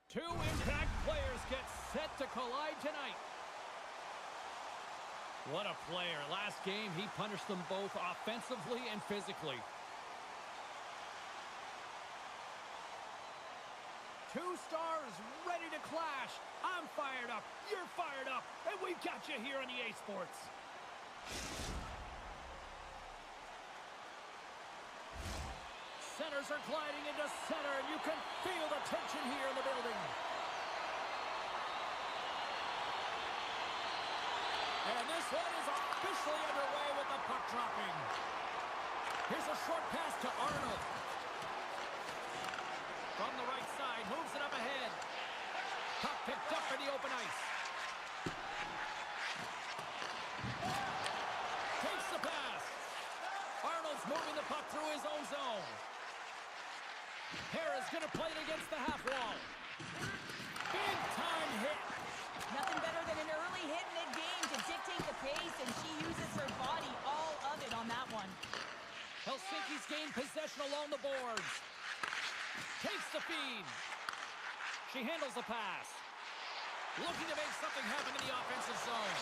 Two impact players get set to collide tonight. What a player. Last game, he punished them both offensively and physically. Two stars ready to clash. I'm fired up. You're fired up. And we've got you here on EA Sports. Centers are gliding into center, and you can feel the tension here in the building. And this one is officially underway with the puck dropping. Here's a short pass to Arnold. From the right side, moves it up ahead. Puck picked up in the open ice. Takes the pass. Arnold's moving the puck through his own zone. Harris going to play it against the half wall. Big time hit. Nothing better than an early hit mid-game to dictate the pace, and she uses her body, all of it on that one. Helsinki's gained possession along the boards. Takes the feed. She handles the pass. Looking to make something happen in the offensive zone.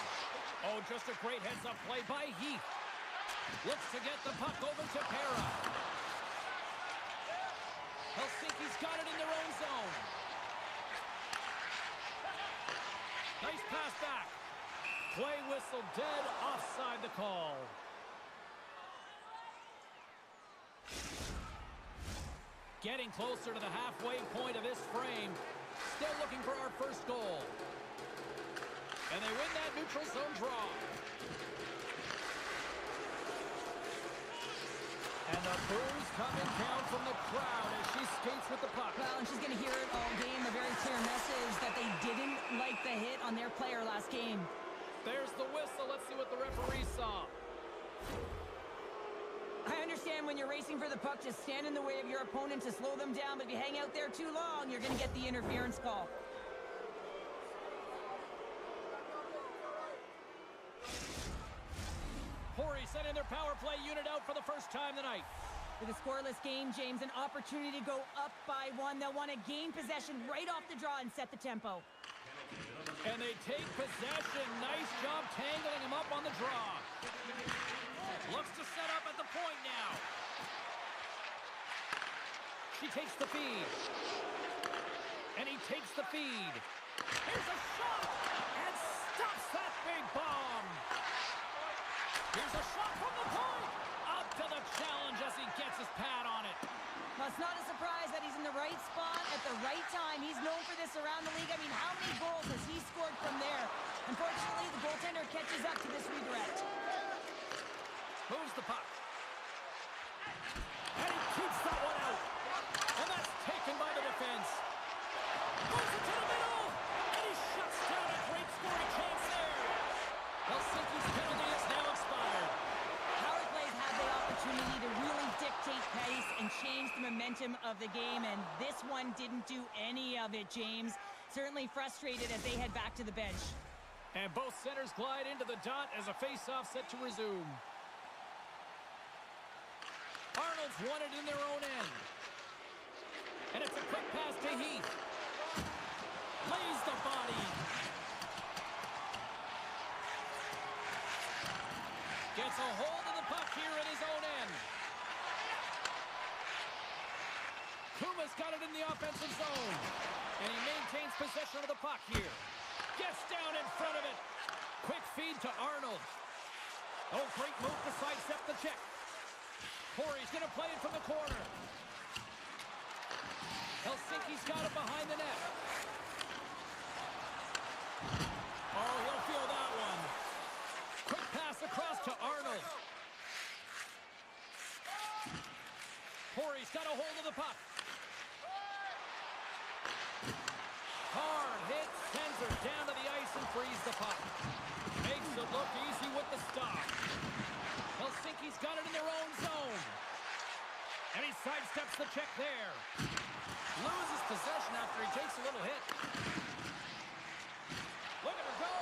Oh, just a great heads-up play by Heath. Looks to get the puck over to Pera. Helsinki's got it in their own zone. Nice pass back. Play whistle dead, offside the call. Getting closer to the halfway point of this frame. Still looking for our first goal. And they win that neutral zone draw. And the boos coming down from the crowd as she skates with the puck. Well, and she's going to hear it all game, a very clear message that they didn't like the hit on their player last game. There's the whistle. Let's see what the referee saw. I understand when you're racing for the puck to stand in the way of your opponent to slow them down, but if you hang out there too long, you're going to get the interference call. Horry sending their power play unit out for the first time tonight. With a scoreless game, James, an opportunity to go up by one. They'll want to gain possession right off the draw and set the tempo. And they take possession. Nice job tangling him up on the draw. Looks to set up at the point now. She takes the feed. And he takes the feed. Here's a shot! And stops that big bomb! Here's a shot from the point! Up to the challenge as he gets his pad on it. Well, it's not a surprise that he's in the right spot at the right time. He's known for this around the league. I mean, how many goals has he scored from there? Unfortunately, the goaltender catches up to this redirect. Moves the puck. And he keeps that one out. And that's taken by the defense. Moves it to the middle. And he shuts down a great scoring chance there. Helsinki's penalty is now expired. Power plays have the opportunity to really dictate pace and change the momentum of the game, and this one didn't do any of it, James. Certainly frustrated as they head back to the bench. And both centers glide into the dot as a face-off set to resume. Arnold's won it in their own end. And it's a quick pass to Heath. Lays the body. Gets a hold of the puck here in his own end. Kuma's got it in the offensive zone. And he maintains possession of the puck here. Gets down in front of it. Quick feed to Arnold. Oh, great move to sidestep the check. Corey's going to play it from the corner. Helsinki's got it behind the net. Oh, he'll feel that one. Quick pass across to Arnold. Corey's got a hold of the puck. Hard hit, sends her down to the ice and frees the puck. Makes it look easy with the stop. Helsinki's got it in their own zone. And he sidesteps the check there. Loses possession after he takes a little hit. Look at her go.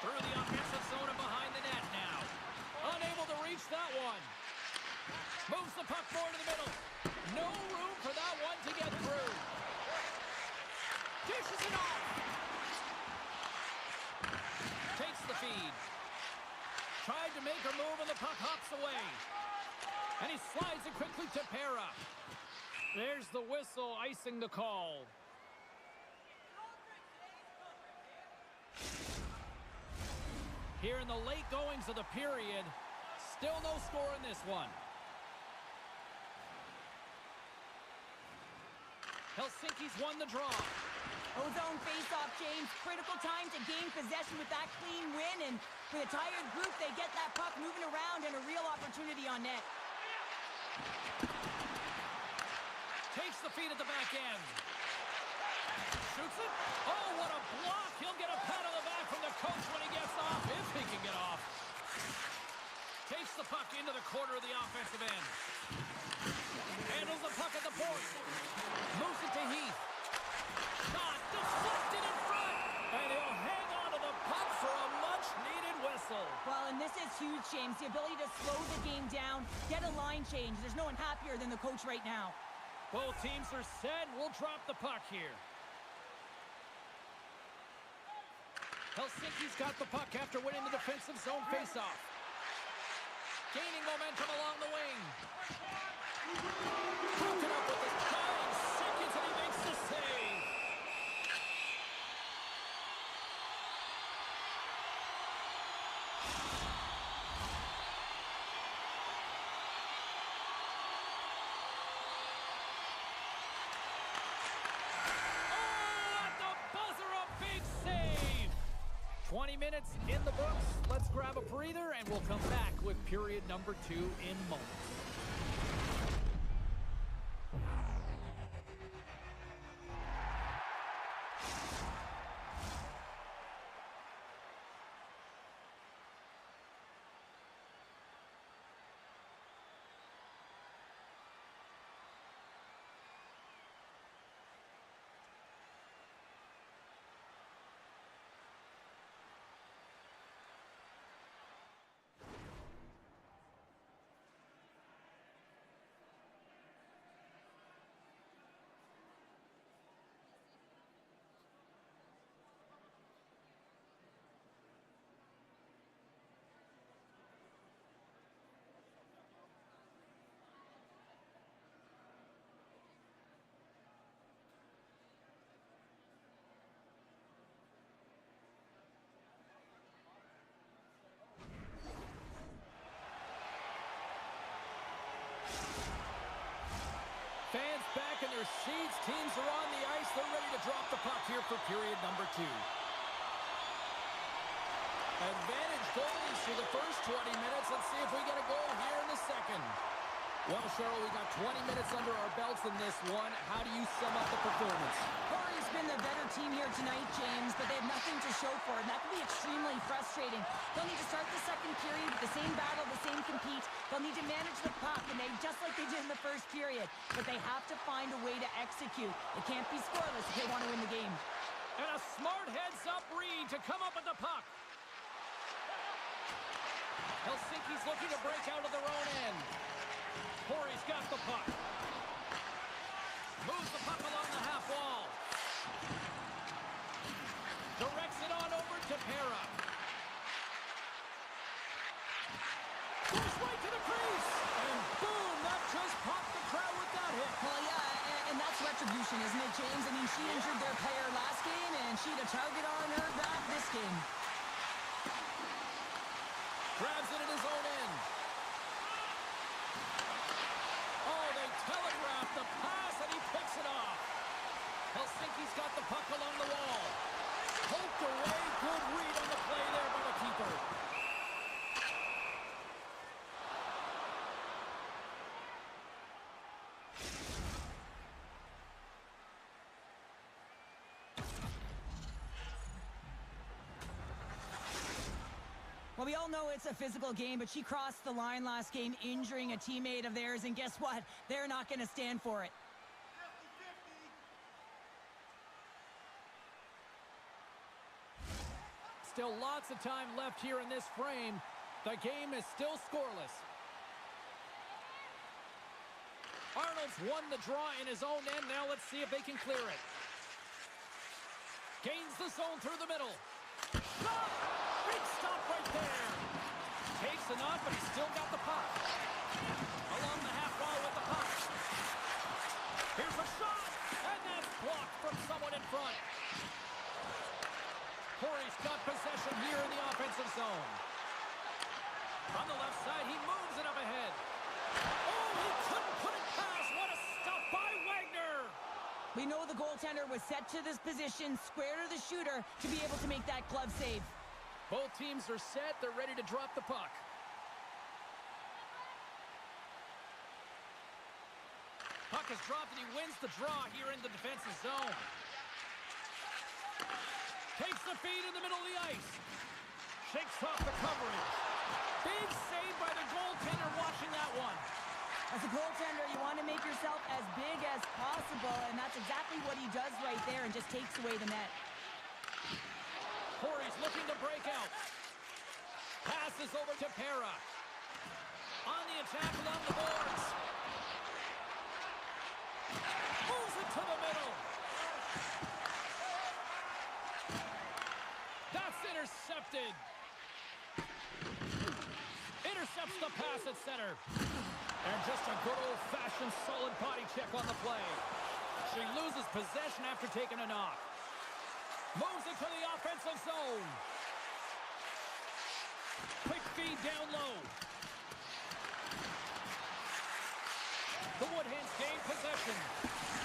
Through the offensive zone and behind the net now. Unable to reach that one. Moves the puck forward to the middle. No room for that one to get through. Dishes it off. Takes the feed. Tried to make a move and the puck hops away. And he slides it quickly to Pera. There's the whistle, icing the call. Here in the late goings of the period, still no score in this one. Helsinki's won the draw. Ozone face-off, James. Critical time to gain possession with that clean win. And for the tired group, they get that puck moving around and a real opportunity on net. Takes the feed at the back end. Shoots it. Oh, what a block. He'll get a pat on the back from the coach when he gets off, if he can get off. Takes the puck into the corner of the offensive end. Handles the puck at the point. Moves it to Heath. Shot deflected in front. And he'll hang on to the puck for a much-needed whistle. Well, and this is huge, James. The ability to slow the game down, get a line change. There's no one happier than the coach right now. Both teams are set. We'll drop the puck here. Helsinki's got the puck after winning the defensive zone faceoff. Gaining momentum along the wing. Broken up with his dying seconds, and he makes the save. Oh, at the buzzer, a big save. 20 minutes in the books. Let's grab a breather, and we'll come back with period number 2 in moments. Fans back in their seats. Teams are on the ice. They're ready to drop the puck here for period number 2. Advantage goalies for the first 20 minutes. Let's see if we get a goal here in the second. Well, Cheryl, we got 20 minutes under our belts in this one. How do you sum up the performance? Corey's been the better team here tonight, James, but they have nothing to show for it. And that can be extremely frustrating. They'll need to start the second period with the same battle, the same compete. They'll need to manage the puck, and just like they did in the first period. But they have to find a way to execute. It can't be scoreless if they want to win the game. And a smart heads-up read to come up with the puck. Helsinki's looking to break out of their own end. Corey's got the puck. Moves the puck along the half wall. Directs it on over to Pera. Goes right to the crease. And boom, that just popped the crowd with that hit. Well, yeah, and that's retribution, isn't it, James? I mean, she injured their player last game, and she had a target on her back this game. Grabs it in his own end. Oh, they telegraph the pass, and he picks it off. Helsinki's got the puck along the wall. Poked away. Good read on the play there by the keeper. Well, we all know it's a physical game, but she crossed the line last game, injuring a teammate of theirs, and guess what? They're not going to stand for it. Still lots of time left here in this frame. The game is still scoreless. Arnold's won the draw in his own end. Now let's see if they can clear it. Gains the zone through the middle. Shot! Big stop right there. Takes a knock, but he's still got the puck. Along the half wall with the puck. Here's a shot, and that's blocked from someone in front. Corey's got possession here in the offensive zone. On the left side, he moves it up ahead. Oh, he couldn't put it past. What a stop by Wagner. We know the goaltender was set to this position, square to the shooter, to be able to make that glove save. Both teams are set. They're ready to drop the puck. Puck is dropped, and he wins the draw here in the defensive zone. Takes the feed in the middle of the ice. Shakes off the coverage. Big save by the goaltender watching that one. As a goaltender, you want to make yourself as big as possible, and that's exactly what he does right there and just takes away the net. Corey's looking to break out. Passes over to Pera. On the attack along the boards. Moves it to the middle. That's intercepted. Intercepts the pass at center. And just a good old-fashioned solid body check on the play. She loses possession after taking a knock. Moves it to the offensive zone. Quick feed down low. The Woodhens gain possession.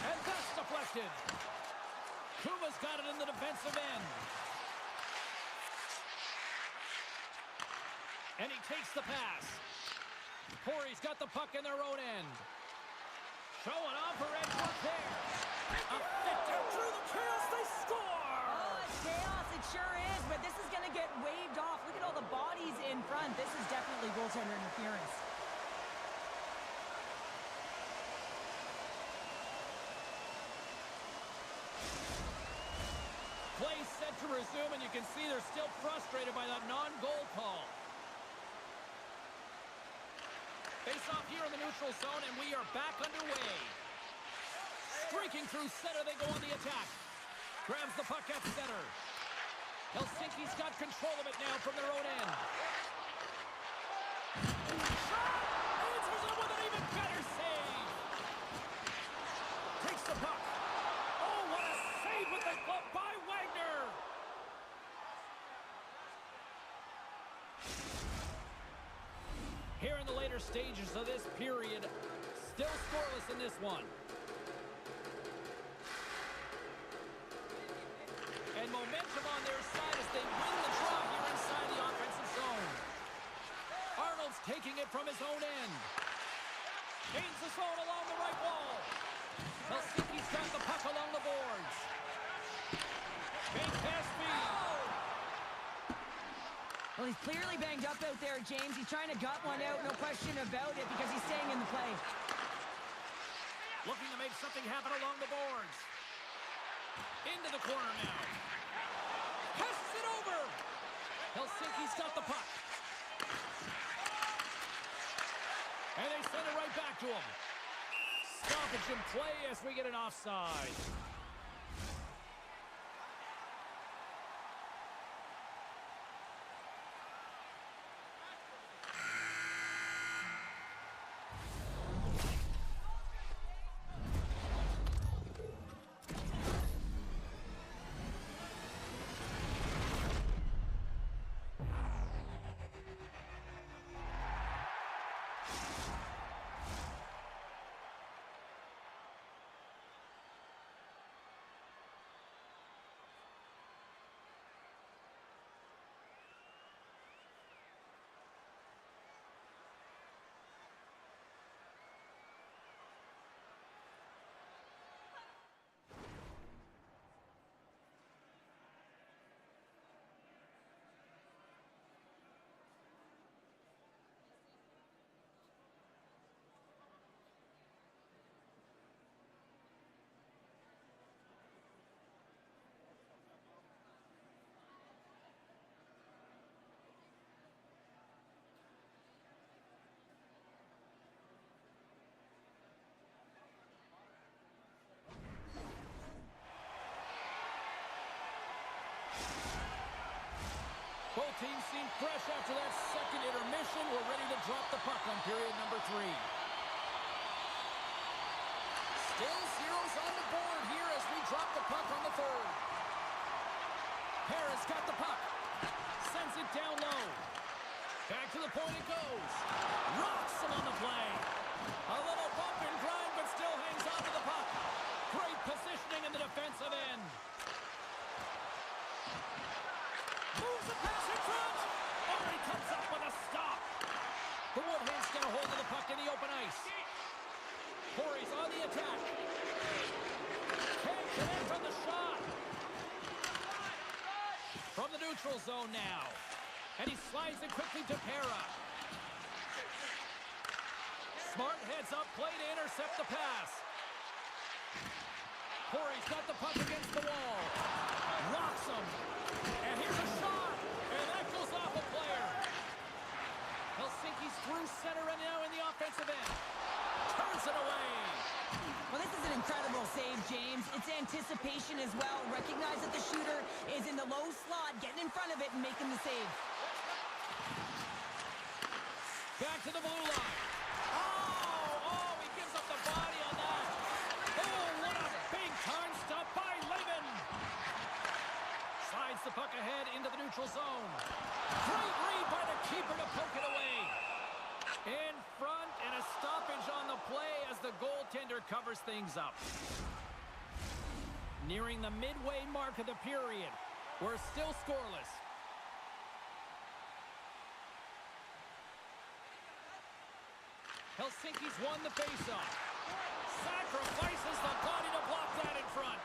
And that's deflected. Kuma's got it in the defensive end. And he takes the pass. Corey's got the puck in their own end. Showing off her edge work there. A fit down through the chaos, they score! Oh, it's chaos, it sure is, but this is going to get waved off. Look at all the bodies in front. This is definitely goaltender interference. Play set to resume, and you can see they're still frustrated by that non-goal call. Face off here in the neutral zone, and we are back underway. Streaking through center, they go on the attack. Grabs the puck at center. Helsinki's got control of it now from their own end. Shot! Answers it with an even better save. Takes the puck. Oh, what a save with the glove by Wagner. Here in the later stages of this period, still scoreless in this one. And momentum on their side as they win the draw here inside the offensive zone. Arnold's taking it from his own end. Gains the zone along the right wall. Helsinki's got the puck along the boards. Big pass feed. Well, he's clearly banged up out there, James. He's trying to gut one out, no question about it, because he's staying in the play. Looking to make something happen along the boards. Into the corner now. Passes it over. Helsinki's got the puck. And they send it right back to him. Stoppage in play as we get an offside. Both teams seem fresh after that second intermission. We're ready to drop the puck on period number 3. Still zeros on the board here as we drop the puck on the third. Harris got the puck. Sends it down low. Back to the point it goes. Rocks him on the play. A little bump and grind, but still hangs on to the puck. Great positioning in the defensive end. Moves the pass in front. Already comes up with a stop. The Woodhands get a hold of the puck in the open ice. Corey's on the attack. Can't connect on the shot. From the neutral zone now. And he slides it quickly to Pera. Smart heads up play to intercept the pass. Corey's got the puck against the wall. Rocks him. And here's a shot. And that goes off a player. Helsinki's through center and now in the offensive end. Turns it away. Well, this is an incredible save, James. It's anticipation as well. Recognize that the shooter is in the low slot, getting in front of it and making the save. Back to the blue line. Oh, he gives up the body on that. Oh, what a big-time stop by Lehman. Slides the puck ahead into the neutral zone. Great read by the keeper to poke it away. In front and a stoppage on the play as the goaltender covers things up. Nearing the midway mark of the period. We're still scoreless. Helsinki's won the faceoff. Sacrifices the body to block that in front.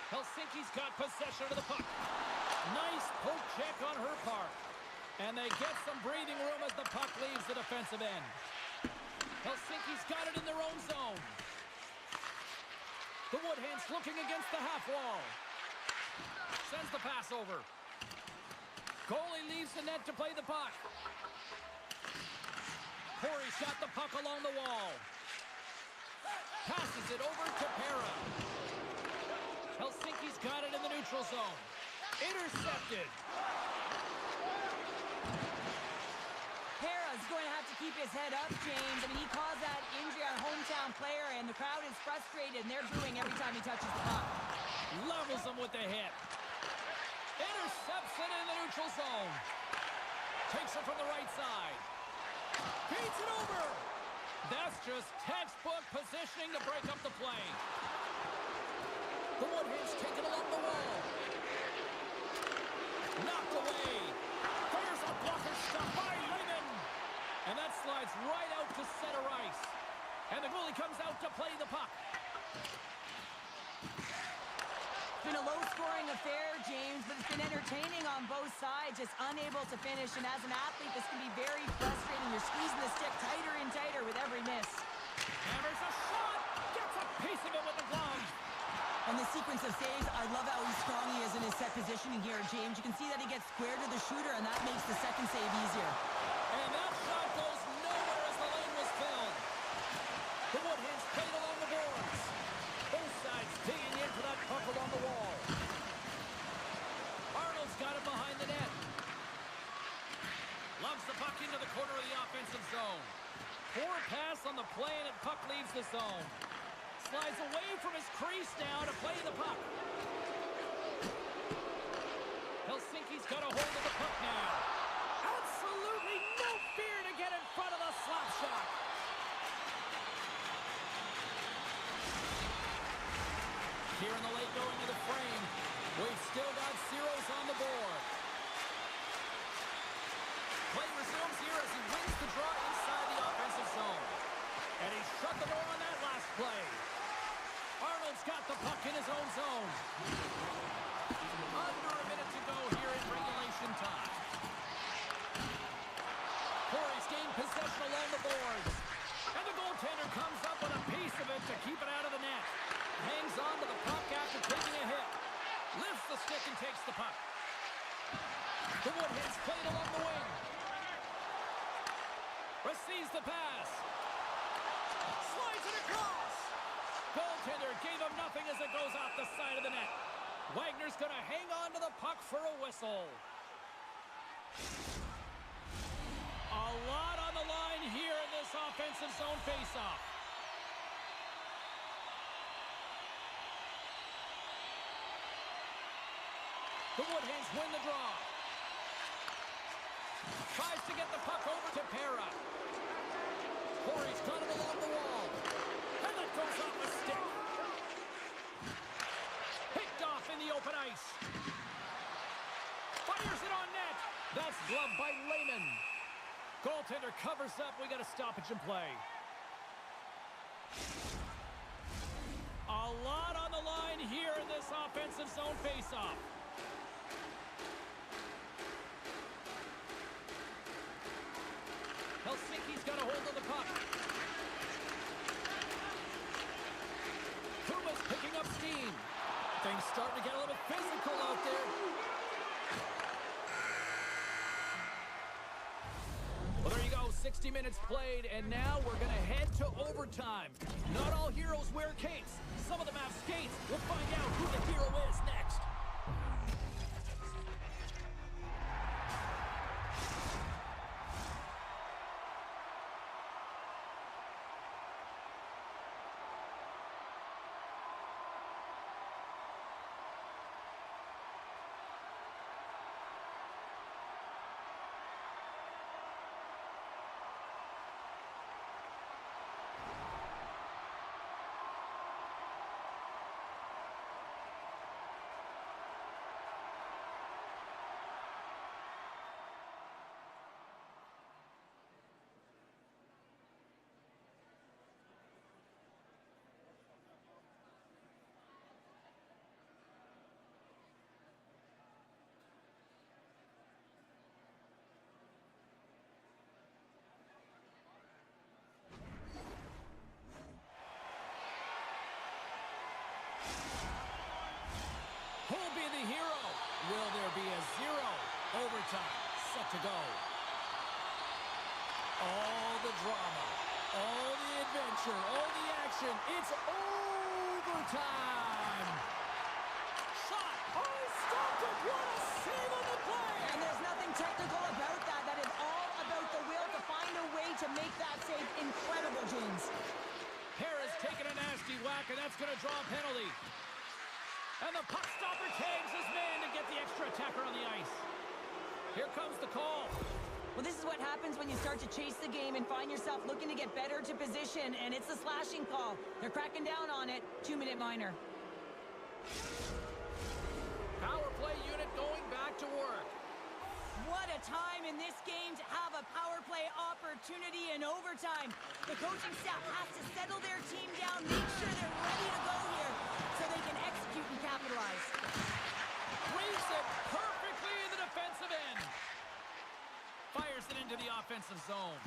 Helsinki's got possession of the puck. Nice poke check on her part. And they get some breathing room as the puck leaves the defensive end. Helsinki's got it in their own zone. The Woodhands looking against the half wall. Sends the pass over. Goalie leaves the net to play the puck. Corey's got the puck along the wall. Passes it over to Pera. Helsinki's got it in the neutral zone. Intercepted. Pera's going to have to keep his head up, James. I mean, he caused that injury on hometown player, and the crowd is frustrated, and they're booing every time he touches the puck. Levels him with the hit. Intercepts it in the neutral zone. Takes it from the right side. Beats it over. That's just textbook positioning to break up the play. The Woodhands take it along the wall. Knocked away. There's a blocker stop by Lehman. And that slides right out to center ice. And the goalie comes out to play the puck. It's been a low-scoring affair, James, but it's been entertaining on both sides, just unable to finish. And as an athlete, this can be very frustrating. You're squeezing the stick tighter and tighter with every miss. Hammers a shot. Gets a piece of it with the glove. And the sequence of saves, I love how strong he is in his set positioning here, James. You can see that he gets square to the shooter, and that makes the second save easier. And that shot goes nowhere as the lane was filled. The Woodhands played along the boards. Both sides digging into that puck along the wall. Arnold's got it behind the net. Loves the puck into the corner of the offensive zone. Poor pass on the play, and puck leaves the zone. Slides away from his crease now to play the puck. Helsinki's got a hold of the puck now. Absolutely no fear to get in front of the slap shot. Here in the late going of the frame, we've still got zeros on the board. Play resumes here as he wins the draw inside the offensive zone. And he shut the door on that last play. Arnold's got the puck in his own zone. Under a minute to go here in regulation time. Corey's gained possession along the boards. And the goaltender comes up with a piece of it to keep it out of the net. Hangs on to the puck after taking a hit. Lifts the stick and takes the puck. The Woodhands played along the wing. Receives the pass. Slides it across. Goaltender gave him nothing as it goes off the side of the net. Wagner's going to hang on to the puck for a whistle. A lot on the line here in this offensive zone faceoff. The Woodhens win the draw. Tries to get the puck over to Pera. Corey's got it along the wall. And that goes off a stick. Picked off in the open ice. Fires it on net. That's gloved by Lehman. Goaltender covers up. We got a stoppage in play. A lot on the line here in this offensive zone faceoff. Helsinki's got a hold of the puck. Kuma's picking up steam. Things starting to get a little physical out there. Well, there you go. 60 minutes played, and now we're going to head to overtime. Not all heroes wear capes. Some of them have skates. We'll find out who the hero is next. Who'll be the hero? Will there be a zero? Overtime, set to go. All the drama, all the adventure, all the action. It's overtime. Shot. Oh, stopped it. What a save on the play. And there's nothing technical about that. That is all about the will to find a way to make that save incredible, James. Harris taking a nasty whack, and that's going to draw a penalty. And the puck stopper tags his man to get the extra attacker on the ice. Here comes the call. Well, this is what happens when you start to chase the game and find yourself looking to get better to position, and it's a slashing call. They're cracking down on it. 2-minute minor. Power play unit going back to work. What a time in this game to have a power play opportunity in overtime. The coaching staff has to settle their team down, make sure they're ready to go here so they can execute and capitalize. Reads it perfectly in the defensive end. Fires it into the offensive zone.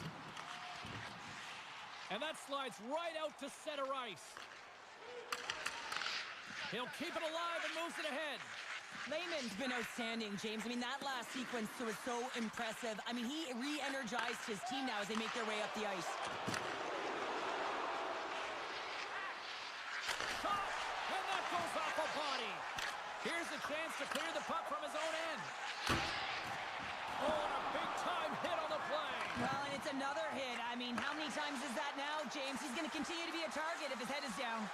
And that slides right out to center ice. He'll keep it alive and moves it ahead. Lehman's been outstanding, James. I mean, that last sequence was so impressive. I mean, he re-energized his team now as they make their way up the ice. Shot, and that goes off a body. Here's a chance to clear the puck from his own end. Oh, and a big-time hit on the play. Well, and it's another hit. I mean, how many times is that now, James? He's going to continue to be a target if his head is down.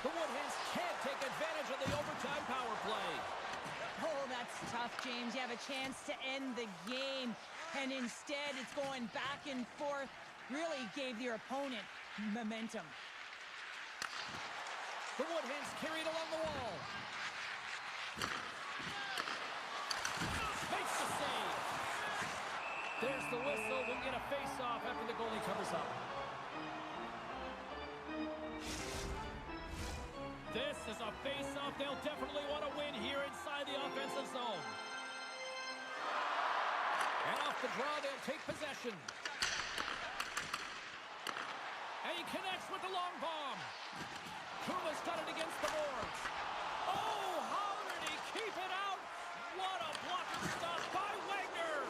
The Woodhens can't take advantage of the overtime power play. Oh, that's tough, James. You have a chance to end the game, and instead it's going back and forth. Really gave your opponent momentum. The Woodhens carry it along the wall. Makes the save. There's the whistle. We'll get a face-off after the goalie covers up. This is a face-off they'll definitely want to win here inside the offensive zone. And off the draw, they'll take possession. And he connects with the long bomb. Kuma's got it against the boards. Oh, how did he keep it out? What a blocker stop by Wagner.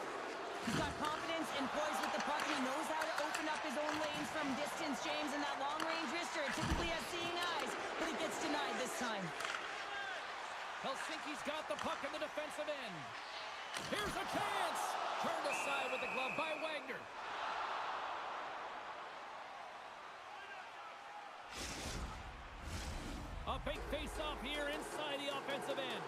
He's got confidence and poise with the puck. He knows how to open up his own lanes from distance, James, and that long-range wrister typically has seeing eyes, but he gets denied this time. Helsinki's got the puck in the defensive end. Here's a chance. Turned aside with the glove by Wagner. A big face-off here inside the offensive end.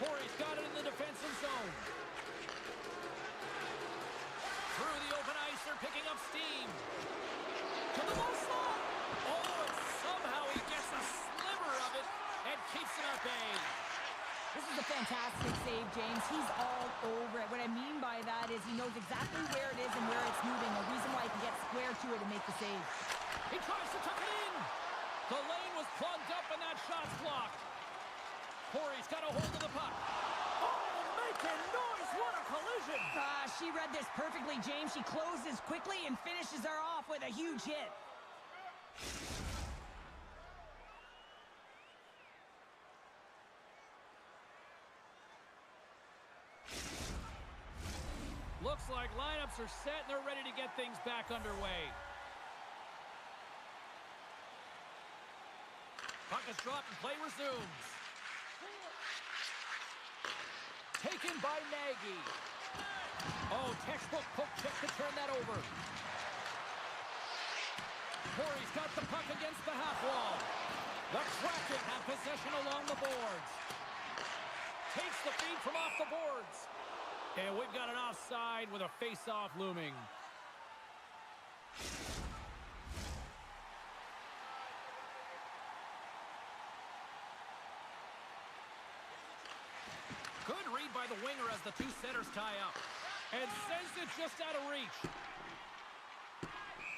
Corey's got it in the defensive zone. Through the open ice, they're picking up steam. To the low slot. Oh, and somehow he gets a sliver of it and keeps it at bay. This is a fantastic save, James. He's all over it. What I mean by that is he knows exactly where it is and where it's moving. A reason why he can get square to it and make the save. He tries to tuck it in. The lane was plugged up and that shot's blocked. Corey's got a hold of the puck. Oh, making noise. What a collision. She read this perfectly, James. She closes quickly and finishes her off with a huge hit. Looks like lineups are set and they're ready to get things back underway. Puck is dropped and play resumes. Taken by Nagy. Oh, textbook poke check to turn that over. Corey's got the puck against the half wall. The Kraken have possession along the boards. Takes the feed from off the boards. And we've got an offside with a face-off looming. Good read by the winger as the two centers tie up. And sends it just out of reach.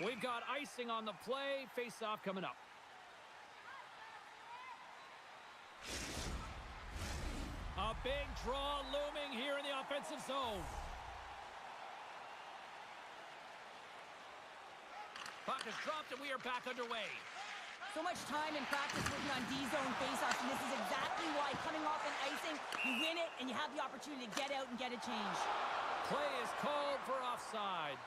We've got icing on the play. Face-off coming up. A big draw looming here in the offensive zone. Puck is dropped and we are back underway. So much time in practice working on D-zone faceoffs, and this is exactly why coming off an icing, you win it and you have the opportunity to get out and get a change. Play is called for offside.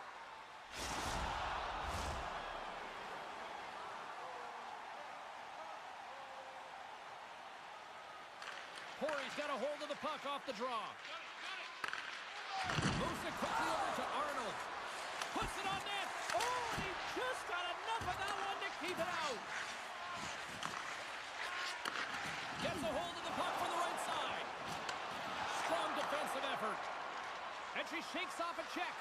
Corey's got a hold of the puck off the draw. Moves it quickly over to Arnold. Puts it on net. Oh, and he just got enough of that one to keep it out. Gets a hold of the puck from the right side. Strong defensive effort. And she shakes off a check.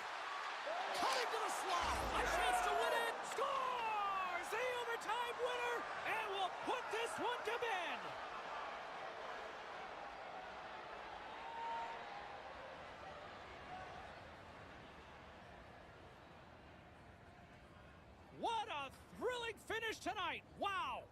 Cutting to the slot. A chance to win it. Scores! The overtime winner. And will put this one to bed. What a thrilling finish tonight. Wow.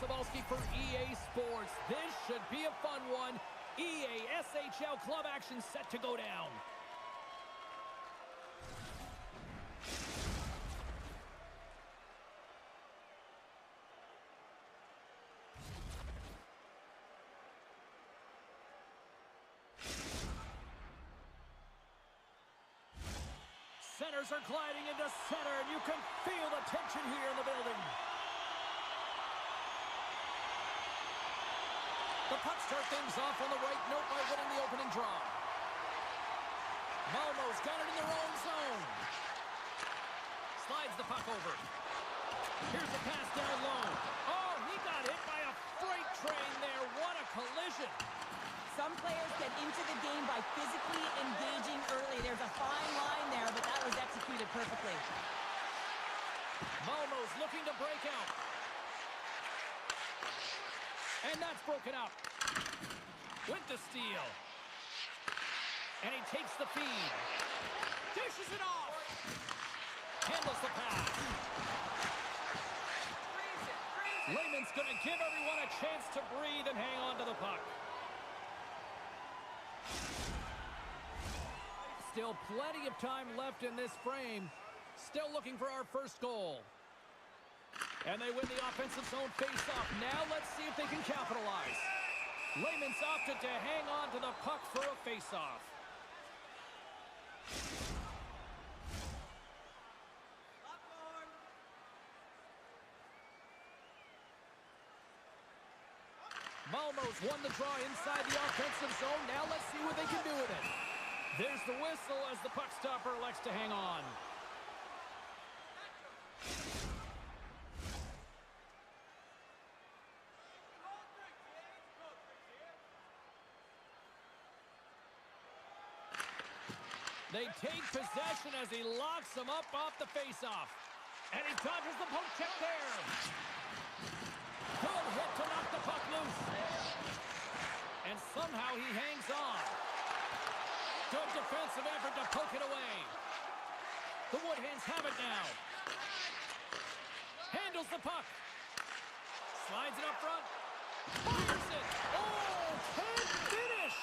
Cybulski for EA Sports. This should be a fun one. EASHL club action set to go down. Centers are gliding into center, and you can feel the tension here in the building. The puck start things off on the right note by winning the opening draw. Malmo's got it in their own zone. Slides the puck over. Here's the pass down low. Oh, he got hit by a freight train there. What a collision. Some players get into the game by physically engaging early. There's a fine line there, but that was executed perfectly. Malmo's looking to break out. And that's broken up. With the steal. And he takes the feed. Dishes it off. Handles the pass. Lehman's going to give everyone a chance to breathe and hang on to the puck. Still plenty of time left in this frame. Still looking for our first goal. And they win the offensive zone face-off. Now let's see if they can capitalize. Lehman's opted to hang on to the puck for a face-off. Malmo's won the draw inside the offensive zone. Now let's see what they can do with it. There's the whistle as the puck stopper elects to hang on. They take possession as he locks them up off the faceoff. And he dodges the poke check there. Good hit to knock the puck loose. And somehow he hangs on. Good defensive effort to poke it away. The Woodhens have it now. Handles the puck. Slides it up front. Fires it. Oh, can't finish.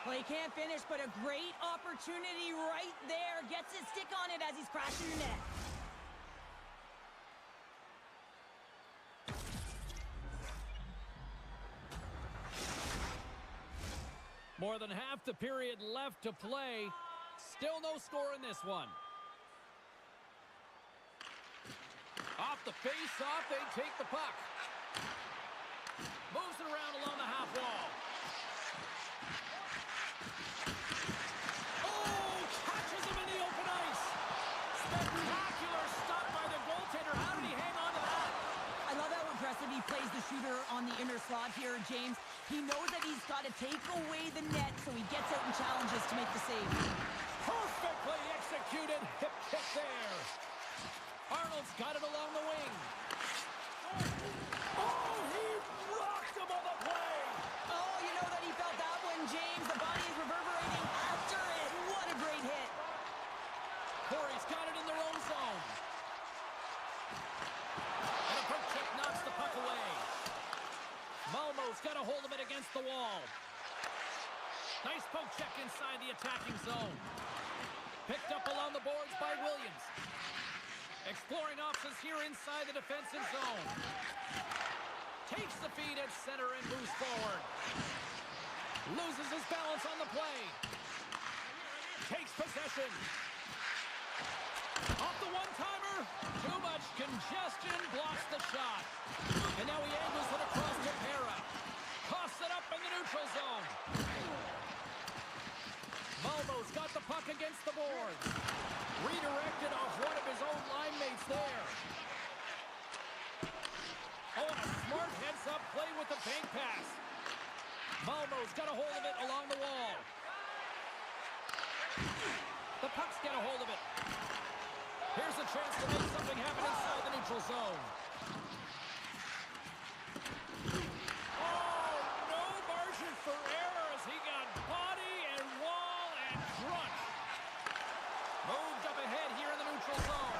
Well, he can't finish, but a great opportunity right there. Gets his stick on it as he's crashing the net. More than half the period left to play. Still no score in this one. Off the face-off, they take the puck. Moves it around along the half wall. Oh, catches him in the open ice. Spectacular stop by the goaltender. How did he hang on to that? I love how aggressive he plays the shooter on the inner slot here, James. He knows that he's got to take away the net, so he gets out and challenges to make the save. Perfectly executed hip kick there. Arnold's got it along the wing. Oh, he rocked him on the play. Oh, you know that he felt that one, James. The body is reverberating after it. What a great hit. Corey's got it in their own zone. And a poke check knocks the puck away. Malmo's got a hold of it against the wall. Nice poke check inside the attacking zone. Picked up along the boards by Williams. Exploring options here inside the defensive zone. Takes the feed at center and moves forward. Loses his balance on the play. Takes possession. Off the one-timer. Too much congestion. Blocks the shot. And now he angles it across to Pera. Toss it up in the neutral zone. Malmo's got the puck against the boards. Redirected off one of his own line mates there. Oh, and a smart heads-up play with the bank pass. Malmo's got a hold of it along the wall. The puck's got a hold of it. Here's a chance to make something happen inside the neutral zone. Oh, no margin for error as he got body and wall and crunch. Moved up ahead here in the neutral zone.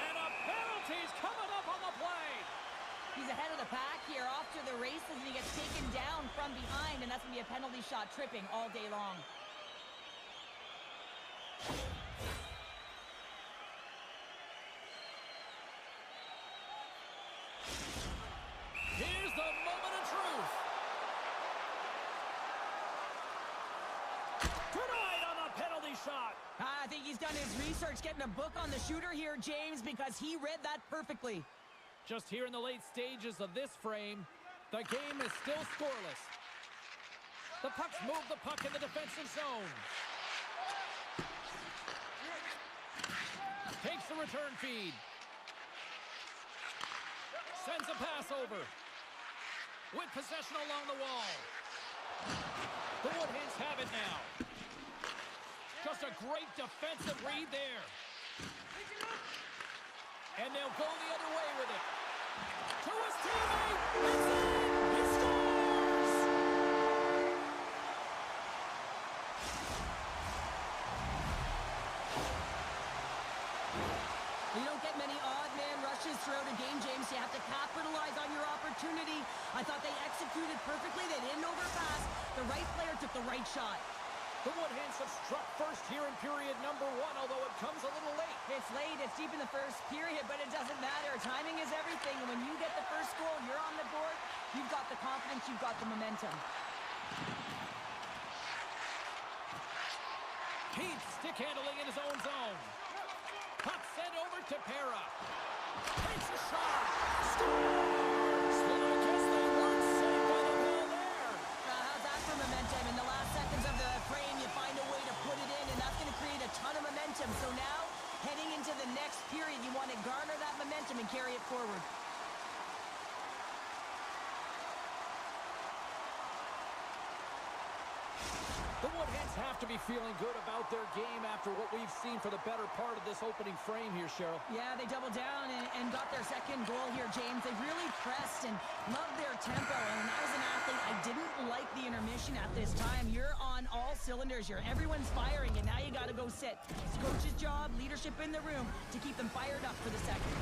And a penalty's coming up on the play. He's ahead of the pack here, off to the races, and he gets taken down from behind, and that's going to be a penalty shot tripping all day long. Here's the moment of truth. Denied on the penalty shot. I think he's done his research getting a book on the shooter here, James, because he read that perfectly. Just here in the late stages of this frame, the game is still scoreless. The Pucks move the puck in the defensive zone. Takes the return feed. Sends a pass over. With possession along the wall. The Woodhens have it now. Just a great defensive read there. And they'll go the other way with it. To his teammate. It's in! He scores! You don't get many odd man rushes throughout a game, James. You have to capitalize on your opportunity. I thought they executed perfectly. They didn't overpass. The right player took the right shot. The Woodhens have struck first here in period number 1, although it comes a little late. It's late. It's deep in the first period, but it doesn't matter. Timing is everything. And when you get the first goal, you're on the board. You've got the confidence. You've got the momentum. Keith stick handling in his own zone. Puck sent over to Pera. Takes a shot. Scores! Well, I guess they weren't safe by the ball there. How's that for momentum? In the last seconds of the frame, you find a way to put it in, and that's going to create a ton of momentum. So now, heading into the next period, you want to garner that momentum and carry it forward. The Woodhens have to be feeling good about their game after what we've seen for the better part of this opening frame here, Cheryl. Yeah, they doubled down and got their second goal here, James. They really pressed and loved their tempo. And as an athlete, I didn't like the intermission at this time. You're on all cylinders here. Everyone's firing, and now you got to go sit. It's coach's job, leadership in the room, to keep them fired up for the second.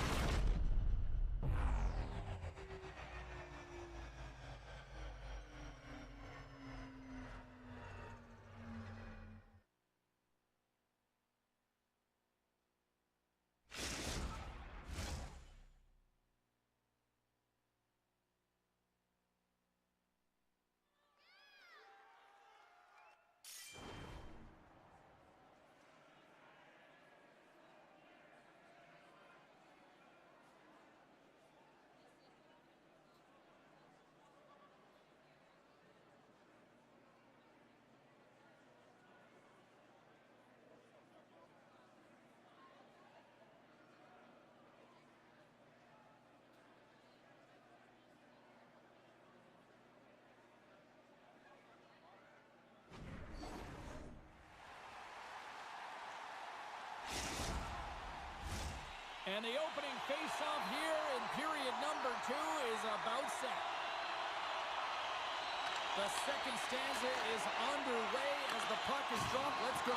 And the opening face-off here in period number 2 is about set. The second stanza is underway as the puck is dropped. Let's go.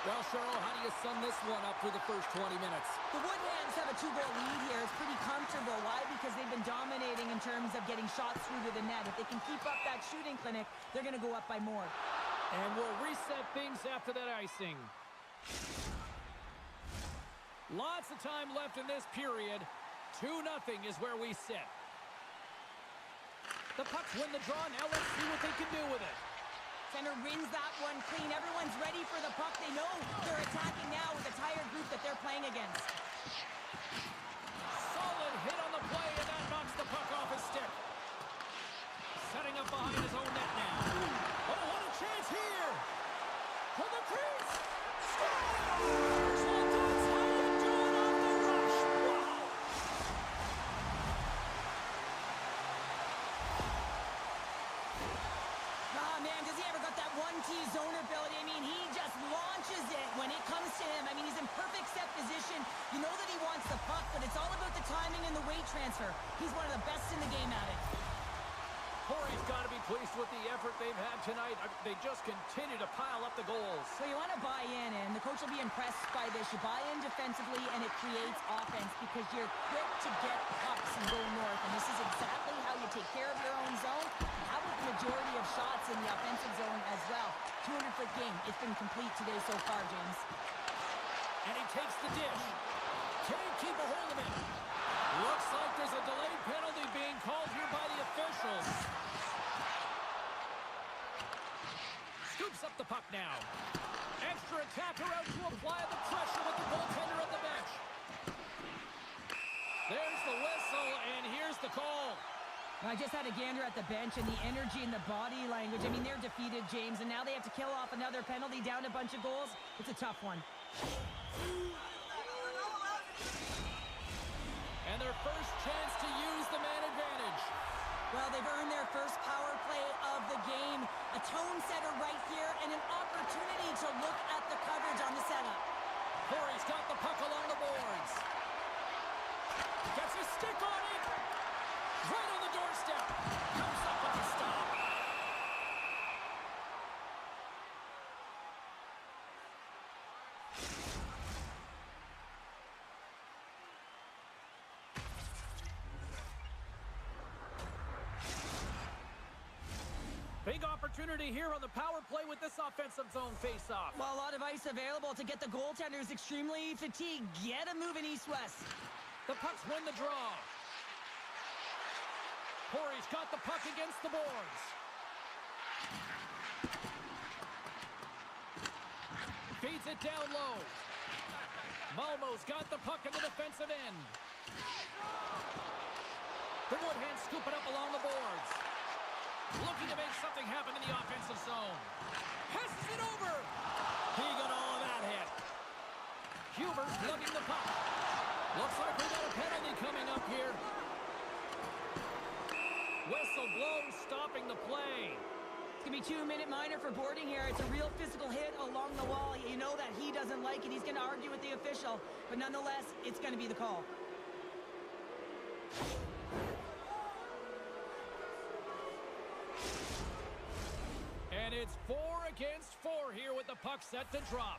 Well, Cheryl, how do you sum this one up through the first 20 minutes? The Woodhens have a 2-goal lead here. It's pretty comfortable. Why? Because they've been dominating in terms of getting shots through to the net. If they can keep up that shooting clinic, they're going to go up by more. And we'll reset things after that icing. Lots of time left in this period. 2-0 is where we sit. The Pucks win the draw. Now let's see what they can do with it. Center wins that one clean. Everyone's ready for the puck. They know they're attacking now with a tired group that they're playing against. Solid hit on the play, and that knocks the puck off his stick. Setting up behind his own net now. Oh, what a chance here! To the crease! Scores! Well, that's how you do it on the rush! Wow! Ah, man, does he ever got that 1-T zone ability? I mean, he just launches it when it comes to him. I mean, he's in perfect set position. You know that he wants the puck, but it's all about the timing and the weight transfer. He's one of the best in the game at it. Corey's got to be pleased with the effort they've had tonight. They just continue to pile up the goals. So you want to buy in, and the coach will be impressed by this. You buy in defensively, and it creates offense because you're quick to get pucks and go north. And this is exactly how you take care of your own zone. How about the majority of shots in the offensive zone as well? 200-foot game. It's been complete today so far, James. And he takes the dish. Can't keep a hold of it. Looks like there's a delayed penalty being called here by the officials. Scoops up the puck now. Extra attacker out to apply the pressure with the goaltender at the bench. There's the whistle, and here's the call. I just had a gander at the bench, and the energy and the body language. I mean, they're defeated, James, and now they have to kill off another penalty, down a bunch of goals. It's a tough one. And their first chance to use the man advantage. Well, they've earned their first power play of the game. A tone setter right here and an opportunity to look at the coverage on the setup. Corey's got the puck along the boards. Gets a stick on it. Right on the doorstep. Comes up with the stop. Big opportunity here on the power play with this offensive zone face-off. Well, a lot of ice available to get the goaltenders extremely fatigued. Get a move in east-west. The Pucks win the draw. Corey's got the puck against the boards. Feeds it down low. Malmo's got the puck in the defensive end. The Woodhands scoop it up along the boards. Looking to make something happen in the offensive zone. Passes it over. He got all of that hit. Huber's lugging the puck. Looks like we got a penalty coming up here. Whistle blown, stopping the play. It's going to be 2-minute minor for boarding here. It's a real physical hit along the wall. You know that he doesn't like it. He's going to argue with the official. But nonetheless, it's going to be the call. And it's 4 against 4 here with the puck set to drop.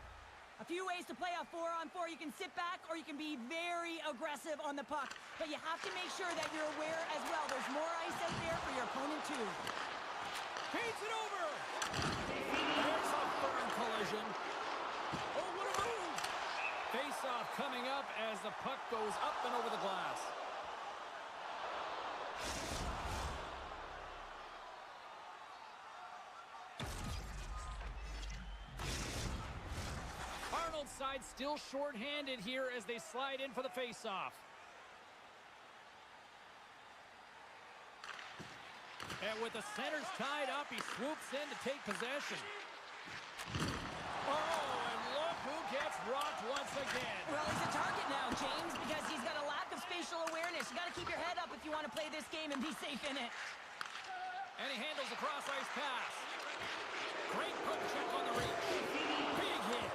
A few ways to play a 4-on-4. You can sit back or you can be very aggressive on the puck. But you have to make sure that you're aware as well. There's more ice out there for your opponent too. Feeds it over. There's a firm collision. Oh, what a move. Face-off coming up as the puck goes up and over the glass. Arnold's side still short-handed here as they slide in for the face-off. And with the centers tied up, he swoops in to take possession. Oh, and look who gets rocked once again. Well, he's a target now, James, because he's got a lack of spatial awareness. You got to keep your head up if you want to play this game and be safe in it. And he handles a cross-ice pass. Great poke check on the reach. Big hit.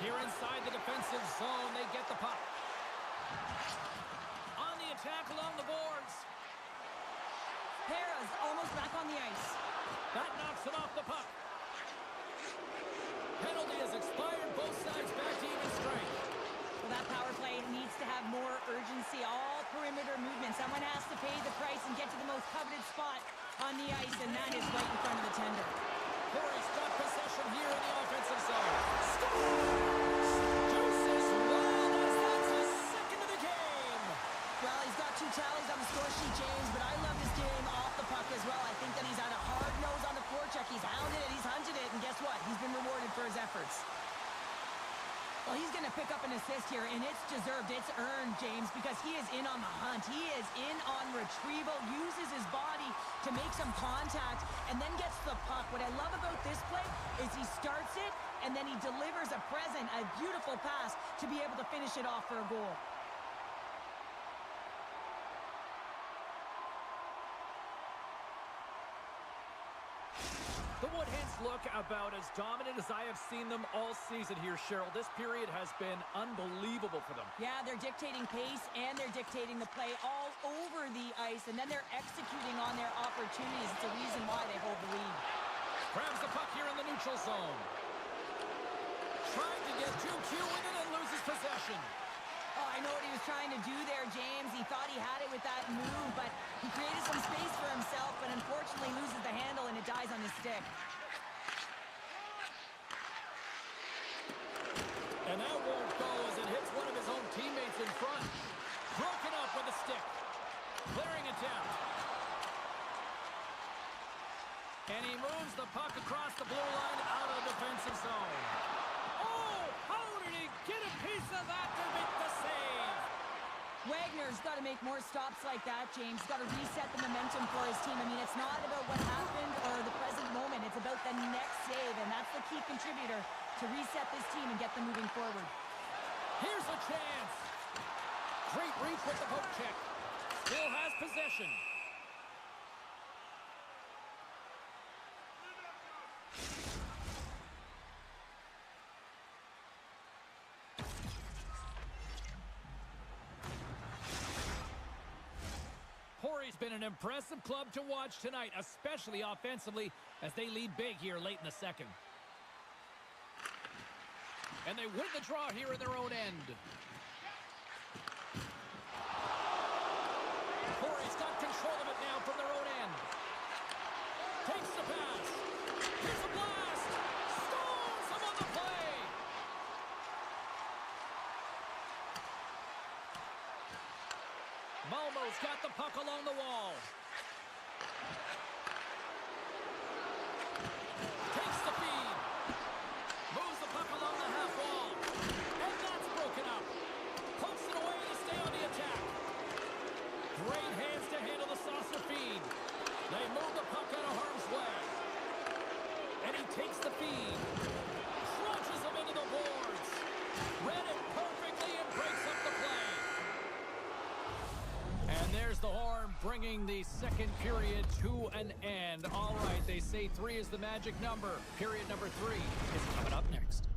Here inside the defensive zone, they get the puck. On the attack along the boards. Hera's almost back on the ice. That knocks him off the puck. Penalty has expired. Both sides back to even strength. Well, that power play needs to have more urgency. All perimeter movement. Someone has to pay the price and get to the most coveted spot on the ice, and that is right in front of the tender. Corey's got possession here in the offensive zone. Deuces Wallace, that's his second of the game. Well, he's got 2 tallies on the score sheet, James, but I love his game off the puck as well. I think that he's had a hard nose on the forecheck. He's hounded it, he's hunted it, and guess what? He's been rewarded for his efforts. Well, he's going to pick up an assist here, and it's deserved. It's earned, James, because he is in on the hunt. He is in on retrieval, uses his body to make some contact, and then gets the puck. What I love about this play is he starts it, and then he delivers a present, a beautiful pass to be able to finish it off for a goal. The Woodhens look about as dominant as I have seen them all season here, Cheryl. This period has been unbelievable for them. Yeah, they're dictating pace and they're dictating the play all over the ice, and then they're executing on their opportunities. It's a reason why they hold the lead. Grabs the puck here in the neutral zone. Trying to get 2Q with it and loses possession. Oh, I know what he was trying to do there, James. He thought he had it with that move, but he created some space for himself, but unfortunately loses the handle and it dies on his stick. And that won't go as it hits one of his own teammates in front. Broken up with a stick. Clearing attempt. And he moves the puck across the blue line out of the defensive zone. Oh, how did he get a piece of that to make the save? Wagner's got to make more stops like that, James. He's got to reset the momentum for his team. I mean, it's not about what happened or the present moment. It's about the next save, and that's the key contributor to reset this team and get them moving forward. Here's a chance. Great reach with the poke check. Still has possession. Corey's been an impressive club to watch tonight, especially offensively, as they lead big here late in the second. And they win the draw here in their own end. Corey's got control of it now from their own end. Takes the pass. Here's a blast. Stones him on the play. Malmo's got the puck along the wall. Takes the feed. Moves the puck along the half wall. And that's broken up. Pokes it away to stay on the attack. Great hands to handle the saucer feed. They move the puck out of harm's way. And he takes the feed. Crunches him into the boards. Read it perfectly and breaks up the play. And there's the horn, bringing the second period to an end. All right, they say 3 is the magic number. Period number 3 is coming up next.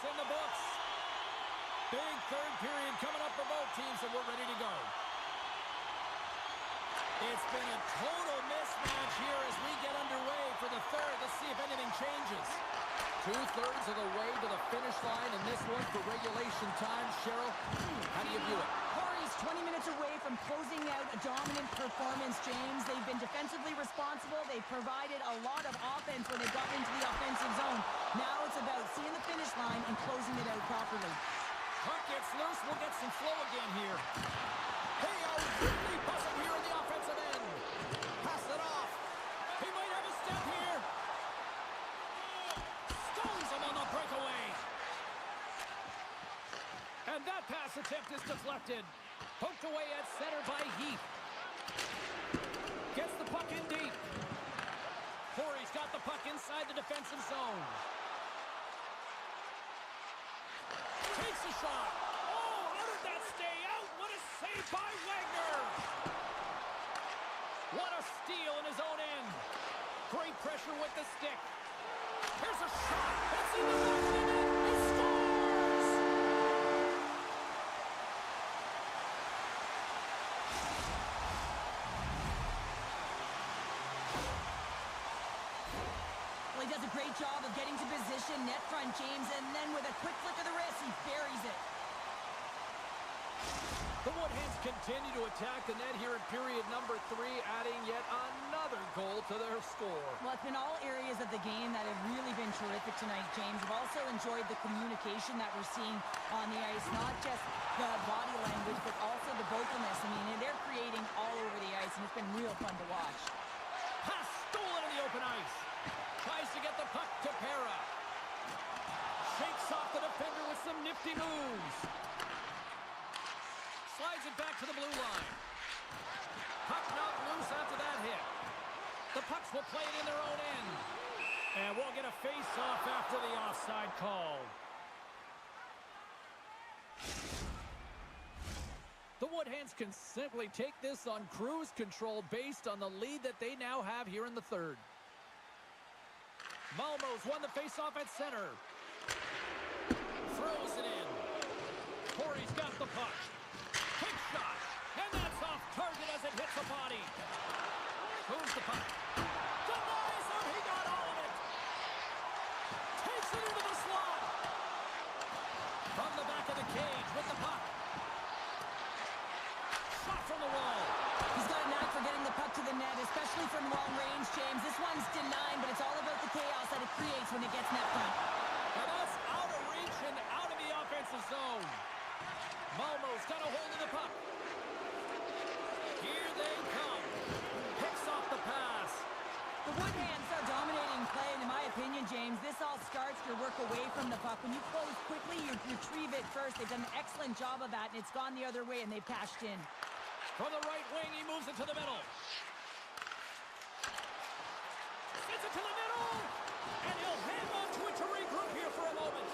In the books. Big third period coming up for both teams, and we're ready to go. It's been a total mismatch here as we get underway for the third. Let's see if anything changes. 2/3 of the way to the finish line in this one for regulation time. Cheryl, how do you view it? Corey's 20 minutes away from closing out a dominant performance, James. They've been defensively responsible. They've provided a lot of offense when they've gotten into the offensive zone. Now it's about seeing the finish line and closing it out properly. Puck gets loose. We'll get some flow again here. They are really buzzing here in the offensive end. Pass it off. He might have a step here. Stones him on the breakaway. And that pass attempt is deflected. Poked away at center by Heath. Gets the puck in deep. Corey's got the puck inside the defensive zone. Takes a shot. Oh, how did that stay out? What a save by Wagner. What a steal in his own end. Great pressure with the stick. Here's a shot. It's in the back of the net. He scores! Well, he does a great job of getting to position, net front, James, and then with a quick flick of the wrist, he buries it. The Woodhens continue to attack the net here in period number 3, adding yet another goal to their score. Well, it's been all areas of the game that have really been terrific tonight, James. We've also enjoyed the communication that we're seeing on the ice, not just the body language, but also the vocalness. I mean, they're creating all over the ice, and it's been real fun to watch. Pass stolen in the open ice. Tries to get the puck to Pera. Shakes off the defender with some nifty moves. Slides it back to the blue line. Puck knocked loose after that hit. The Pucks will play it in their own end. And we'll get a face-off after the offside call. The Woodhens can simply take this on cruise control based on the lead that they now have here in the third. Malmo's won the face-off at center. Throws it in. Corey's got the puck. Quick shot. And that's off target as it hits a body. Moves the puck. Denies him. He got all of it. Takes it into the slot. From the back of the cage with the puck. Shot from the wall. He's got a knack for getting the puck to the net, especially from long range, James. This one's denied, but it's all about the chaos that it creates when it gets net front. And that's out of reach and out of the offensive zone. Malmo's got a hold of the puck. Here they come. Picks off the pass. The Woodhens are dominating play, and in my opinion, James, this all starts your work away from the puck. When you close quickly, you retrieve it first. They've done an excellent job of that, and it's gone the other way, and they've cashed in. From the right wing, he moves it to the middle. Sends it to the middle, and he'll hang on to it to regroup here for a moment.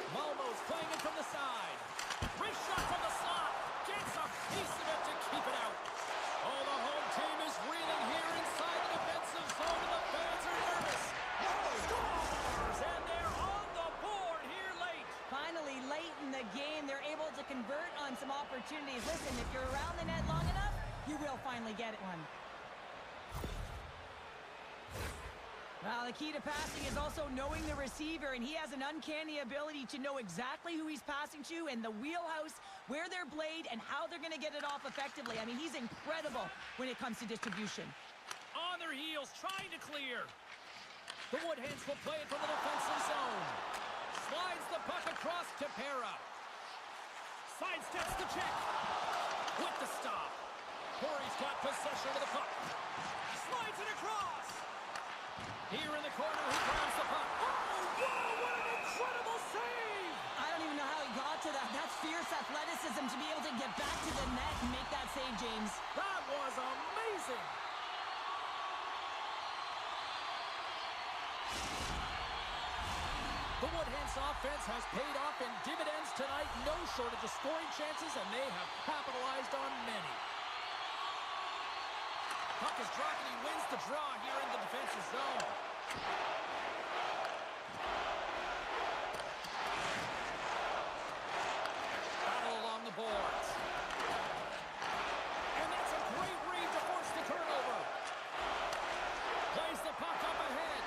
Malmo's playing it from the side. Wrist shot from the slot. Gets a piece of it to keep it out. Oh, the home team is reeling here inside the defensive zone, and the fans are nervous. Scores! And they're on the board here late. Finally, late in the game, they're able to convert on some opportunities. Listen, if you're around the net long enough, you will finally get it one. Well, the key to passing is also knowing the receiver, and he has an uncanny ability to know exactly who he's passing to and the wheelhouse, where they're played, and how they're going to get it off effectively. I mean, he's incredible when it comes to distribution. On their heels, trying to clear. The Woodhens will play it from the defensive zone. Slides the puck across to Pera. Sidesteps the check. With the stop. Corey's got possession of the puck. Slides it across. Here in the corner, he grabs the puck. Oh, whoa, what an incredible save! I don't even know how he got to that. That's fierce athleticism to be able to get back to the net and make that save, James. That was amazing! The Woodhens offense has paid off in dividends tonight. No shortage of scoring chances, and they have capitalized on many. Puck is dropped, and he wins the draw here in the defensive zone. Battle along the boards. And that's a great read to force the turnover. Plays the puck up ahead.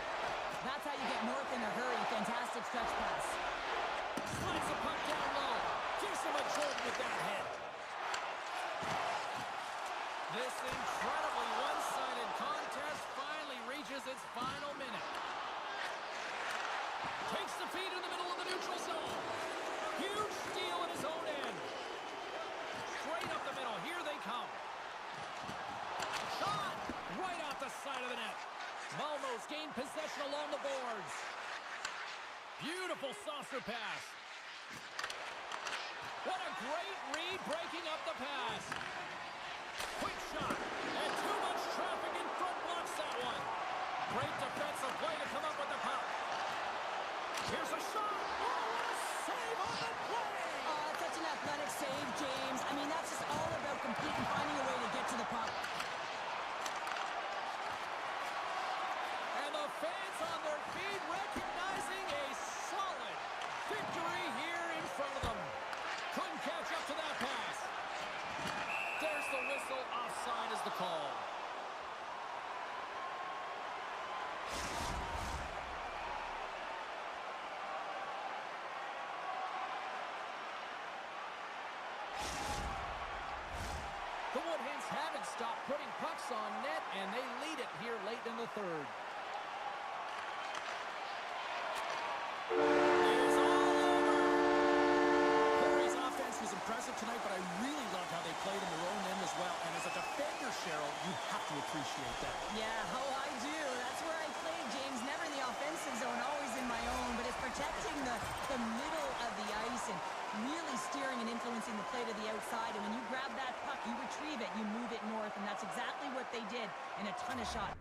That's how you get north in a hurry. Fantastic stretch pass. Slides the puck down low. Gives him a jolt with that head. This incredibly one-sided contest finally reaches its final minute. Takes the feed in the middle of the neutral zone. Huge steal in his own end. Straight up the middle. Here they come. Shot! Right off the side of the net. Malmo's gained possession along the boards. Beautiful saucer pass. What a great read breaking up the pass. Quick shot, and too much traffic in front blocks that one. Great defensive play to come up with the puck. Here's a shot. Oh, what a save on the play. Oh, that's such an athletic save, James. I mean, that's just all about completing, finding a way to can't stop putting pucks on net, and they lead it here late in the third. It's all over. Corey's offense was impressive tonight, but I really loved how they played in their own end as well. And as a defender, Cheryl, you have to appreciate that. Yeah, oh, I do. That's where I played, James. Never in the offensive zone, always in my own. But it's protecting the middle of the ice and really steering and influencing the play to the outside. And when you grab that puck, you retrieve it, you move it north. And that's exactly what they did in a ton of shots.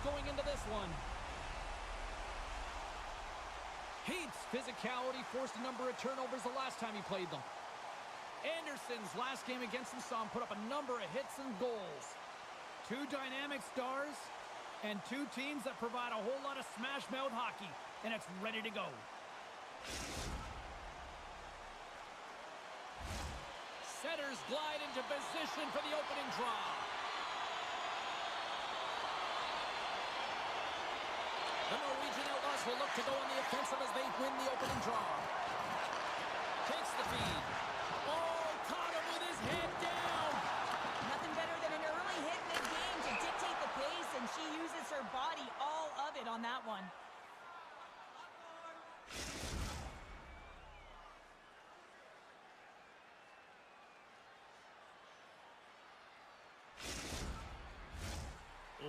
going into this one. Heaps physicality, forced a number of turnovers the last time he played them. Anderson's last game against them saw him put up a number of hits and goals. Two dynamic stars and two teams that provide a whole lot of smash-mouth hockey, and it's ready to go. Setters glide into position for the opening draw. The Norwegian Outlaws will look to go on the offensive as they win the opening draw. Takes the feed. Oh, caught him with his head down. Nothing better than an early hit mid-game to dictate the pace, and she uses her body, all of it, on that one.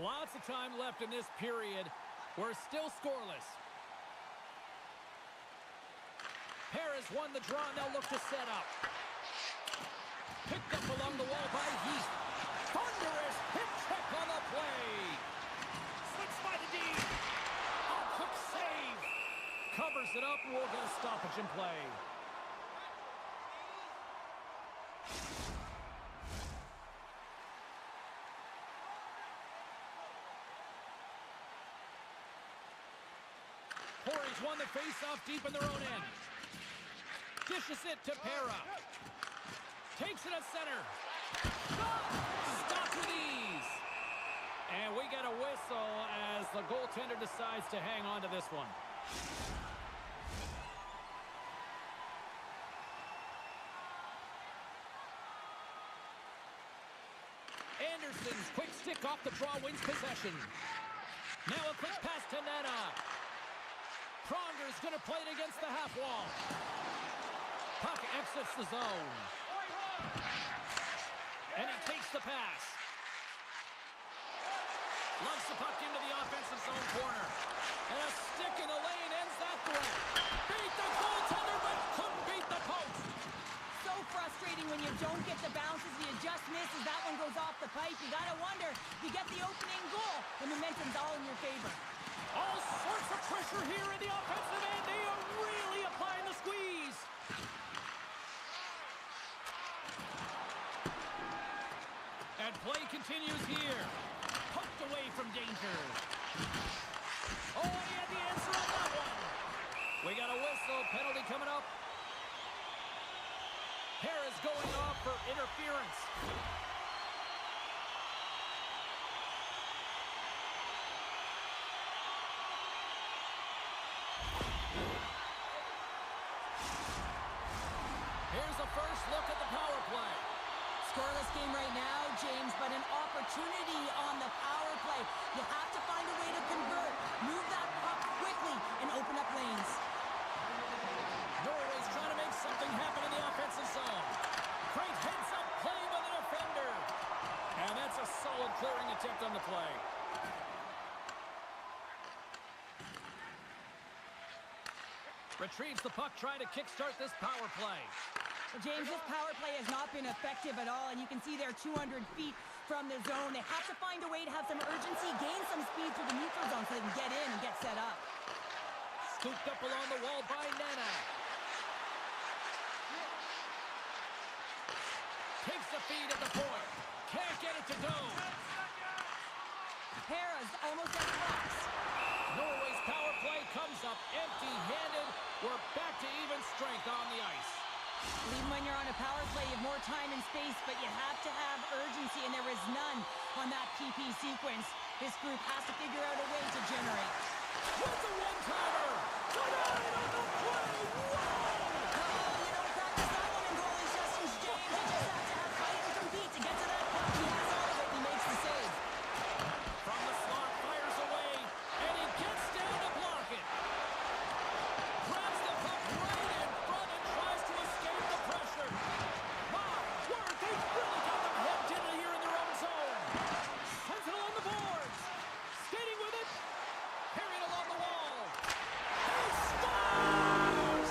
Lots of time left in this period. We're still scoreless. Paris won the draw, and they'll look to set up. Picked up along the wall by Heath. Thunderous hip check on the play. Slips by the D. Oh, quick save. Covers it up, and we'll get a stoppage in play. Corey's won the face-off deep in their own end. Dishes it to Pera. Takes it at center. Stopped with ease. And we get a whistle as the goaltender decides to hang on to this one. Anderson's quick stick off the draw wins possession. Now a quick pass to Nana. Pronger's going to play it against the half wall. Puck exits the zone. And he takes the pass. Lumps the puck into the offensive zone corner. And a stick in the lane ends that threat. Beat the goaltender, but couldn't beat the post. So frustrating when you don't get the bounces, you just miss as that one goes off the pipe. You got to wonder, you get the opening goal, the momentum's all in your favor. All sorts of pressure here in the offensive end. They are really applying the squeeze. And play continues here. Poked away from danger. Oh, he had the answer on that one. We got a whistle. Penalty coming up. Harris going off for interference. Here's a first look at the power play. Scoreless game right now, James, but an opportunity on the power play. You have to find a way to convert, move that puck quickly, and open up lanes. Norway's trying to make something happen in the offensive zone. Great heads-up play by the defender. And that's a solid clearing attempt on the play. Retrieves the puck, trying to kickstart this power play. Well, James, this power play has not been effective at all, and you can see they're 200 feet from the zone. They have to find a way to have some urgency, gain some speed through the neutral zone so they can get in and get set up. Scooped up along the wall by Nana. Takes the feed at the point. Can't get it to go. Hera's almost at cross. Norway's power play comes up empty-handed. We're back to even strength on the ice. Even when you're on a power play, you have more time and space, but you have to have urgency, and there is none on that PP sequence. This group has to figure out a way to generate. With the one-timer! Tonight on the play! Whoa! You don't practice that one in goalie sessions, James. You just have to have fight and compete to get to that puck. He has all of it, and he makes the save. From the slot, fires away, and he gets down to block it. Grabs the puck right in front and tries to escape the pressure. My word, they really got them hemmed in here in their own zone. Sends it along the boards. Skating with it. Carried along the wall. He scores!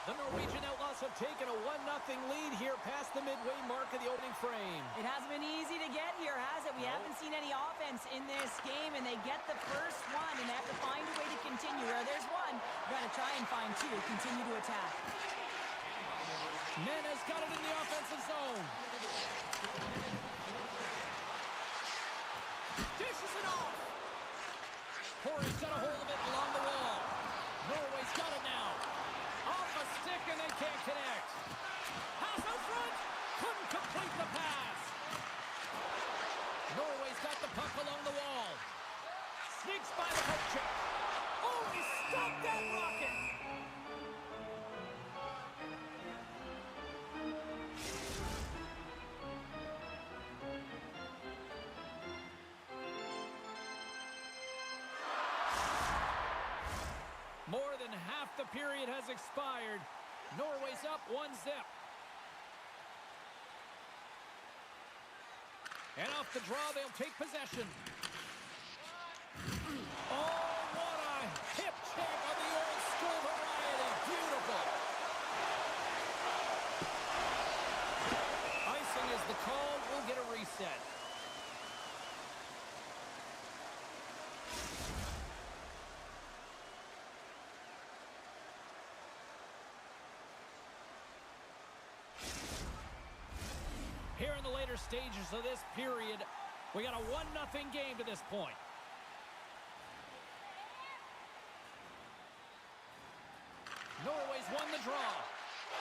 The Norwegian Outlaws have taken a 1-0 lead here past the midway mark of the opening frame. It hasn't been easy to get here, has it? We haven't seen any offense in this game, and they get the first one, and they have to find a way to continue. Where there's one, you got to try and find two. Continue to attack. Nana's got it in the offensive zone. Dishes it off. Corey's got a hold of it along the wall. Norway's got it now. Off a stick and they can't connect. Pass out front. Couldn't complete the pass. Norway's got the puck along the wall. Sneaks by the poke check. Oh, he stopped that rocket. More than half the period has expired. Norway's up 1-0. And off the draw, they'll take possession. Oh, what a hip check of the old school variety. Beautiful. Icing is the call. We'll get a reset. Here in the later stages of this period, we got a 1-0 game to this point. Norway's won the draw.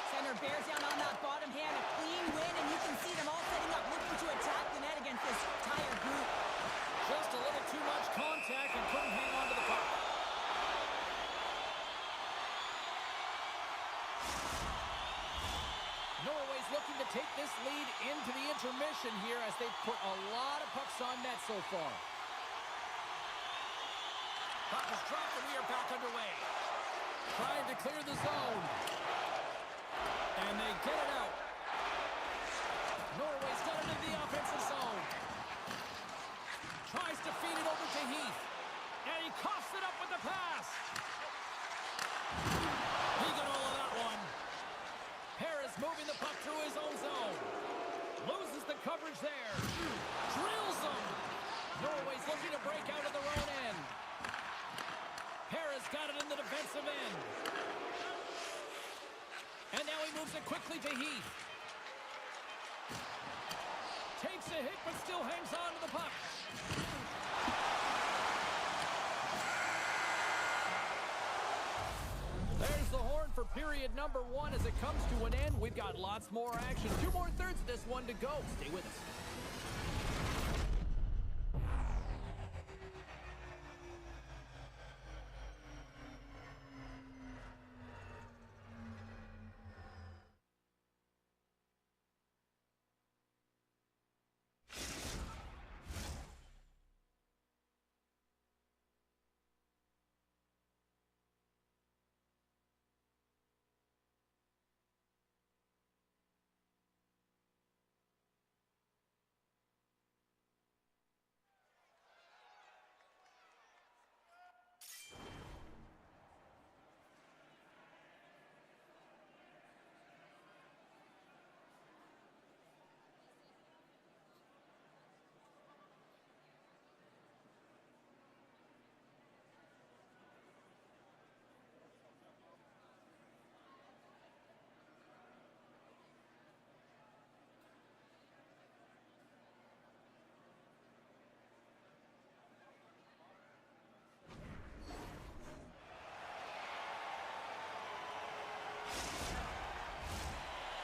Center bears down on that bottom hand, a clean win, and you can see them all setting up, looking to attack the net against this tired group. Just a little too much contact and couldn't hang on to the puck. Norway's looking to take this lead into the intermission here as they've put a lot of pucks on net so far. Puck is dropped and we are back underway. Trying to clear the zone. And they get it out. Norway's got it into the offensive zone. Tries to feed it over to Heath. And he coughs it up with the pass. He got all of that one. Harris moving the puck through his own zone. Loses the coverage there. Drills them. Norway's looking to break out of their own end. Harris got it in the defensive end. And now he moves it quickly to Heath. Takes a hit but still hangs on to the puck. There's the horn for period number 1 as it comes to an end. We've got lots more action. 2 more thirds of this one to go. Stay with us.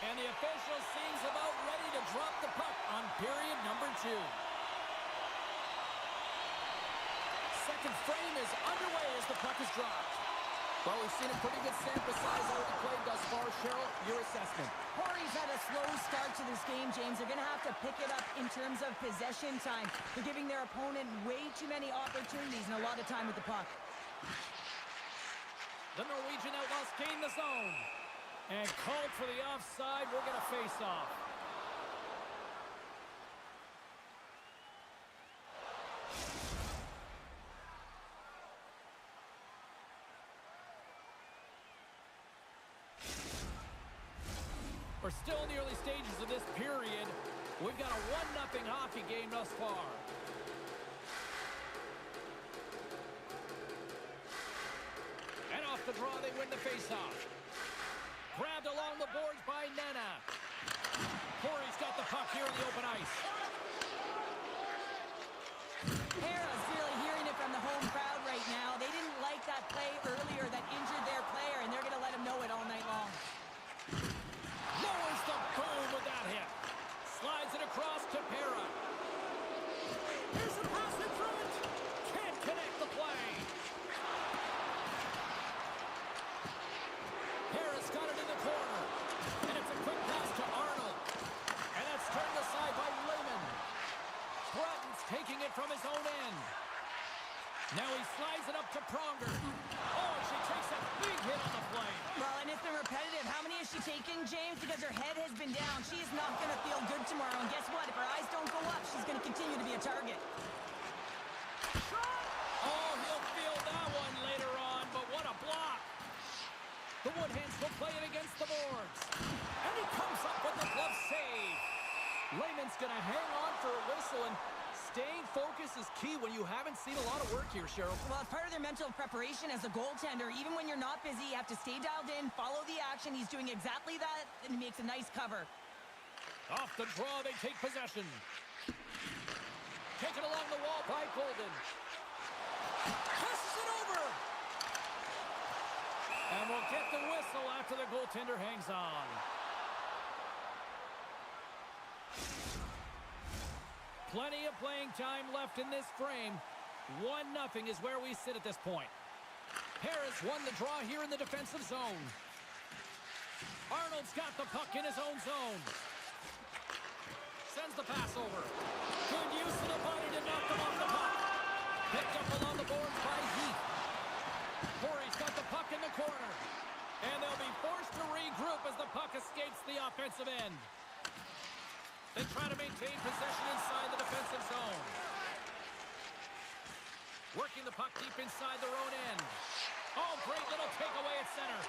And the official seems about ready to drop the puck on period number 2. Second frame is underway as the puck is dropped. Well, we've seen a pretty good sample size already played thus far. Cheryl, your assessment. Corey's had a slow start to this game, James. They're going to have to pick it up in terms of possession time. They're giving their opponent way too many opportunities and a lot of time with the puck. The Norwegian Outlaws gain the zone. And called for the offside. We'll get a face-off. We're still in the early stages of this period. We've got a 1-0 hockey game thus far. And off the draw, they win the faceoff. Grabbed along the boards by Nana. Corey's got the puck here in the open ice. Hera's really hearing it from the home crowd right now. They didn't like that play earlier that injured their player, and they're going to let him know it all night long. Lowers the boom with that hit. Slides it across to Pera. Here's the pass in front. Can't connect the play. Harris got it in the corner. And it's a quick pass to Arnold. And that's turned aside by Lehman. Broughton's taking it from his own end. Now he slides it up to Pronger. Oh, she takes a big hit on the play. Well, and it's been repetitive. How many is she taking, James? Because her head has been down. She is not going to feel good tomorrow. And guess what? If her eyes don't go up, she's going to continue to be a target. Oh, he'll feel that one later on, but what a block. The Woodhands will play it against the boards. And he comes up with the glove save. Lehman's going to hang on for a whistle, and staying focused is key when you haven't seen a lot of work here, Cheryl. Well, it's part of their mental preparation as a goaltender. Even when you're not busy, you have to stay dialed in, follow the action. He's doing exactly that, and he makes a nice cover. Off the draw, they take possession. Taken along the wall by Golden. Passes it over. And we'll get the whistle after the goaltender hangs on. Plenty of playing time left in this frame. 1-0 is where we sit at this point. Harris won the draw here in the defensive zone. Arnold's got the puck in his own zone. Sends the pass over. Good use of the body to knock them off the puck. Picked up along the boards by Heath. Corey's got the puck in the corner. And they'll be forced to regroup as the puck escapes the offensive end. They try to maintain possession inside the defensive zone. Working the puck deep inside their own end. Oh, great little takeaway at center.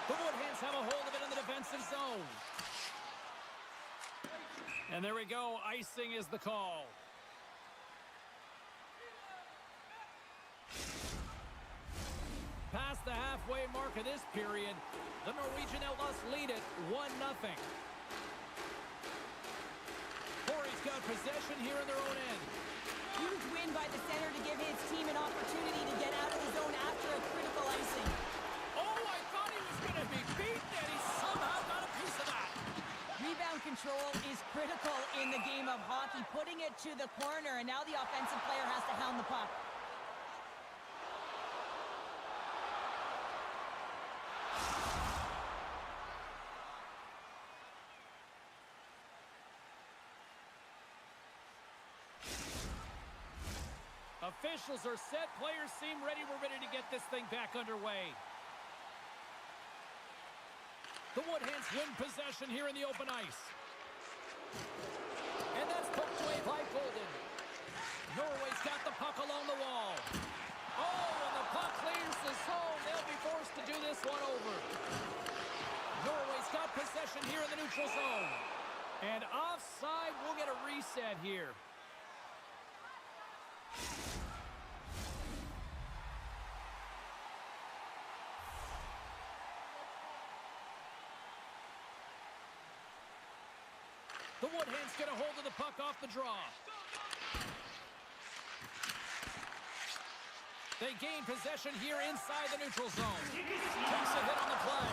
The Woodhands have a hold of it in the defensive zone. And there we go. Icing is the call. Past the halfway mark of this period, the Norwegian Outlaws lead it 1-0. Corey's got possession here in their own end. Huge win by the center to give his team an opportunity to get out of the zone after a critical icing. Oh, I thought he was going to be beaten, and he somehow got a piece of that. Rebound control is critical in the game of hockey, putting it to the corner, and now the offensive player has to hound the puck. Officials are set. Players seem ready. We're ready to get this thing back underway. The Woodhands win possession here in the open ice. And that's poked away by Golden. Norway's got the puck along the wall. Oh, and the puck clears the zone. They'll be forced to do this one over. Norway's got possession here in the neutral zone. And offside, we'll get a reset here. The Woodhands get a hold of the puck off the draw. They gain possession here inside the neutral zone. Takes a hit on the play.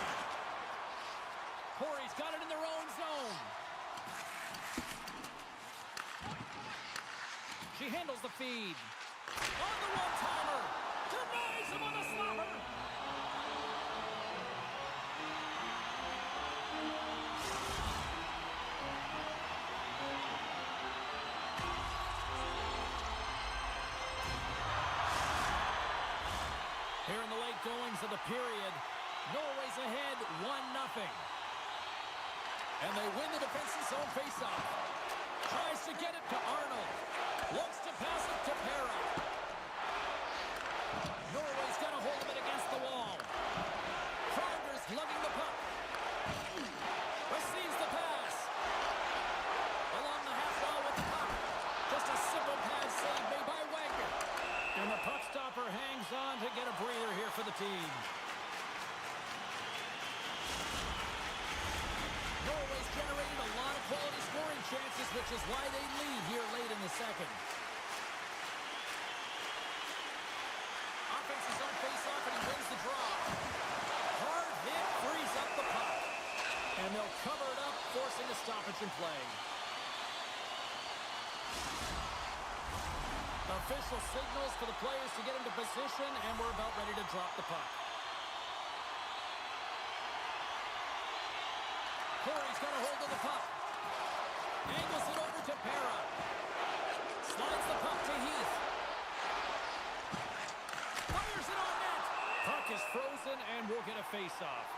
Corey's got it in their own zone. She handles the feed. On the one-timer. Denies him on the slapper. Here in the late goings of the period, Norway's ahead 1-0. And they win the defensive zone faceoff. Tries to get it to Arnold. Looks to pass it to Pera. Norway's got a hold of it against the wall. Pronger's lugging the puck. to get a breather here for the team. Norway's generated a lot of quality scoring chances, which is why they lead here late in the second. Offense is on face-off, and he wins the draw. Hard hit frees up the puck. And they'll cover it up, forcing a stoppage in play. Official signals for the players to get into position, and we're about ready to drop the puck. Corey's got a hold of the puck. Angles it over to Para. Slides the puck to Heath. Fires it on net. Puck is frozen, and we'll get a face-off.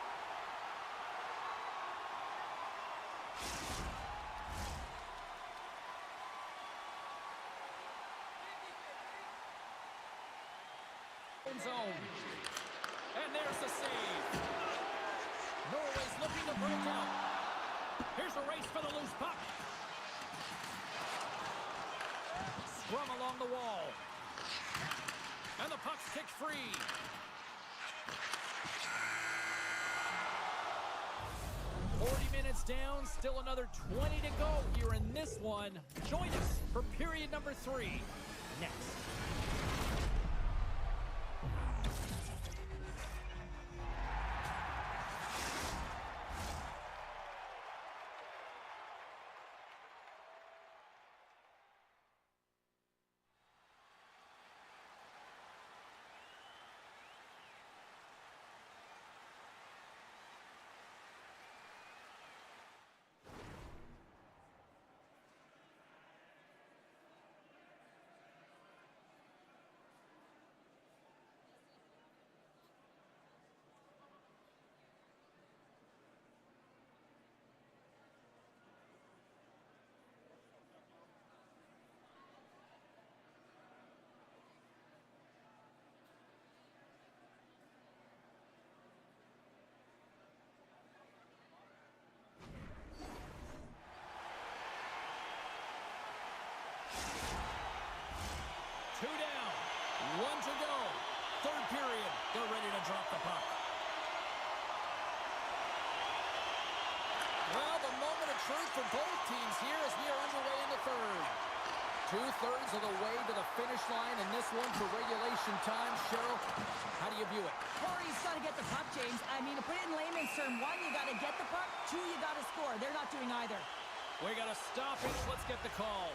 Zone. And there's the save. Norway's looking to break out. Here's a race for the loose puck. Scrum along the wall. And the puck's kicked free. Minutes down, still another 20 to go here in this one. Join us for period number 3 next. Two down, one to go. Third period, they're ready to drop the puck. Well, the moment of truth for both teams here as we are underway in the third. 2/3 of the way to the finish line, and this one for regulation time. Cheryl, how do you view it? Corey's got to get the puck, James. I mean, to put it in layman's term, 1, you got to get the puck. 2, you got to score. They're not doing either. We got a stoppage. Let's get the call.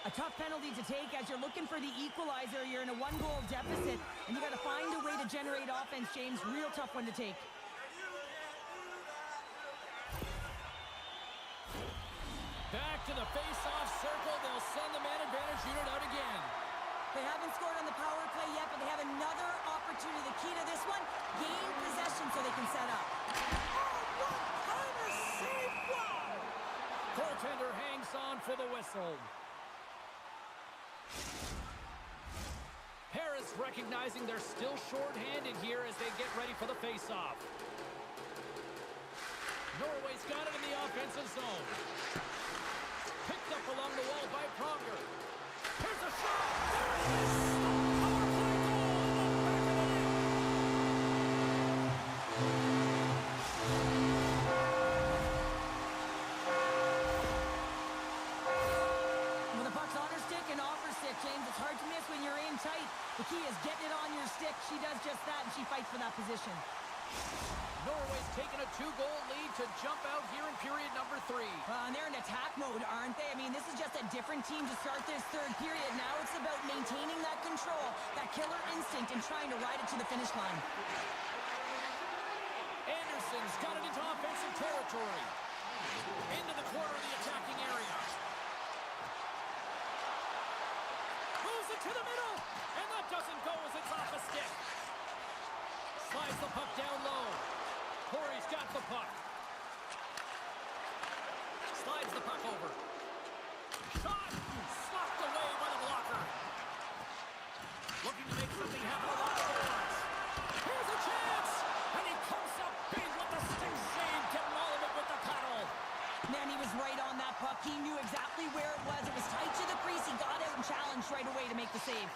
A tough penalty to take as you're looking for the equalizer. You're in a 1-goal deficit, and you got to find a way to generate offense, James. Real tough one to take. Back to the face-off circle. They'll send the man advantage unit out again. They haven't scored on the power play yet, but they have another opportunity. The key to this one, gain possession so they can set up. Oh, what kind of save! Wow! Goaltender hangs on for the whistle. Paris recognizing they're still short-handed here as they get ready for the face-off. Norway's got it in the offensive zone. Picked up along the wall by Pronger. Here's a shot! There it is! Power play goal! When the puck's on her stick and off her stick, James, it's hard to miss when you're in tight. The key is getting it on your stick. She does just that, and she fights for that position. Norway's taken a 2-goal lead to jump out here in period number 3. And they're in attack mode, aren't they? I mean, this is just a different team to start this third period. Now it's about maintaining that control, that killer instinct, and trying to ride it to the finish line. Anderson's got it into offensive territory. Into the corner of the attacking area. Moves it to the middle, and that doesn't go as it's off a stick. Slides the puck down low. Corey's got the puck. Slides the puck over. Shot! Sloughed away by the blocker. Looking to make something happen along the boards. Here's a chance! And he comes up big with the stick save, getting all of it with the paddle. Man, he was right on that puck. He knew exactly where it was. It was tight to the crease. He got out and challenged right away to make the save.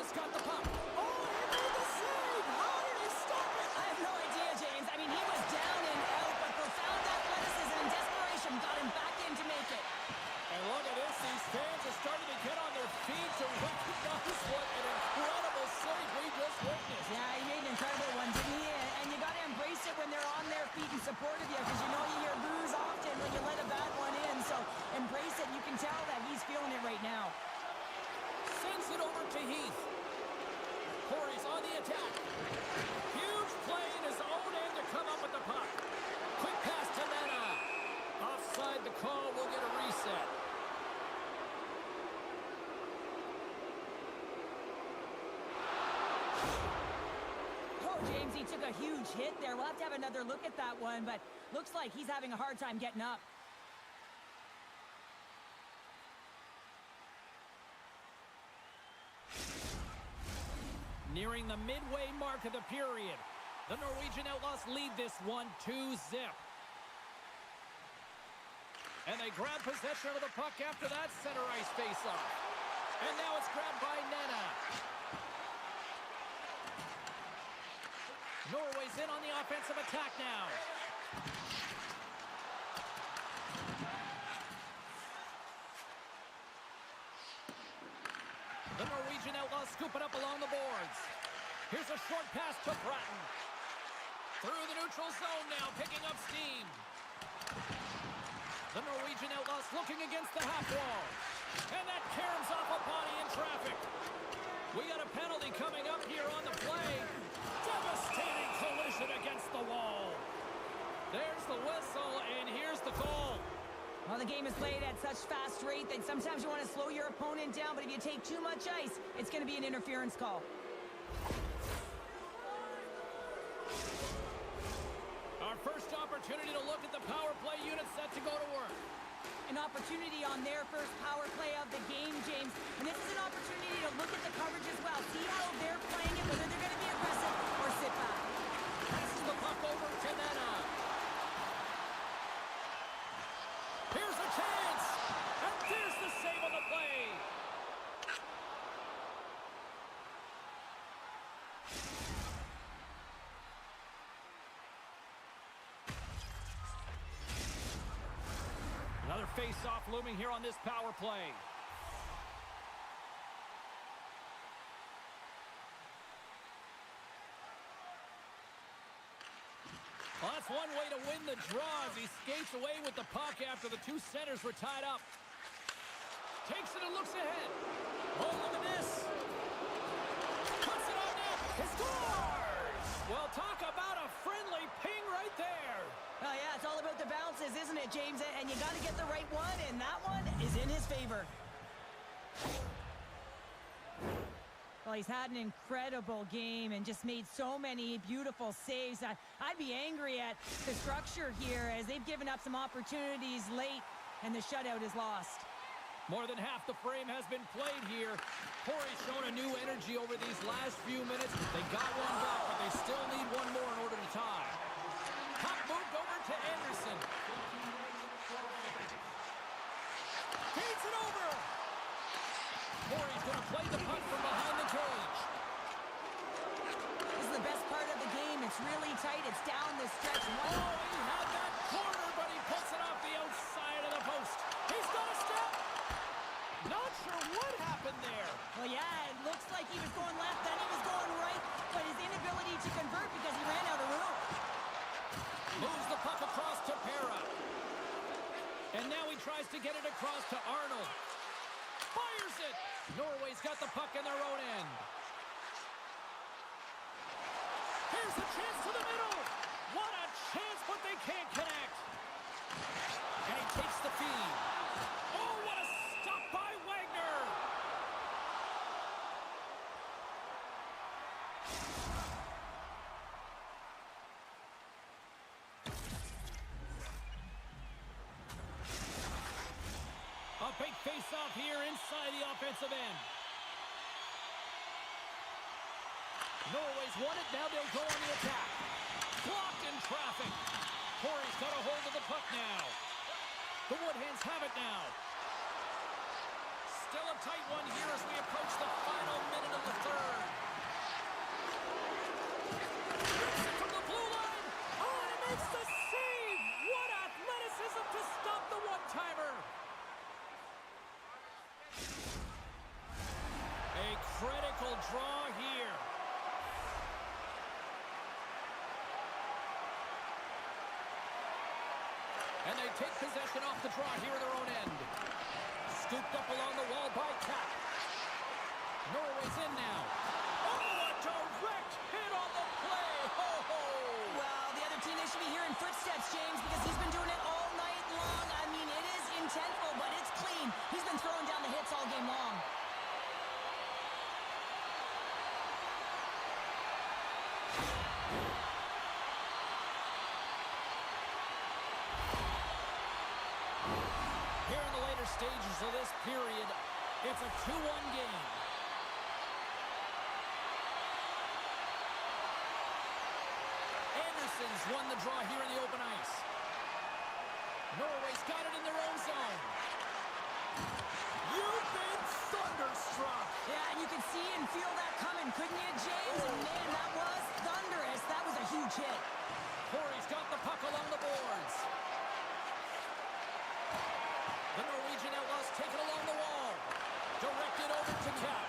just got the puck. Oh, he made the save! How did he stop it? I have no idea, James. I mean, he was down and out, but profound athleticism and desperation got him back in to make it. And look at this. These fans are starting to get on their feet to recognize what an incredible save we just witnessed. Yeah, he made an incredible one, didn't he? And you got to embrace it when they're on their feet in support of you, because you know you hear boos often when you let a bad one in. So embrace it. You can tell that he's feeling it right now. Sends it over to Heath. Corey's on the attack. Huge play in his own end to come up with the puck. Quick pass to Nana. Offside the call. We'll get a reset. Oh, James, he took a huge hit there. We'll have to have another look at that one, but looks like he's having a hard time getting up. Nearing the midway mark of the period. The Norwegian Outlaws lead this one 2-0. And they grab possession of the puck after that center ice faceoff. And now it's grabbed by Nana. Norway's in on the offensive attack now. The Norwegian Outlaws scoop it up along the boards. Here's a short pass to Bratton. Through the neutral zone now, picking up steam. The Norwegian Outlaws looking against the half wall. And that caroms off a body in traffic. We got a penalty coming up here on the play. Devastating collision against the wall. There's the whistle, and here's the goal. Well, the game is played at such fast rate that sometimes you want to slow your opponent down, but if you take too much ice, it's going to be an interference call. Our first opportunity to look at the power play unit set to go to work. An opportunity on their first power play of the game, James. And this is an opportunity to look at the coverage as well. See how they're playing it, whether they're going to be aggressive or sit back. Passes the puck over to Nana. Here's a chance. And there's the save on the play. Another face-off looming here on this power play. Well, that's one way to win the draw as he skates away with the puck after the two centers were tied up. Takes it and looks ahead. Oh, look at this. Puts it on net. He scores! Well, talk about a friendly ping right there. Oh, yeah, it's all about the bounces, isn't it, James? And you got to get the right one, and that one is in his favor. Well, he's had an incredible game and just made so many beautiful saves. I'd be angry at the structure here as they've given up some opportunities late, and the shutout is lost. More than half the frame has been played here. Corey's shown a new energy over these last few minutes. They got one back, but they still need one more in order to tie. Puck moved over to Anderson. Feeds it over. Corey's going to play the puck from behind the cage. This is the best part of the game. It's really tight. It's down the stretch. Oh, he had that corner, but he puts it off the outside of the post. He's got a step. Not sure what happened there. Well, yeah, it looks like he was going left, then he was going right, but his inability to convert because he ran out of room. Moves the puck across to Pera. And now he tries to get it across to Arnold. Fires it. Norway's got the puck in their own end. Here's a chance to the middle. What a chance, but they can't connect. And he takes the feed. Oh, what a stop by Wagner. A big face-off here inside the offensive end. Norway's won it. Now they'll go on the attack. Blocked in traffic. Corey's got a hold of the puck now. The Woodhens have it now. Still a tight one here as we approach the final minute of the third. Rips it from the blue line. Oh, and it makes the save. What athleticism to stop the one-timer. A critical draw here. And they take possession off the draw here at their own end. Scooped up along the wall by Cap. Norway's in now. Oh, a direct hit on the play. Ho, ho. Well, the other team, they should be hearing footsteps, James, because he's been doing it all night long. I mean, it is intentful, but it's clean. He's been throwing down the hits all game long. Here in the later stages of this period, it's a 2-1 game. Anderson's won the draw here in the open ice. Norway's got it in their own zone. You've been thunderstruck. Yeah, and you can see and feel that coming, couldn't you, James? And man, that was thunderous. That was a huge hit. Corey's got the puck along the boards. The Norwegian Outlaws take it along the wall. Directed over to Cap.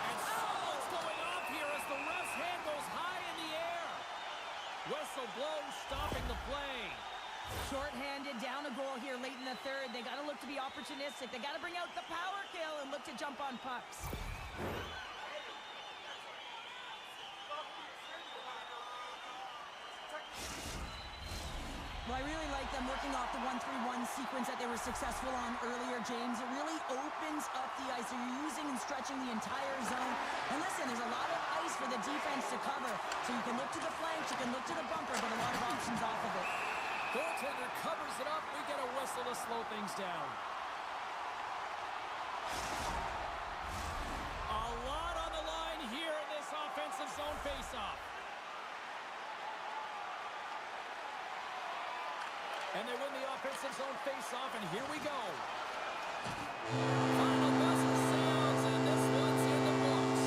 And something's going off here as the ref's hand goes high in the air. Whistle blows, stopping the play. Short-handed, down a goal here late in the third. They got to look to be opportunistic. They got to bring out the power kill and look to jump on pucks. Well, I really like them working off the 1-3-1 sequence that they were successful on earlier, James. It really opens up the ice. They're using and stretching the entire zone. And listen, there's a lot of ice for the defense to cover. So you can look to the flanks, you can look to the bumper, but a lot of options off of it. Goaltender covers it up. We get a whistle to slow things down. A lot on the line here in this offensive zone faceoff. And they win the offensive zone faceoff, and here we go. Final buzzer sounds, and this one's in the books.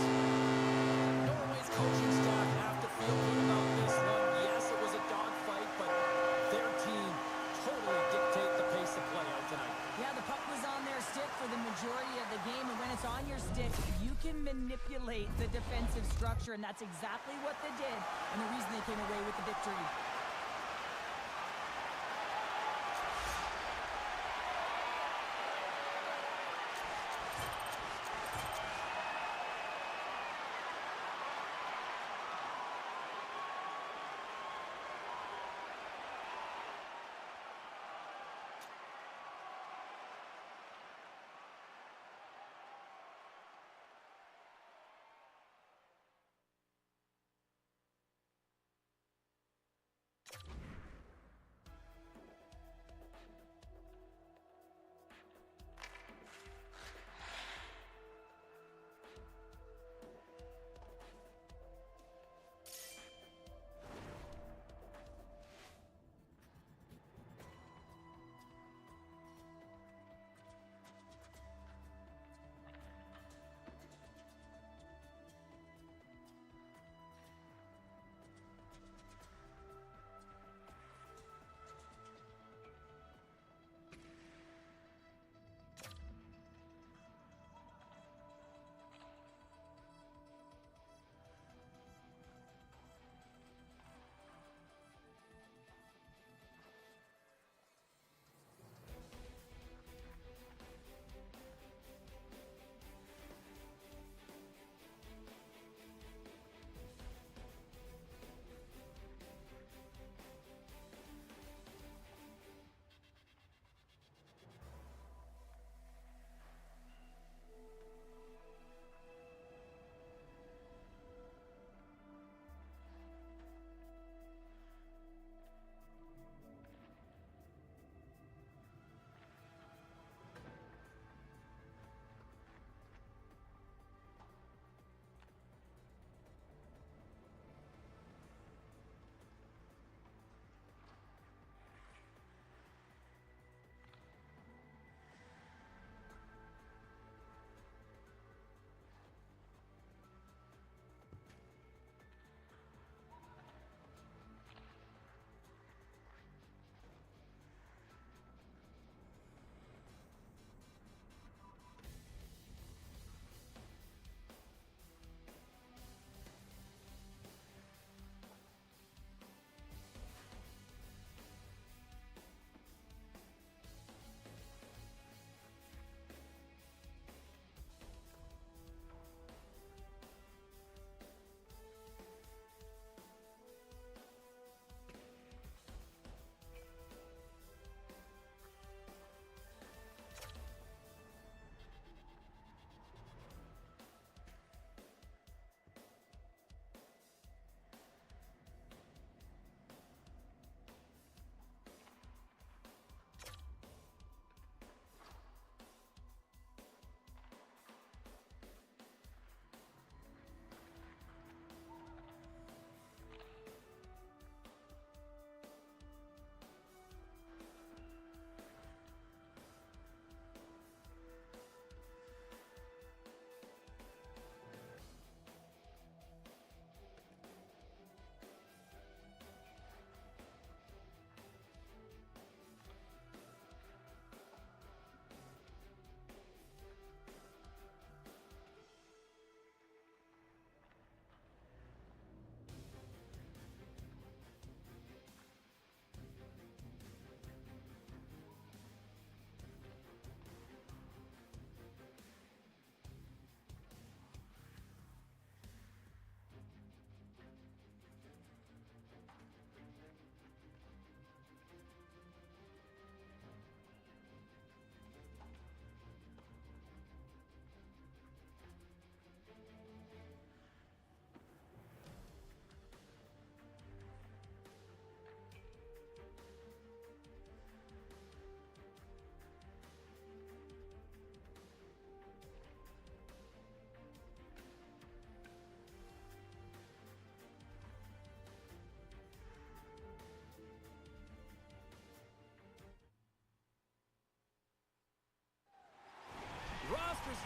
Norway's coaching staff have to feel good about this one. Yes, it was a dogfight, but their team totally dictate the pace of play out tonight. Yeah, the puck was on their stick for the majority of the game, and when it's on your stick, you can manipulate the defensive structure, and that's exactly what they did, and the reason they came away with the victory.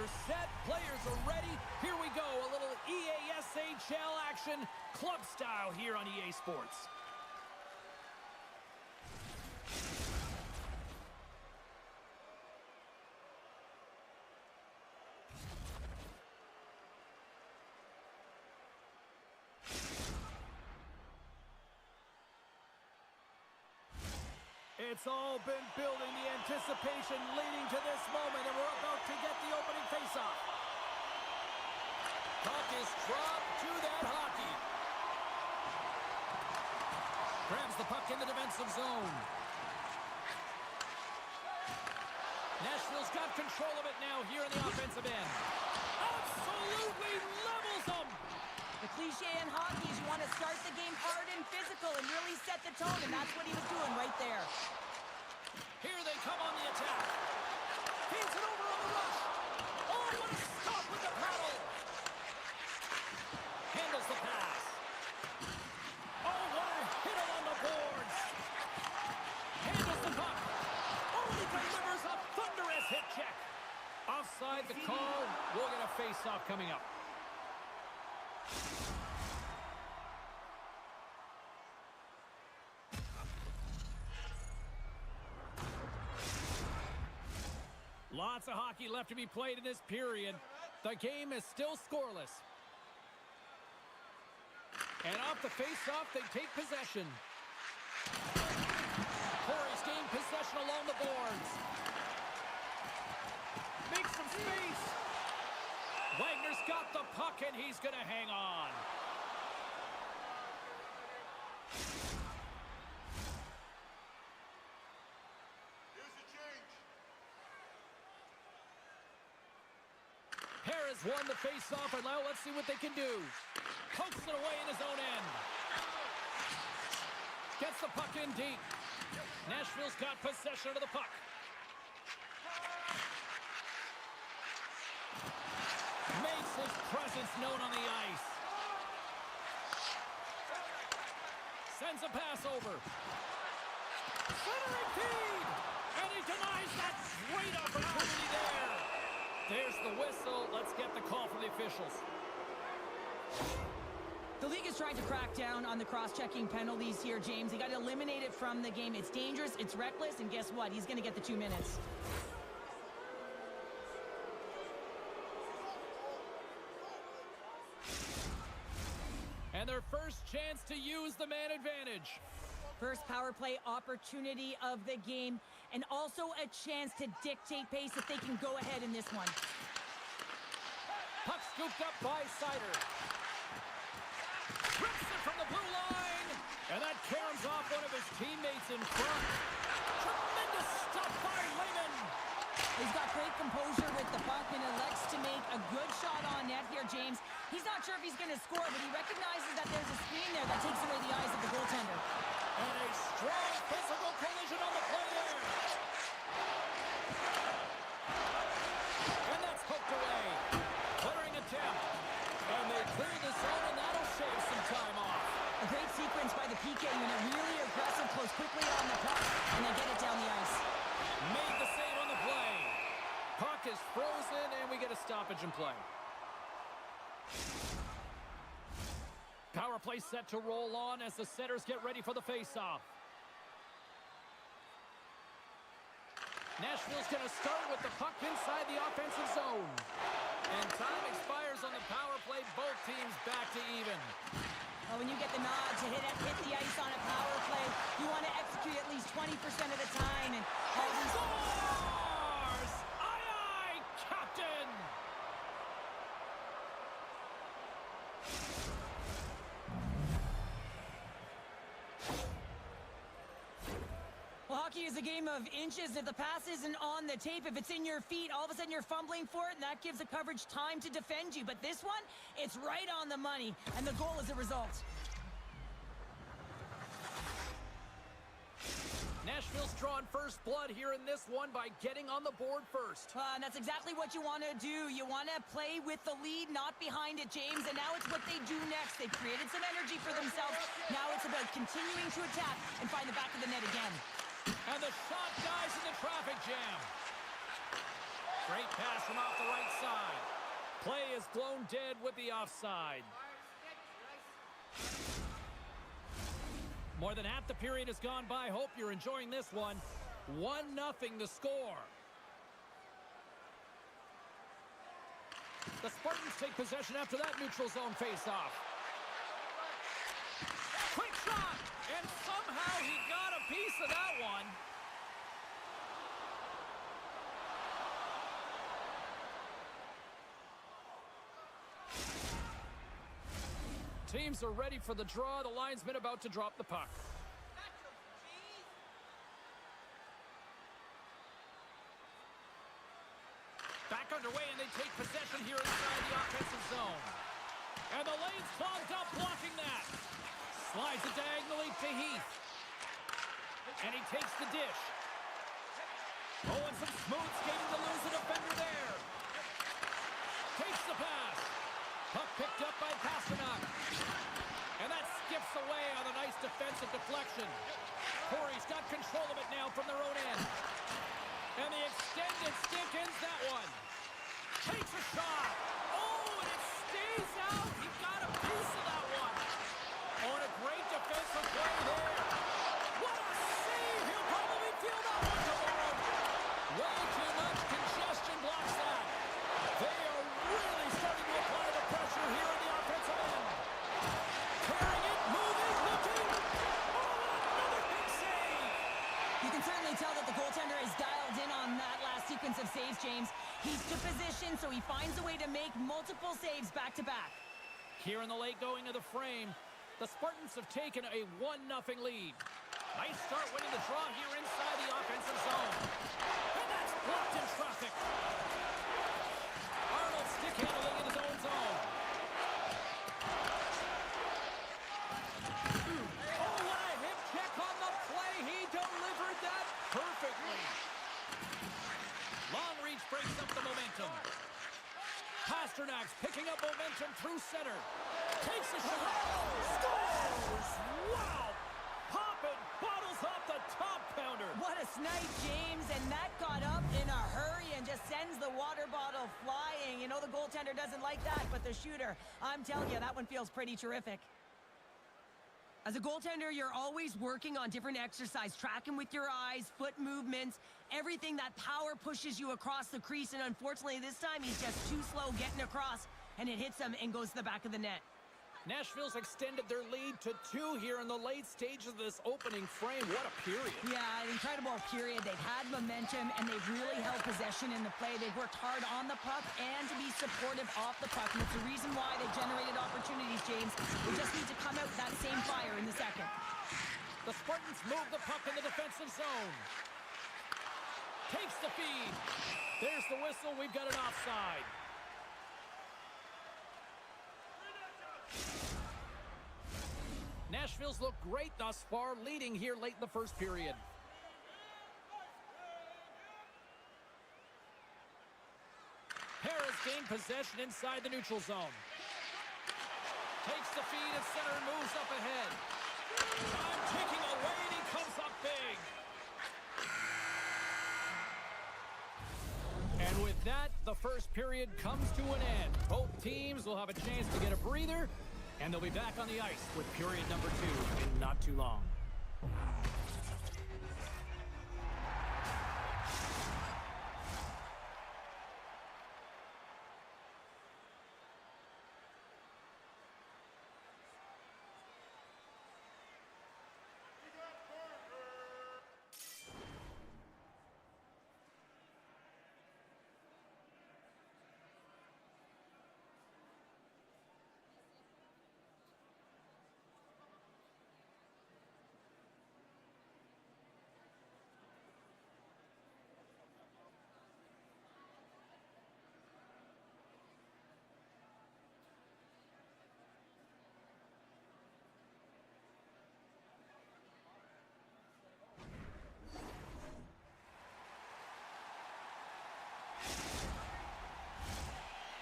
are set. Players are ready. Here we go. A little EASHL action, club style here on EA Sports. It's all been building, the anticipation leading to this moment, and we're about to get the opening faceoff. Puck is dropped to that hockey. Grabs the puck in the defensive zone. Nashville's got control of it now here in the offensive end. Absolutely levels them. The cliche in hockey is you want to start the game hard and physical and really set the tone, and that's what he was doing right there. Here they come on the attack. Feeds it over on the rush. Oh, what a stop with the paddle. Handles the pass. Oh, what a hit on the boards. Handles the puck. Oh, he delivers a thunderous hit check. Offside the call. We'll get a face-off coming up. Lots of hockey left to be played in this period. The game is still scoreless. And off the face-off, they take possession. Corey's gained possession along the boards. Makes some space. Wagner's got the puck, and he's going to hang on. Harris won the face-off, and now let's see what they can do. Pokes it away in his own end. Gets the puck in deep. Nashville's got possession of the puck. Makes his presence known on the ice. Sends a pass over. Centering feed! And he denies that great opportunity there. There's the whistle. Let's get the call from the officials. The league is trying to crack down on the cross-checking penalties here, James. He got eliminated from the game. It's dangerous, it's reckless, and guess what? He's going to get the 2 minutes. And their first chance to use the man advantage. First power play opportunity of the game, and also a chance to dictate pace if they can go ahead in this one. Puck scooped up by Sider. Rips it from the blue line, and that caroms off one of his teammates in front. Tremendous stuff by Lehman. He's got great composure with the puck and elects to make a good shot on net here, James. He's not sure if he's going to score, but he recognizes that there's a screen there that takes away the eyes of the goaltender. And a strong physical collision on the play there. And that's poked away. Clearing attempt. And they clear the zone, and that'll shave some time off. A great sequence by the PK unit. Really aggressive, close quickly on the puck, and they get it down the ice. Made the save on the play. Puck is frozen, and we get a stoppage in play. Power play set to roll on as the setters get ready for the face-off. Nashville's going to start with the puck inside the offensive zone. And time expires on the power play. Both teams back to even. Well, when you get the nod to hit the ice on a power play, you want to execute at least 20% of the time. And all these scores! Aye, aye, Captain! Well, hockey is a game of inches. If the pass isn't on the tape, if it's in your feet, all of a sudden you're fumbling for it, and that gives the coverage time to defend you. But this one, it's right on the money, and the goal is a result. Nashville's drawn first blood here in this one by getting on the board first. And that's exactly what you want to do. You want to play with the lead, not behind it, James. And now it's what they do next. They've created some energy for themselves. Now it's about continuing to attack and find the back of the net again. And the shot dies in the traffic jam. Great pass from off the right side. Play is blown dead with the offside. More than half the period has gone by. Hope you're enjoying this one. 1-0 the score. The Spartans take possession after that neutral zone face-off. Quick shot! And somehow he got a piece of that one. Teams are ready for the draw. The linesman about to drop the puck. Back underway, and they take possession here inside the offensive zone. And the lane's clogged up, blocking that. Slides it diagonally to Heath. And he takes the dish. Oh, and some smooth skating to lose a defender there. Takes the pass. Puck picked up by Pasternak. And that skips away on a nice defensive deflection. Corey's got control of it now from their own end. And the extended stick ends that one. Takes a shot. Oh, and it stays out. He got a piece of that one. Oh, and a great defensive play there. What a save. He'll probably feel that one tomorrow. Way too much congestion blocks that. They are really starting to apply the pressure here in the offensive end. Carrying it, moving, looking. Oh, another big save. You can certainly tell that the goaltender is dialed in on that last sequence of saves, James. He's to position, so he finds a way to make multiple saves back-to-back. Here in the late going of the frame, the Spartans have taken a 1-0 lead. Nice start winning the draw here inside the offensive zone. And that's blocked in traffic. Arnold stick handling in his own zone. Oh, what a hip check on the play. He delivered that perfectly. Long reach breaks up the momentum. Pasternak's picking up momentum through center. Takes a shot. Scores! Wow! Poppin' bottles off the top pounder. What a snipe, James, and that got up in a hurry and just sends the water bottle flying. You know the goaltender doesn't like that, but the shooter, I'm telling you, that one feels pretty terrific. As a goaltender, you're always working on different exercise, tracking with your eyes, foot movements, everything that power pushes you across the crease, and unfortunately this time he's just too slow getting across, and it hits him and goes to the back of the net. Nashville's extended their lead to 2 here in the late stages of this opening frame. What a period. Yeah, an incredible period. They've had momentum, and they've really held possession in the play. They've worked hard on the puck and to be supportive off the puck, and it's the reason why they've generated opportunities, James. They just need to come out with that same fire in the second. The Spartans move the puck in the defensive zone. Takes the feed. There's the whistle. We've got an offside. Nashville's looked great thus far, leading here late in the first period. Harris gained possession inside the neutral zone. Takes the feed at center and moves up ahead. Time ticking away, and he comes up big. And with that, the first period comes to an end. Both teams will have a chance to get a breather, and they'll be back on the ice with period number 2 in not too long.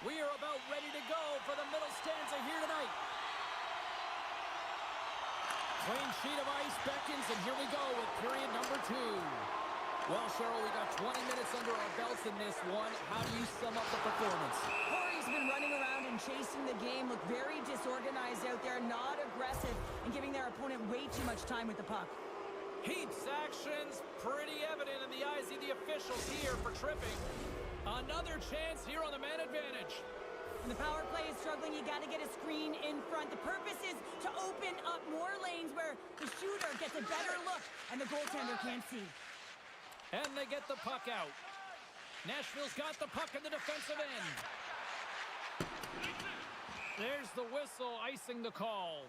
We are about ready to go for the middle stanza here tonight. Clean sheet of ice beckons, and here we go with period number 2. Well, Cheryl, we got 20 minutes under our belts in this one. How do you sum up the performance? Corey's been running around and chasing the game, look very disorganized out there, not aggressive, and giving their opponent way too much time with the puck. Heat's actions pretty evident in the eyes of the officials here for tripping. Another chance here on the man advantage. When the power play is struggling, you got to get a screen in front. The purpose is to open up more lanes where the shooter gets a better look and the goaltender can't see. And they get the puck out. Nashville's got the puck in the defensive end. There's the whistle, icing the call.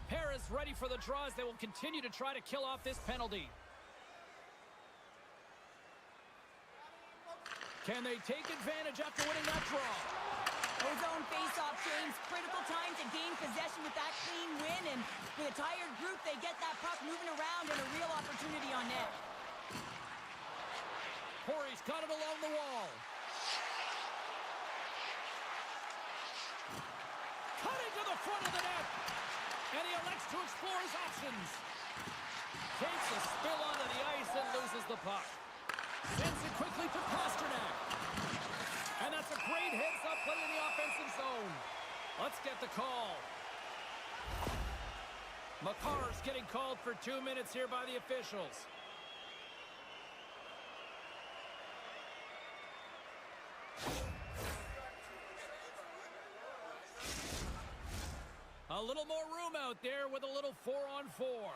Paris ready for the draws. They will continue to try to kill off this penalty. Can they take advantage after winning that draw? Ozone face-off, James. Critical time to gain possession with that clean win. And with a tired group, they get that puck moving around and a real opportunity on net. Corey's got it along the wall. Cutting to the front of the net. And he elects to explore his options. Takes a spill onto the ice and loses the puck. Sends it quickly to Pastrnak. And that's a great heads-up play in the offensive zone. Let's get the call. Makar's getting called for 2 minutes here by the officials. A little more room out there with a little 4-on-4.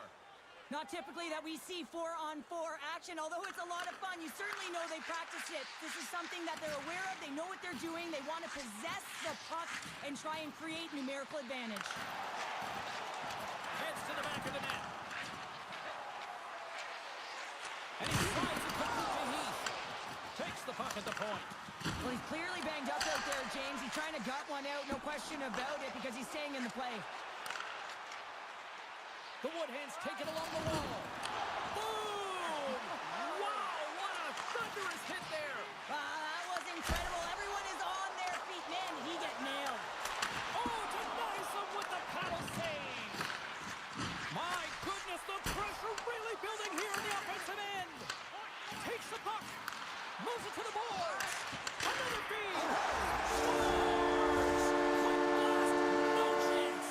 Not typically that we see 4-on-4 action, although it's a lot of fun. You certainly know they practice it. This is something that they're aware of. They know what they're doing. They want to possess the puck and try and create numerical advantage. Heads to the back of the net. And he slides it quickly to Heath. Takes the puck at the point. Well, he's clearly banged up out there, James. He's trying to gut one out, no question about it, because he's staying in the play. The Woodhands take it along the wall. Boom! Wow, what a thunderous hit there. That was incredible. Everyone is on their feet. Man, did he get nailed. Oh, denies him with the paddle save. My goodness, the pressure really building here in the offensive end. Takes the puck. Moves it to the boards. Another feed. Scores! Quick blast. No chance.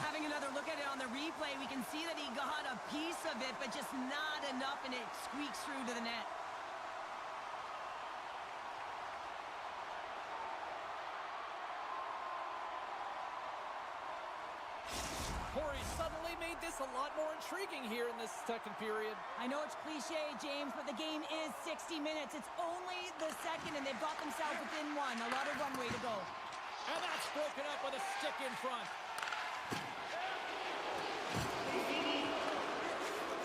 Having another look at it on the replay, we can see that he got a piece of it, but just not enough, and it squeaks through to the net. Corey suddenly made this a lot more intriguing here in this second period. I know it's cliche, James, but the game is 60 minutes. It's only the second, and they've got themselves within one. A lot of runway to go. And that's broken up with a stick in front.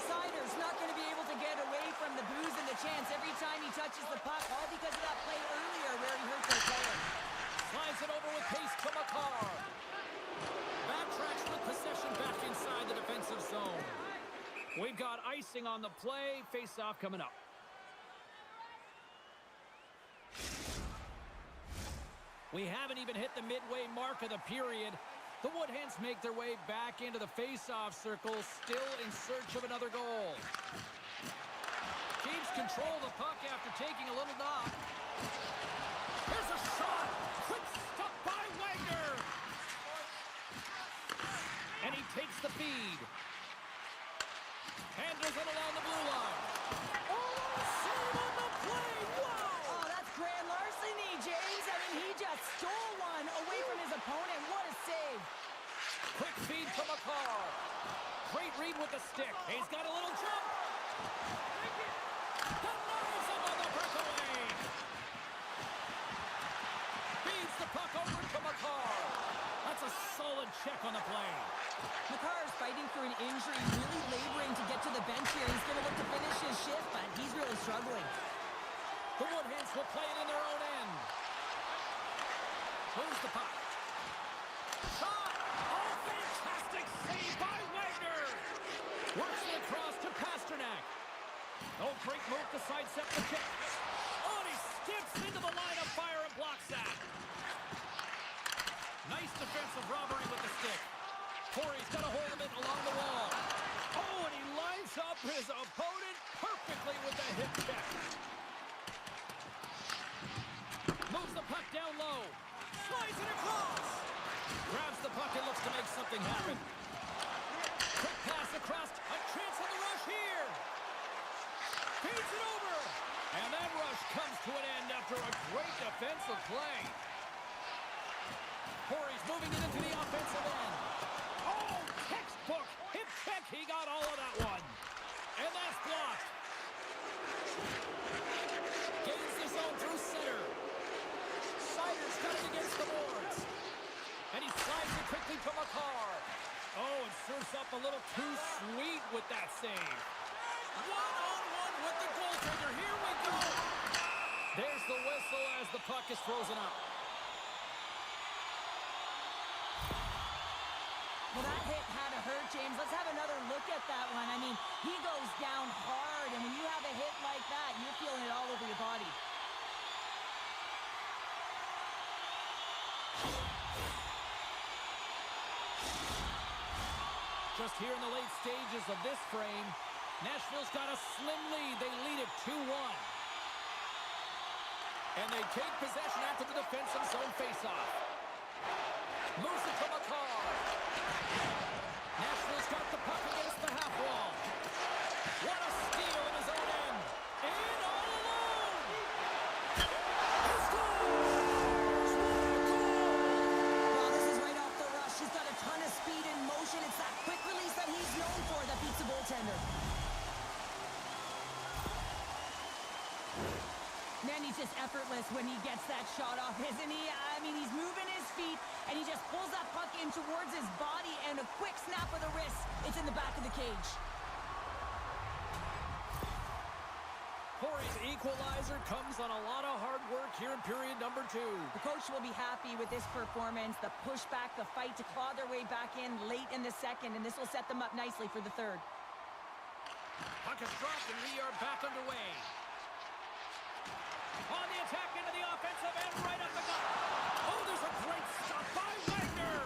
Sider's not going to be able to get away from the booze and the chance every time he touches the puck, all because of that play earlier where he hurt their player. Slides it over with pace to Makar. Backtracks with possession back inside the defensive zone. We've got icing on the play. Face-off coming up. We haven't even hit the midway mark of the period. The Woodhands make their way back into the face-off circle, still in search of another goal. Keeps control of the puck after taking a little knock. Here's a shot. Quick stop by Wagner. And he takes the feed. Handles it along the blue line. Oh, save on the play. Wow. Oh, that's grand larceny, James. I mean, he just stole one away from his opponent. What a save. Quick feed to Makar. Great read with the stick. He's got a little jump. Denies him on the breakaway. Feeds the puck over to Makar. That's a solid check on the play. Makar's fighting for an injury, really laboring to get to the bench here. He's going to look to finish his shift, but he's really struggling. The Woodhands will play it in their own end. Moves the puck. Shot! Oh, fantastic save by Wagner! Works it across to Pastrnak. Oh, great move to sidestep the kick. Oh, and he into the line of fire and blocks that. Nice defensive robbery with the stick. Corey's got a hold of it along the wall. Oh, and he lines up his opponent perfectly with the hip check. Moves the puck down low. Slides it across. Grabs the puck and looks to make something happen. Quick pass across. A chance on the rush here. Feeds it over. And that rush comes to an end after a great defensive play. Corey's moving it into the offensive end. Oh, textbook. Hip check. He got all of that one. And that's blocked. Gains the zone through center. Sider's got it against the boards. And he slides it quickly to McCarr. Oh, and serves up a little too sweet with that save. One-on-one with the goaltender. Here we go. There's the whistle as the puck is frozen up. Well, that hit had to hurt, James. Let's have another look at that one. I mean, he goes down hard, and when you have a hit like that, you're feeling it all over your body. Just here in the late stages of this frame, Nashville's got a slim lead. They lead it 2-1. And they take possession after the defensive zone faceoff. Moves it to McCarr. Nashville's got the puck against the half wall. What a steal in his own end. And all alone. He scores! Well, this is right off the rush. He's got a ton of speed and motion. It's that quick release that he's known for that beats the goaltender. Man, he's just effortless when he gets that shot off, isn't he? I mean, he's moving his feet, and he just pulls that puck in towards his body, and a quick snap of the wrist. It's in the back of the cage. Corey's equalizer comes on a lot of hard work here in period number 2. The coach will be happy with this performance, the pushback, the fight to claw their way back in late in the second, and this will set them up nicely for the third. Puck is dropped, and we are back underway. On the attack into the offensive end, right up the gut. Oh, there's a great stop by Wagner.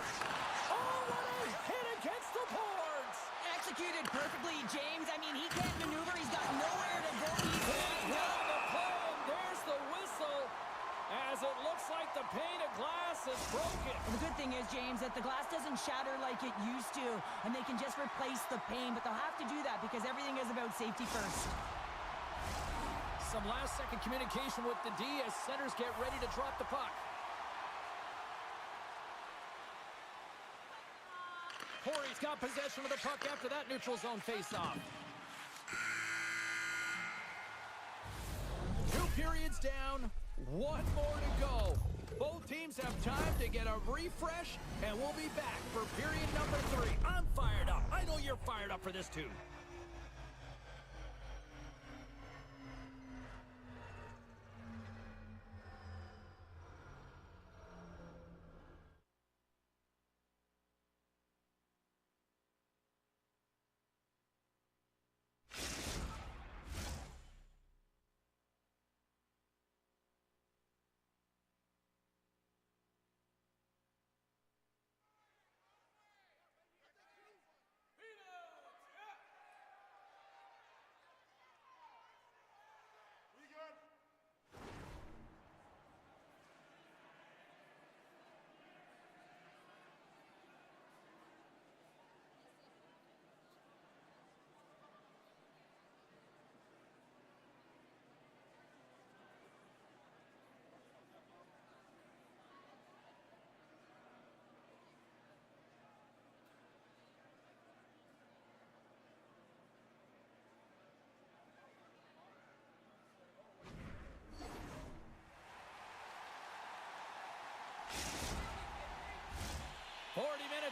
Oh, what a hit against the boards. Executed perfectly, James. I mean, he can't maneuver. He's got nowhere to go. He's down the play, and there's the whistle as it looks like the pane of glass is broken. And the good thing is, James, that the glass doesn't shatter like it used to, and they can just replace the pane, but they'll have to do that because everything is about safety first. Some last-second communication with the D as centers get ready to drop the puck. Corey's got possession of the puck after that neutral zone face-off. 2 periods down, 1 more to go. Both teams have time to get a refresh, and we'll be back for period number 3. I'm fired up. I know you're fired up for this too.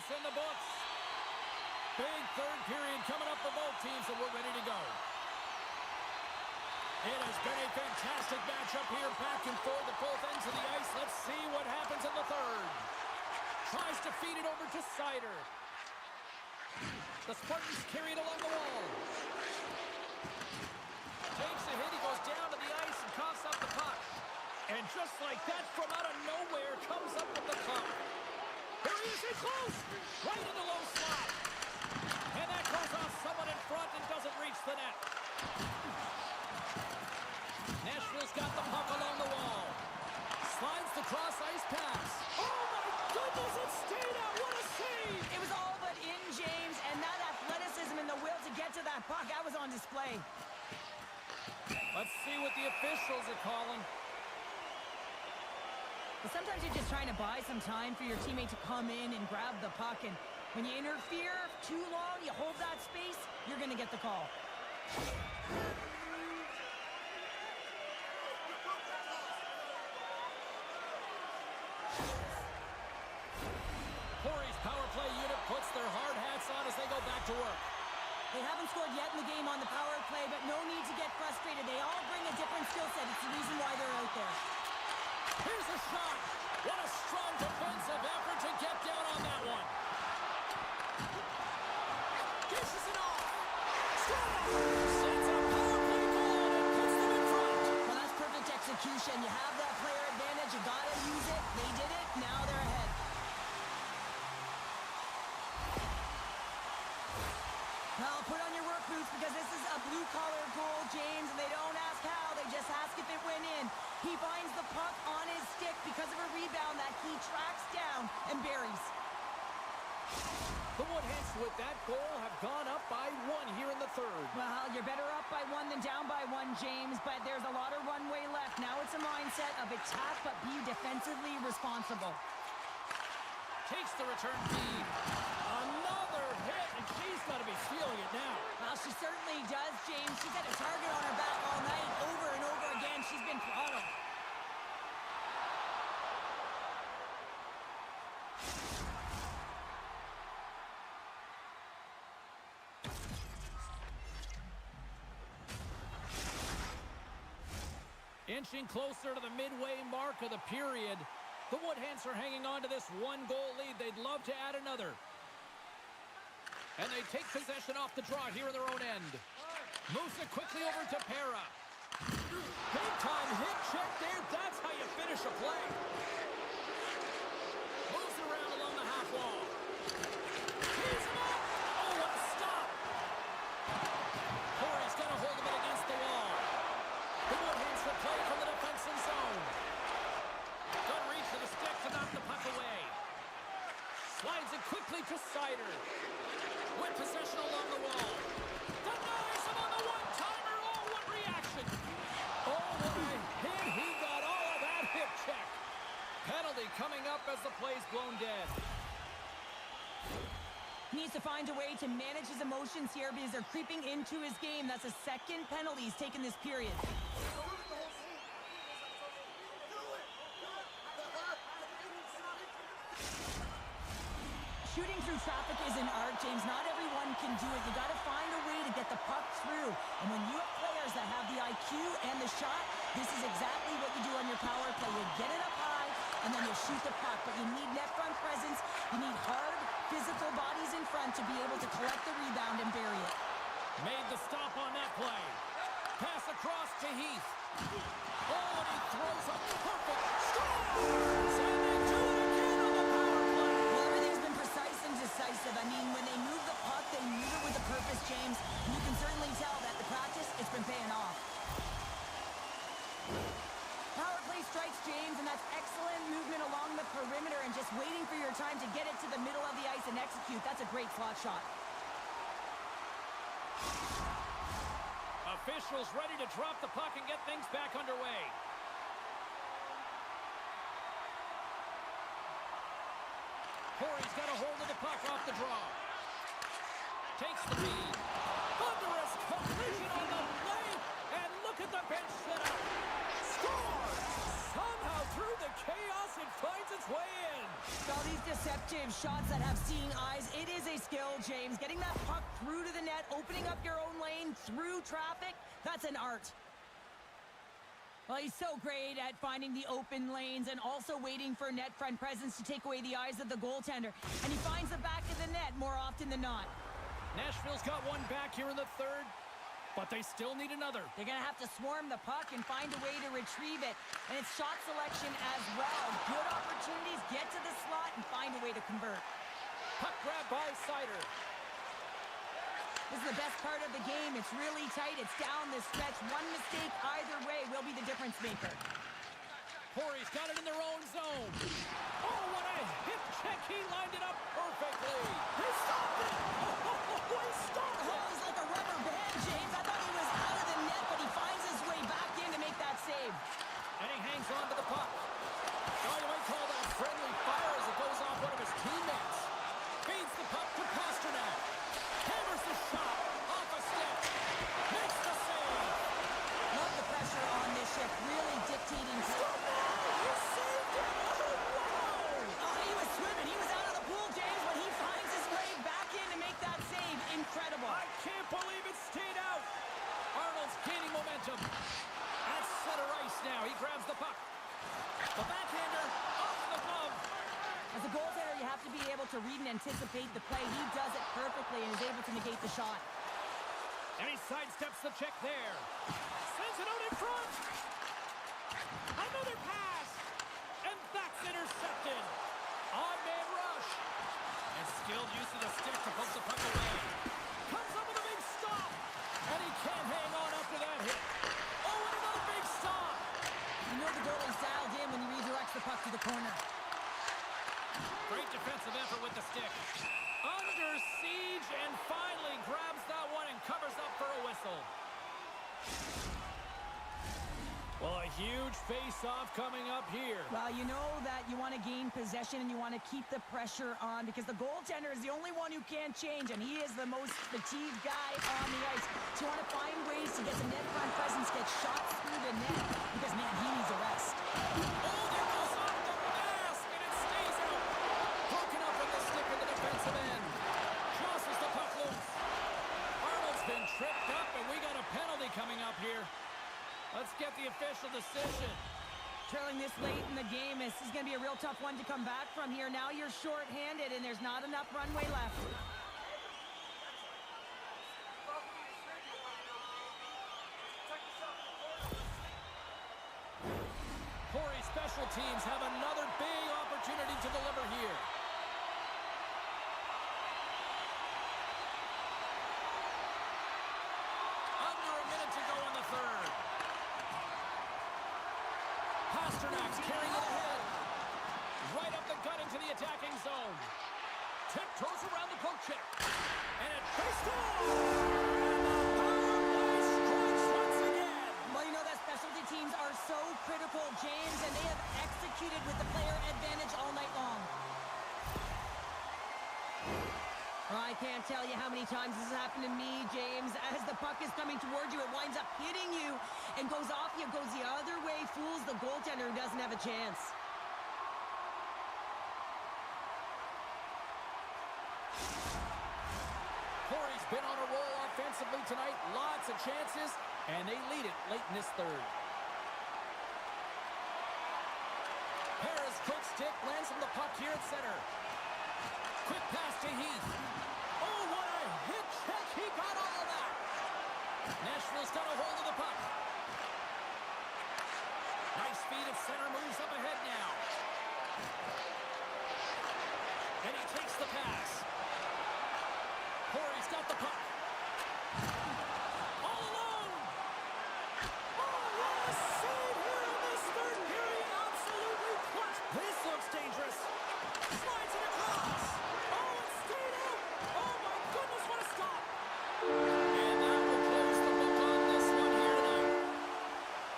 In the books. Big third period coming up for both teams, and we're ready to go. It has been a fantastic matchup here, back and forth at both ends of the ice. Let's see what happens in the third. Tries to feed it over to Sider. The Spartans carry it along the wall. Takes a hit, he goes down to the ice and coughs up the puck. And just like that, from out of nowhere, comes up with the cup. Here he is, in close! Right in the low slot. And that goes off someone in front and doesn't reach the net. Nashville's got the puck along the wall. Slides the cross-ice pass. Oh, my goodness, it stayed out. What a save! It was all but in, James, and that athleticism and the will to get to that puck, that was on display. Let's see what the officials are calling. But sometimes you're just trying to buy some time for your teammate to come in and grab the puck, and when you interfere too long, you hold that space, you're going to get the call. Corey's power play unit puts their hard hats on as they go back to work. They haven't scored yet in the game on the power play, but no need to get frustrated. They all bring a different skill set. It's the reason why they're out there. Here's a shot. What a strong defensive effort to get down on that one. Dishes it off. Sends a power play goal and puts them in front. Well, that's perfect execution. You have that player advantage. You got to use it. They did it. Now they're ahead. Well, put on your work boots because this is a blue-collar goal, James, and they don't ask how. They just ask if it went in. He finds the puck on his stick because of a rebound that he tracks down and buries. The Woodhens with that goal have gone up by 1 here in the third. Well, you're better up by 1 than down by 1, James, but there's a lot of runway left. Now it's a mindset of attack, but be defensively responsible. Takes the return feed. Another hit, and she's got to be feeling it now. Well, she certainly does, James. She's had a target on her back all night, over and over again. She's been throttled. Inching closer to the midway mark of the period. The Woodhens are hanging on to this 1-goal lead. They'd love to add another. And they take possession off the draw here in their own end. Moves it quickly over to Pera. Big time hit check there. That's how you finish a play. Moves around along the half wall. He's him up. Oh, what a stop. Corey's got a hold of it against the wall. The Woodhens will play from the defensive zone. Good reach to the stick to knock the puck away. Slides it quickly to Sider. With possession along the wall. Denies him on the one-timer. Oh, what reaction. Oh, what a hit. He got all of that hip check. Penalty coming up as the play's blown dead. He needs to find a way to manage his emotions here because they're creeping into his game. That's a second penalty he's taken this period. Shooting through traffic is an art, James. Not everyone can do it. You got to find a way to get the puck through. And when you have players that have the IQ and the shot, this is exactly what you do on your power play. You get it up high, and then you shoot the puck. But you need net front presence. You need hard, physical bodies in front to be able to collect the rebound and bury it. Made the stop on that play. Pass across to Heath. Oh, and he throws a perfect score! And they do it again on the power play. Well, everything's been precise and decisive. I mean, when they move the puck, they move it with a purpose, James. And you can certainly tell that the practice, it's been paying off. Power play strikes, James, and that's excellent movement along the perimeter and just waiting for your time to get it to the middle of the ice and execute. That's a great slot shot. Officials ready to drop the puck and get things back underway. Corey's got a hold of the puck off the draw. Takes the lead. Thunderous collision on the play. And look at the bench setup. Scores! Somehow through the chaos it finds its way in. All these deceptive shots that have seeing eyes, it is a skill, James. Getting that puck through to the net, opening up your own lane through traffic, that's an art. Well, he's so great at finding the open lanes and also waiting for net front presence to take away the eyes of the goaltender. And he finds the back of the net more often than not. Nashville's got one back here in the third. but they still need another. They're going to have to swarm the puck and find a way to retrieve it. And it's shot selection as well. Good opportunities, get to the slot and find a way to convert. Puck grab by Sider. This is the best part of the game. It's really tight. It's down the stretch. One mistake either way will be the difference maker. Corey's got it in their own zone. Oh, what a hip check. He lined it up perfectly. He stopped it. Oh, he stopped it. Oh, he's like a rubber band, James. I thought he was out of the net, but he finds his way back in to make that save. And he hangs on to the puck. Oh, you might call that friendly fire as it goes off one of his teammates. Feeds the puck to Pasternak. Hammers the shot off a stick. Makes the save. Love the pressure on this shift, really dictating. Stop it! You saved it! Oh, Oh, he was swimming. He was out of the pool, James, but he finds his way back in to make that save. Incredible. I can't believe it stayed out. Arnold's gaining momentum. At center ice now. He grabs the puck. The backhander off the glove. As a goaltender, you have to be able to read and anticipate the play. He does it perfectly and is able to negate the shot. And he sidesteps the check there. Sends it out in front. Another pass. And that's intercepted. On-man rush. And skilled use of the stick to poke the puck away. Comes up with a big stop. And he can't hang on after that hit. Oh, and another big stop. You know the goalie's dialed in when he redirects the puck to the corner. Great defensive effort with the stick. Under siege and finally grabs that one and covers up for a whistle. Well, a huge face-off coming up here. Well, you know that you want to gain possession and you want to keep the pressure on because the goaltender is the only one who can't change, and he is the most fatigued guy on the ice. So you want to find ways to get some net front presence, get shots through the net because, man, he needs a rest. Oh, there goes off the mask, and it stays out. Broken up with the stick in the defensive end. Tosses the puck loose. Arnold's been tripped up, and we got a penalty coming up here. Let's get the official decision. Trailing this late in the game, this is going to be a real tough one to come back from here. Now you're short-handed, and there's not enough runway left. Corey special teams have another big opportunity to deliver here. Under a minute to go in the third. Pasternak's carrying it ahead. Right up the gut into the attacking zone. Tiptoes around the poke check. And it faced off. Power play strikes once again. Well, you know that specialty teams are so critical, James, and they have executed with the player advantage all night long. Well, I can't tell you how many times this has happened to me, James. As the puck is coming towards you, it winds up hitting you and goes off you, goes the other way, fools the goaltender who doesn't have a chance. Corey's been on a roll offensively tonight. Lots of chances, and they lead it late in this third. Harris, quick stick, lands from the puck here at center. Quick pass to Heath. Oh, what a hit check. He got all of that. Nashville's got a hold of the puck. Nice feed at center, moves up ahead now. And he takes the pass. Corey's got the puck. All alone. Oh, what a save here in this third period. Absolutely clutch. This looks dangerous. Slides it across. Oh, it stayed out. Oh, my goodness, what a stop. And that will close the book on this one here tonight.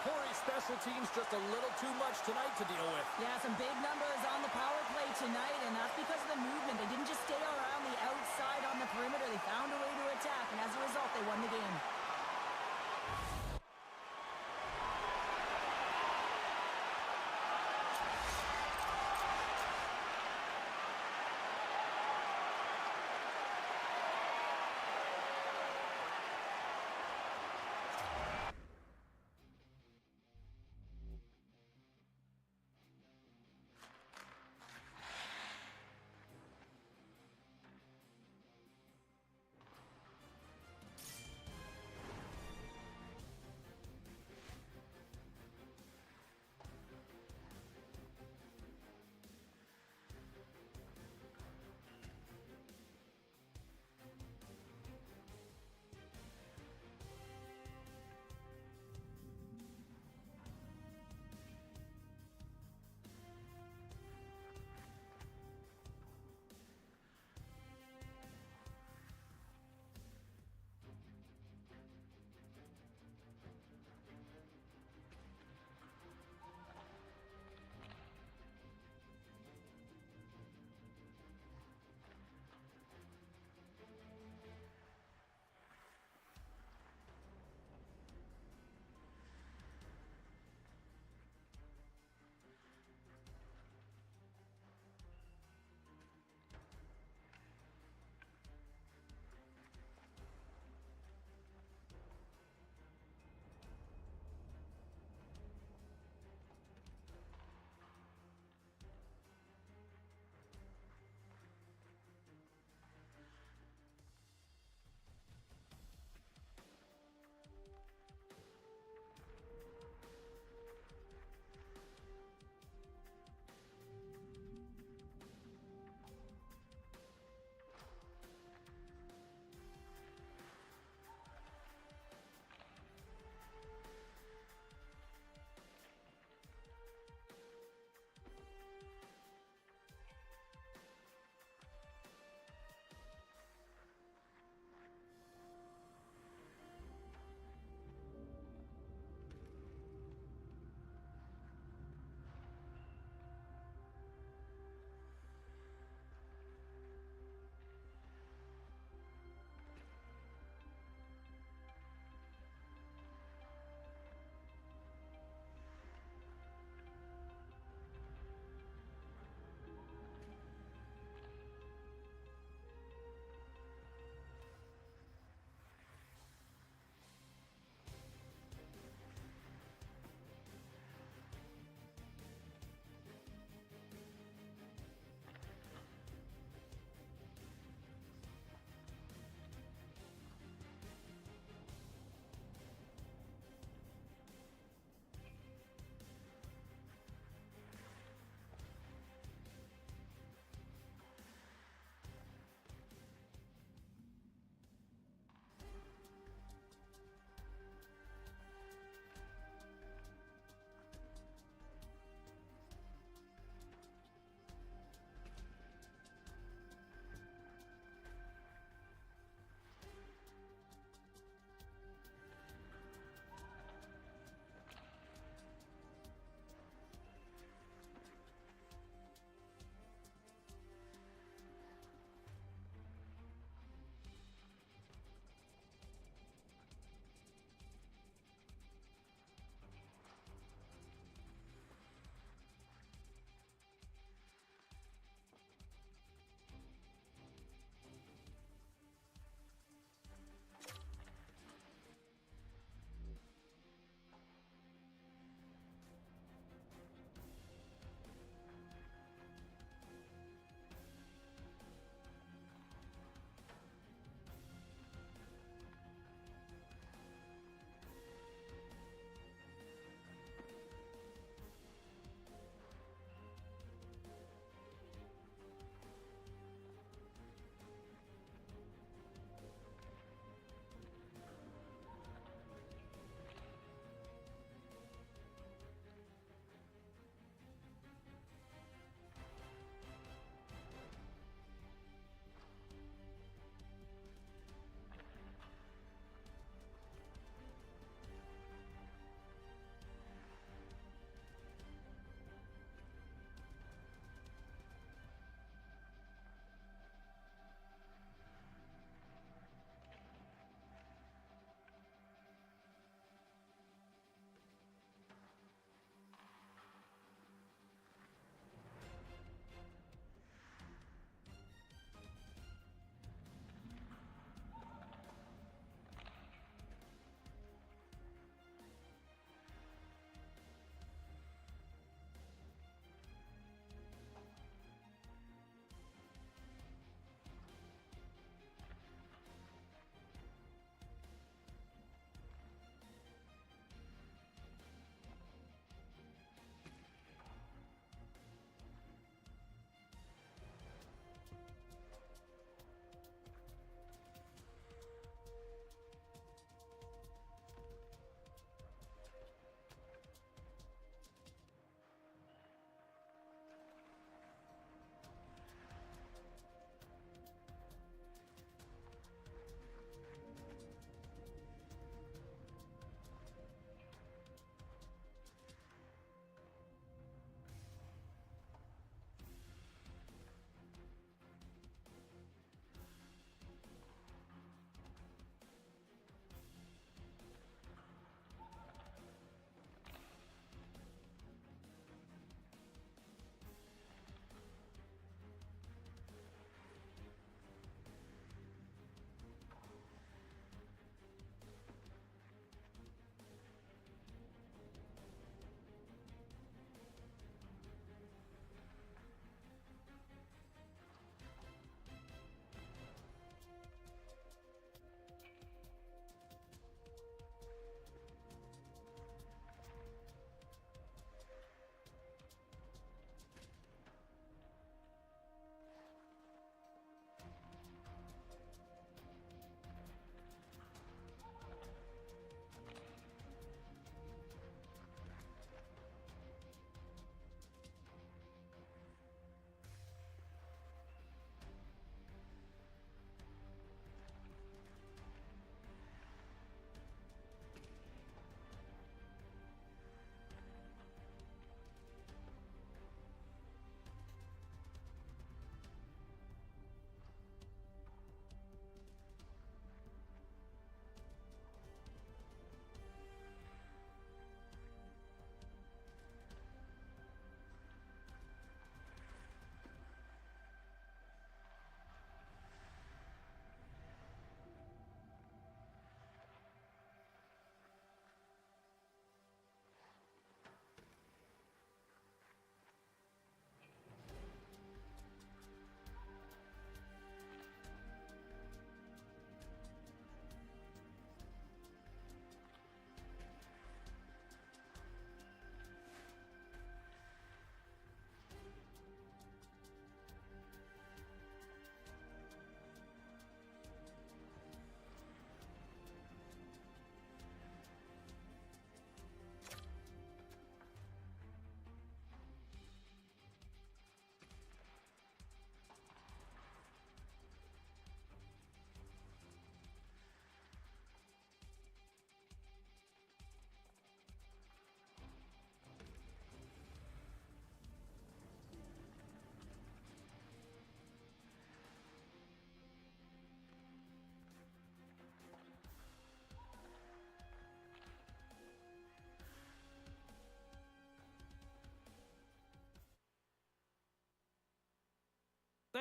Corey's special teams just a little too much tonight to deal with. Yeah, some big numbers on the power play tonight, and that's because of the movement. They didn't just stay around the outside on the perimeter. They found a way to attack, and as a result, they won the game.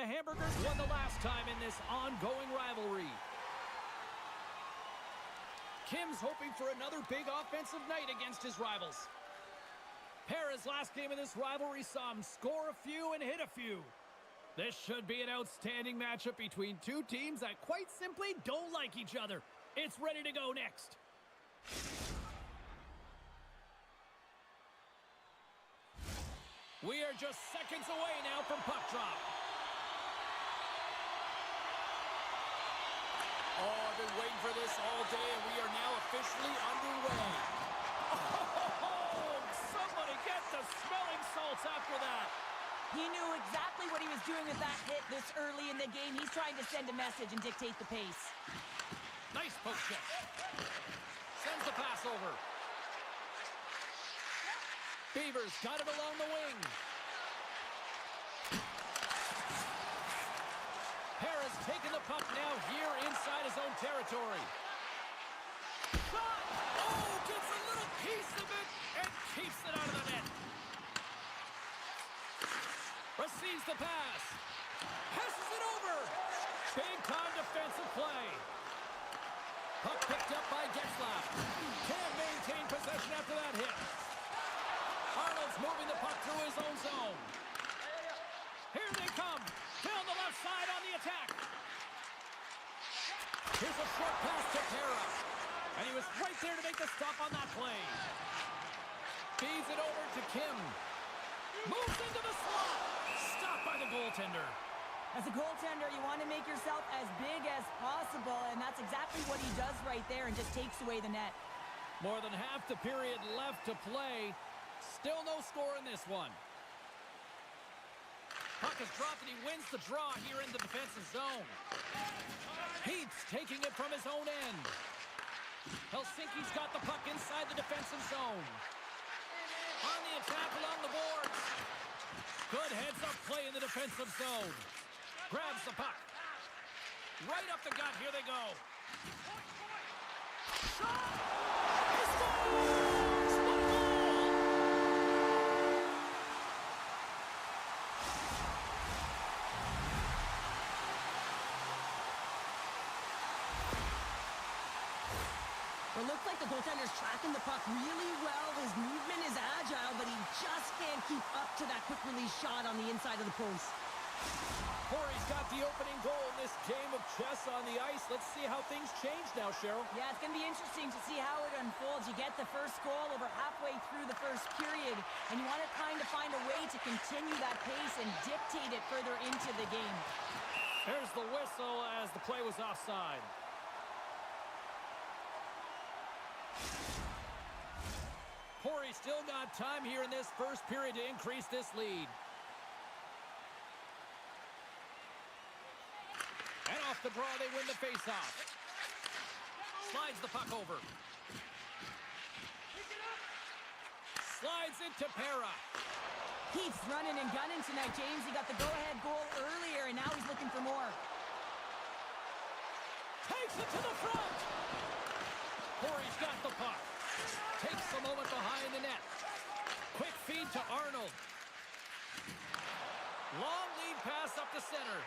The Hamburgers won the last time in this ongoing rivalry. Kim's hoping for another big offensive night against his rivals. Para's last game of this rivalry saw him score a few and hit a few. This should be an outstanding matchup between two teams that quite simply don't like each other. It's ready to go next. We are just seconds away now from puck drop. Oh, I've been waiting for this all day, and we are now officially underway. Oh, somebody get the smelling salts after that. He knew exactly what he was doing with that hit this early in the game. He's trying to send a message and dictate the pace. Nice poke check. Sends the pass over. Beavers got it along the wing. Para's taking the puck now here inside his own territory. Shot! Oh, gets a little piece of it and keeps it out of the net. Receives the pass. Passes it over. Big-time defensive play. Puck picked up by Getzlaf. Can't maintain possession after that hit. Arnold's moving the puck through his own zone. Here they come. Down the left side on the attack. Here's a short pass to Para. And he was right there to make the stop on that play. Feeds it over to Kim. Moves into the slot. Stopped by the goaltender. As a goaltender, you want to make yourself as big as possible, and that's exactly what he does right there and just takes away the net. More than half the period left to play. Still no score in this one. Puck is dropped and he wins the draw here in the defensive zone. Heath's taking it from his own end. Helsinki's got the puck inside the defensive zone. On the attack along the boards. Good heads-up play in the defensive zone. Grabs the puck. Right up the gut. Here they go. Shot! He scores! What a goal! It looks like the goaltender's tracking the puck really well. His movement is agile, but he just can't keep up to that quick release shot on the inside of the post. Corey's got the opening goal in this game of chess on the ice. Let's see how things change now, Cheryl. Yeah, it's going to be interesting to see how it unfolds. You get the first goal over halfway through the first period, and you want to kind of find a way to continue that pace and dictate it further into the game. There's the whistle as the play was offside. Corey still got time here in this first period to increase this lead. And off the draw, they win the faceoff. Slides the puck over. Slides it to Para. Heath's running and gunning tonight, James. He got the go-ahead goal earlier, and now he's looking for more. Takes it to the front. Corey's got the puck. Takes a moment behind the net. Quick feed to Arnold. Long lead pass up the center.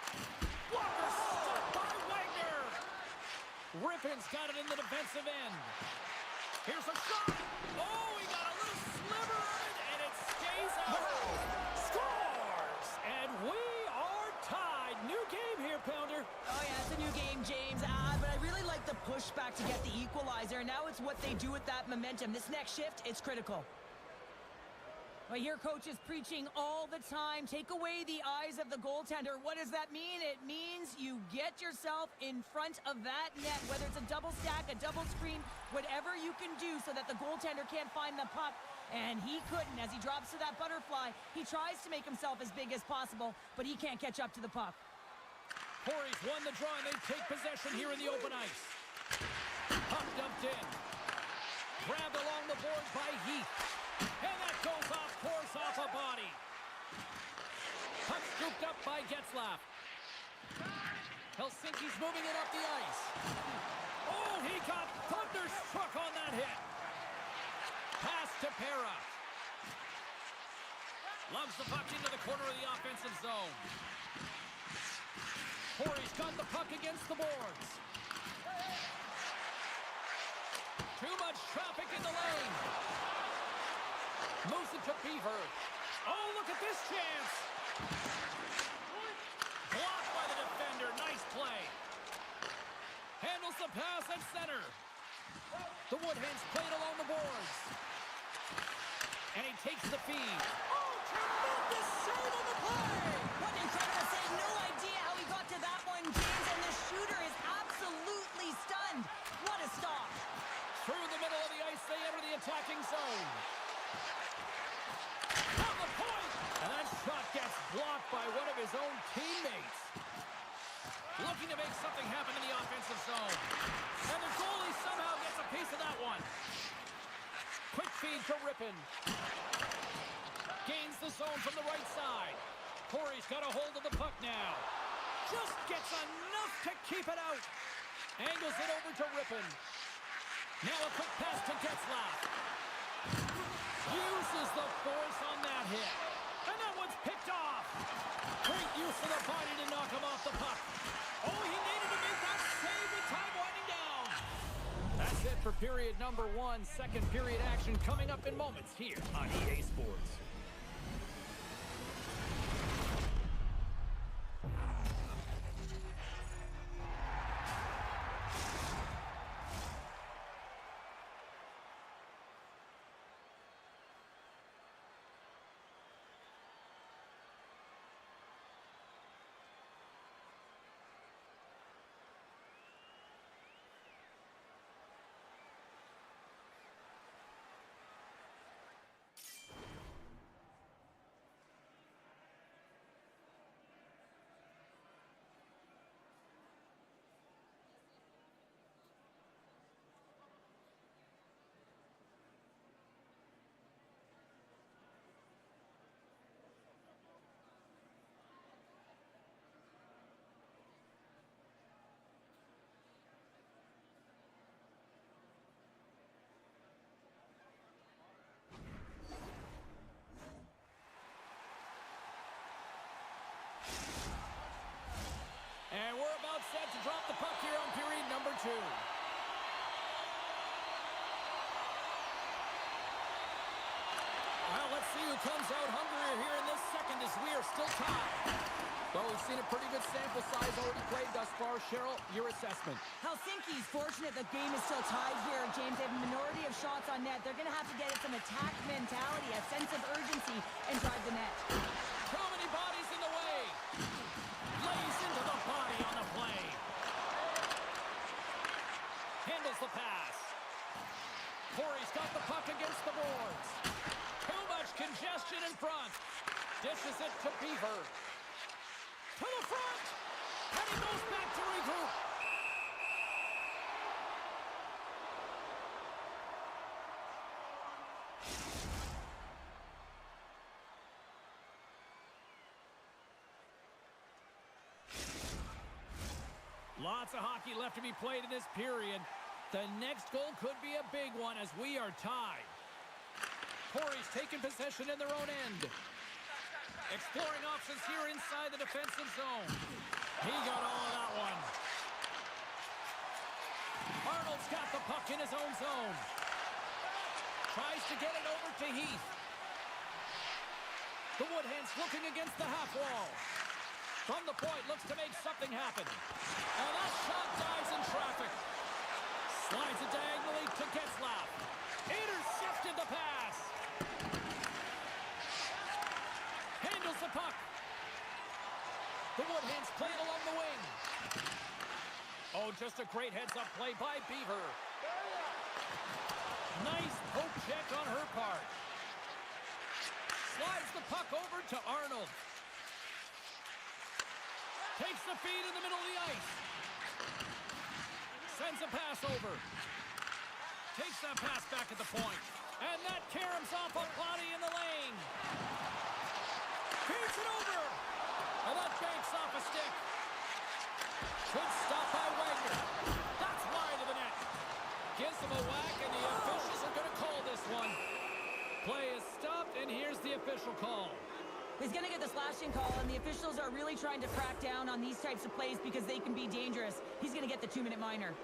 Walker stopped by Wagner. Rippon's got it in the defensive end. Here's a shot. Oh, he got a little sliver of it, and it stays out. Scores! And we are tied. New game here, Pounder. Oh, yeah, it's a new game, James. But I really like the pushback to get the equalizer. Now it's what they do with that momentum. This next shift, it's critical. I hear coaches preaching all the time, take away the eyes of the goaltender. What does that mean? It means you get yourself in front of that net, whether it's a double stack, a double screen, whatever you can do so that the goaltender can't find the puck. And he couldn't. As he drops to that butterfly, he tries to make himself as big as possible, but he can't catch up to the puck. Corey's won the draw, and they take possession here in the open ice. Puck dumped in. Grabbed along the boards by Heath. And that goes off course off a body. Puck scooped up by Getzlaf. Helsinki's moving it up the ice. Oh, he got thunderstruck on that hit. Pass to Para. Loves the puck into the corner of the offensive zone. Corey's got the puck against the boards. Too much traffic in the lane. Moves it to Beaver. Oh, look at this chance. Blocked by the defender. Nice play. Handles the pass at center. The Woodhens played along the boards. And he takes the feed. Oh, tremendous save on the play. What an incredible save. No idea how he got to that one, James. And the shooter is absolutely stunned. What a stop. Through the middle of the ice, they enter the attacking zone. On the point. And that shot gets blocked by one of his own teammates. Looking to make something happen in the offensive zone. And the goalie somehow gets a piece of that one. Quick feed to Rippon. Gains the zone from the right side. Corey's got a hold of the puck now. Just gets enough to keep it out. Angles it over to Rippon. Now a quick pass to Getzlaf. Uses the force on that hit. And that one's picked off. Great use of the body to knock him off the puck. Oh, he needed to make that save with time winding down. That's it for period number 1. Second period action coming up in moments here on EA Sports. And we're about set to drop the puck here on period number 2. Well, let's see who comes out hungrier here in this second as we are still tied. Well, we've seen a pretty good sample size already played thus far. Cheryl, your assessment. Helsinki's fortunate the game is still tied here, James. They have a minority of shots on net. They're going to have to get some attack mentality, a sense of urgency, and drive the net. Too many bodies in the way. Lays into the body on the play. Handles the pass. Corey's got the puck against the boards. Too much congestion in front. Dishes it to Beaver. To the front. And he goes back to regroup. Lots of hockey left to be played in this period. The next goal could be a big one as we are tied. Corey's taking possession in their own end. Exploring options here inside the defensive zone. He got all of that one. Arnold's got the puck in his own zone. Tries to get it over to Heath. The Woodhens looking against the half wall. From the point, looks to make something happen. And that shot dies in traffic. Slides it diagonally to Getzlaf. Intercepted the pass. Handles the puck. The Woodhens played along the wing. Oh, just a great heads-up play by Beaver. Nice poke check on her part. Slides the puck over to Arnold. Takes the feed in the middle of the ice. Sends a pass over. Takes that pass back at the point. And that caroms off a body in the lane. Feeds it over. And that banks off a stick. Good stop by Wagner. That's wide of the net. Gives him a whack, and the officials are going to call this one. Play is stopped, and here's the official call. He's going to get the slashing call, and the officials are really trying to crack down on these types of plays because they can be dangerous. He's going to get the 2-minute minor.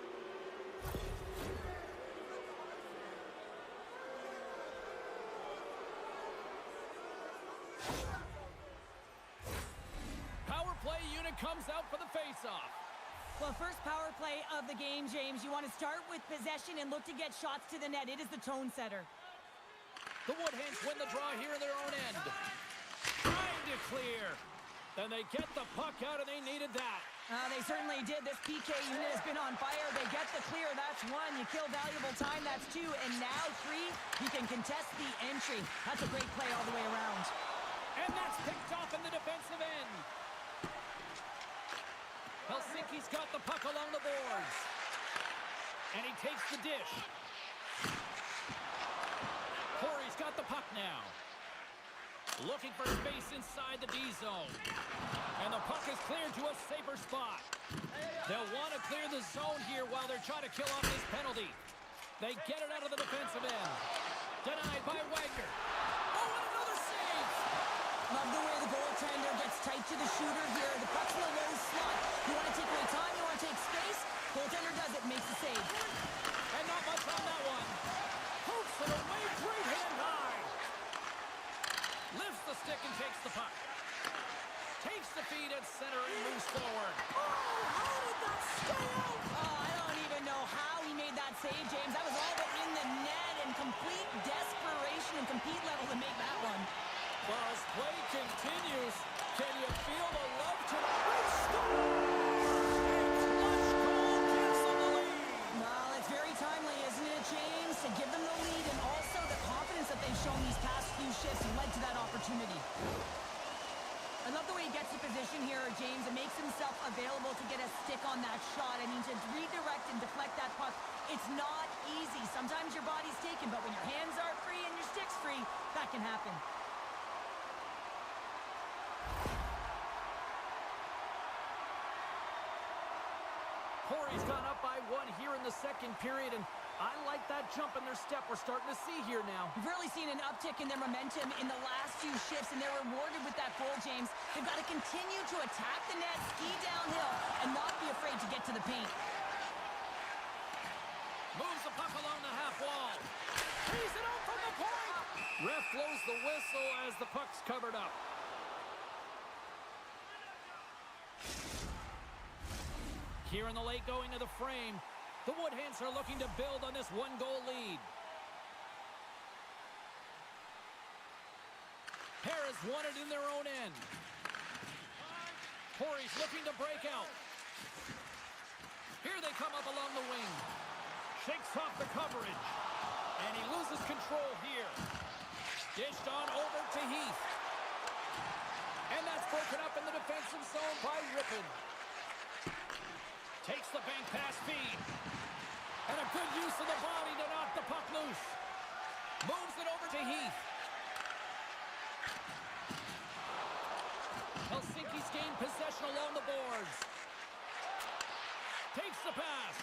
Power play unit comes out for the face-off. Well, first power play of the game, James. You want to start with possession and look to get shots to the net. It is the tone setter. The Woodhens win the draw here in their own end. Trying to clear. Then they get the puck out, and they needed that. They certainly did. This PK unit has been on fire. They get the clear. That's 1. You kill valuable time. That's 2. And now 3. You can contest the entry. That's a great play all the way around. And that's picked off in the defensive end. Helsinki's got the puck along the boards. And he takes the dish. Corey's got the puck now. Looking for space inside the D zone. And the puck is cleared to a safer spot. They'll want to clear the zone here while they're trying to kill off this penalty. They get it out of the defensive end. Denied by Wagner. Oh, and another save! Love the way the goaltender gets tight to the shooter here. The puck's in a low slot. You want to take away time, you want to take space. Goaltender does it, makes the save. And not much on that one. Hoops it away, great hand high. Lifts the stick and takes the puck. Takes the feed at center and moves forward. Oh, how did that stay out? Oh, I don't even know how he made that save, James. That was all but in the net and complete desperation and compete level to make that one. Well, as play continues, can you feel the love tonight? A clutch goal gives them the lead. Well, it's very timely, isn't it, James? To give them the lead and also the confidence that they've shown these past few shifts led to that opportunity. I love the way he gets the position here, James, and makes himself available to get a stick on that shot. I mean, to redirect and deflect that puck, it's not easy. Sometimes your body's taken, but when your hands are free and your stick's free, that can happen. Corey's gone up by 1 here in the second period, and I like that jump in their step we're starting to see here now. We've really seen an uptick in their momentum in the last few shifts, and they're rewarded with that goal, James. They've got to continue to attack the net, ski downhill, and not be afraid to get to the paint. Moves the puck along the half wall. He's it out from the point. Ref blows the whistle as the puck's covered up. Here in the late going of the frame, the Woodhens are looking to build on this 1-goal lead. Paris won it in their own end. Corey's looking to break out. Here they come up along the wing. Shakes off the coverage. And he loses control here. Dished on over to Heath. And that's broken up in the defensive zone by Rippon. Takes the bank pass feed. And a good use of the body to knock the puck loose. Moves it over to Heath. Helsinki's gained possession along the boards. Takes the pass.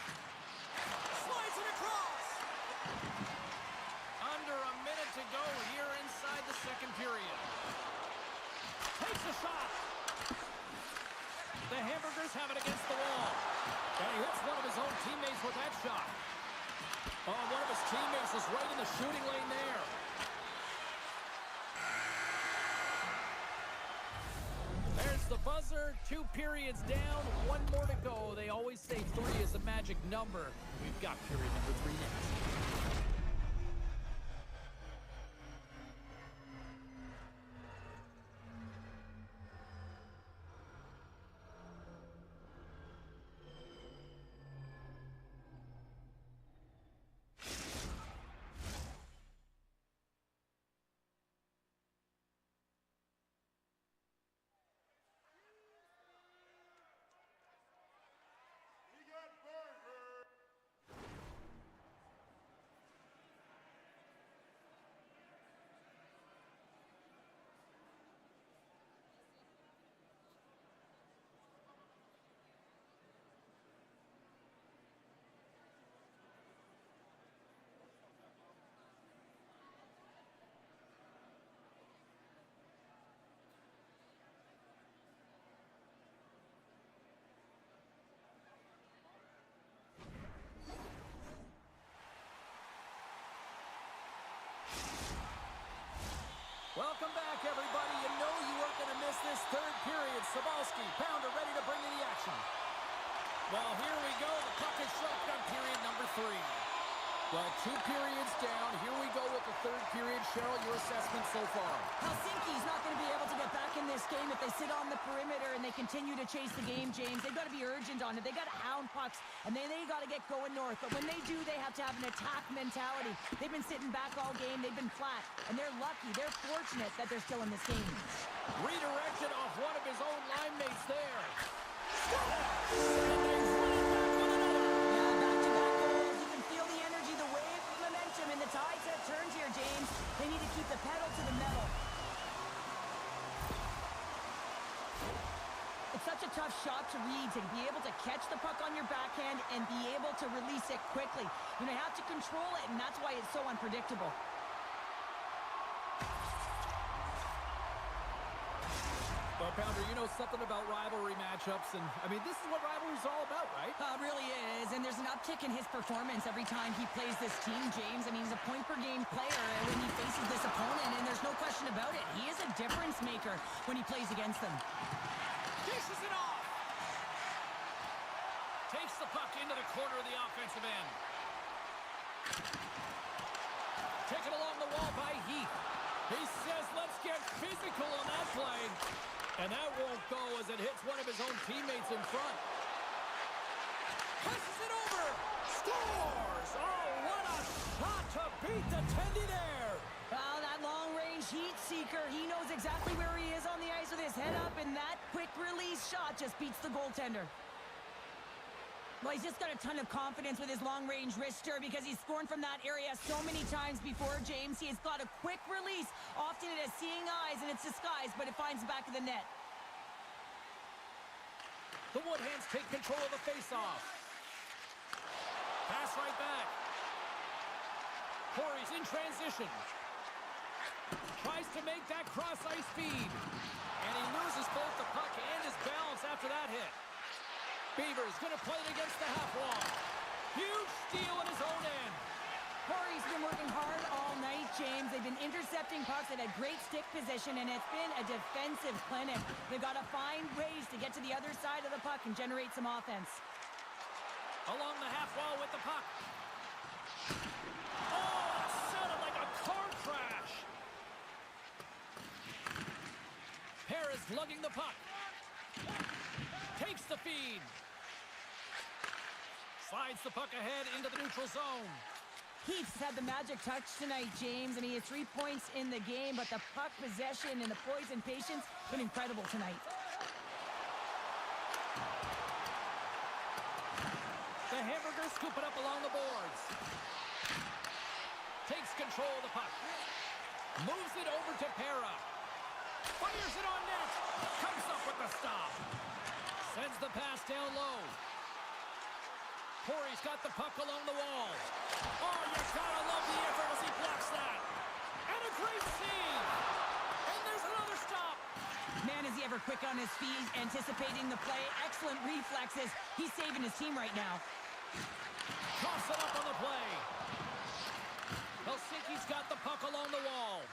Slides it across. Under a minute to go here inside the second period. Takes a shot. The Hamburgers have it against the wall. And he hits one of his own teammates with that shot. Oh, one of his teammates is right in the shooting lane there. There's the buzzer. 2 periods down, 1 more to go. They always say 3 is a magic number. We've got period number 3 next. Pounder ready to bring in the action. Well, here we go. The puck is shotgun period number 3. Well, 2 periods down. Here we go with the 3rd period. Cheryl, your assessment so far? Helsinki's not going to be able to get back in this game if they sit on the perimeter and they continue to chase the game, James. They've got to be urgent on it. They got to hound pucks, and they got to get going north. But when they do, they have to have an attack mentality. They've been sitting back all game. They've been flat, and they're lucky. They're fortunate that they're still in this game. Redirected off one of his own line mates there. And the tides have turned here, James. They need to keep the pedal to the metal. It's such a tough shot to read, to be able to catch the puck on your backhand and be able to release it quickly. You have to control it, and that's why it's so unpredictable. Well, Pounder, you know something about rivalry matchups, and, this is what rivalry's all about, right? It really is, and there's an uptick in his performance every time he plays this team, James. He's a point-per-game player when he faces this opponent, and there's no question about it. He is a difference maker when he plays against them. Dishes it off! Takes the puck into the corner of the offensive end. Taken along the wall by Heath. He says, let's get physical on that play. And that won't go as it hits one of his own teammates in front. Passes it over. Scores! Oh, what a shot to beat the tendy there. Oh, that long-range heat seeker. He knows exactly where he is on the ice with his head up, and that quick-release shot just beats the goaltender. Well, he's just got a ton of confidence with his long-range wrister because he's scored from that area so many times before, James. He has got a quick release. Often it has seeing eyes and it's disguised, but it finds the back of the net. The Woodhands take control of the face-off. Pass right back. Corey's in transition. Tries to make that cross-ice feed. And he loses both the puck and his balance after that hit. Beaver's going to play it against the half wall. Huge steal at his own end. Corey's been working hard all night, James. They've been intercepting pucks. They've had great stick position, and it's been a defensive clinic. They've got to find ways to get to the other side of the puck and generate some offense. Along the half wall with the puck. Oh, it sounded like a car crash. Harris lugging the puck. Takes the feed. Slides the puck ahead into the neutral zone. Heath's had the magic touch tonight, James, and he has 3 points in the game, but the puck possession and the poise and patience been incredible tonight. The Hamburgers scoop it up along the boards. Takes control of the puck. Moves it over to Pera. Fires it on net. Comes up with the stop. Sends the pass down low. Corey's got the puck along the wall. Oh, you gotta love the effort as he blocks that. And a great save. And there's another stop. Man, is he ever quick on his feet, anticipating the play. Excellent reflexes. He's saving his team right now. Toss it up on the play. Helsinki's got the puck along the wall.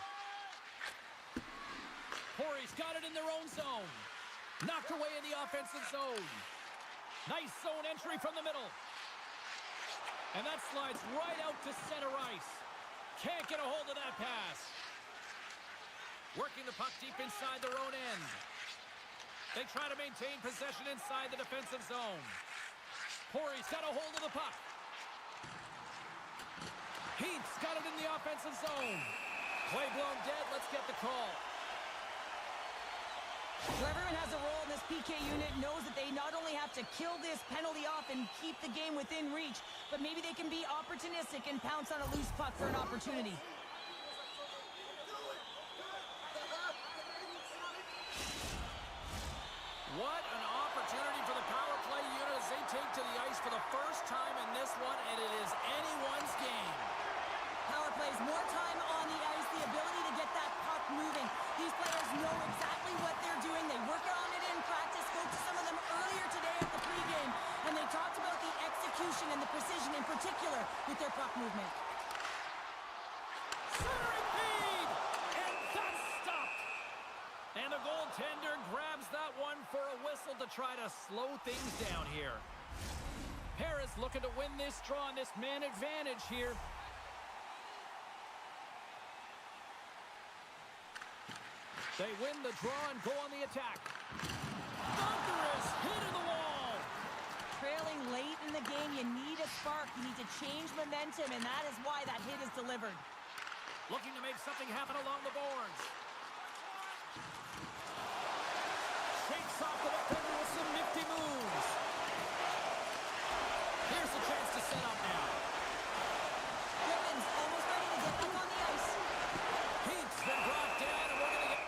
Corey's got it in their own zone. Knocked away in the offensive zone. Nice zone entry from the middle. And that slides right out to center ice. Can't get a hold of that pass. Working the puck deep inside their own end. They try to maintain possession inside the defensive zone. Corey's got a hold of the puck. Heath's got it in the offensive zone. Play blown dead. Let's get the call. So everyone has a role in this PK unit, knows that they not only have to kill this penalty off and keep the game within reach, but maybe they can be opportunistic and pounce on a loose puck for an opportunity. What an opportunity for the power play unit as they take to the ice for the first time in this one, and it is anyone's game. Power plays more time on the ice, the ability to get that puck moving. These players know exactly what they're doing. They work on it in practice. Spoke to some of them earlier today at the pregame, and they talked about the execution and the precision in particular with their puck movement. Centering feed! And that's stopped! And the goaltender Goaltender grabs that one for a whistle to try to slow things down here. Paris looking to win this draw on this man advantage here. They win the draw and go on the attack. Thunderous hit in the wall. Trailing late in the game, you need a spark. You need to change momentum, and that is why that hit is delivered. Looking to make something happen along the boards. Shakes off the defender with some nifty moves. Here's a chance to set up now. Gibbons almost ready to get back on the ice. Heat's been brought down, and we're going to get...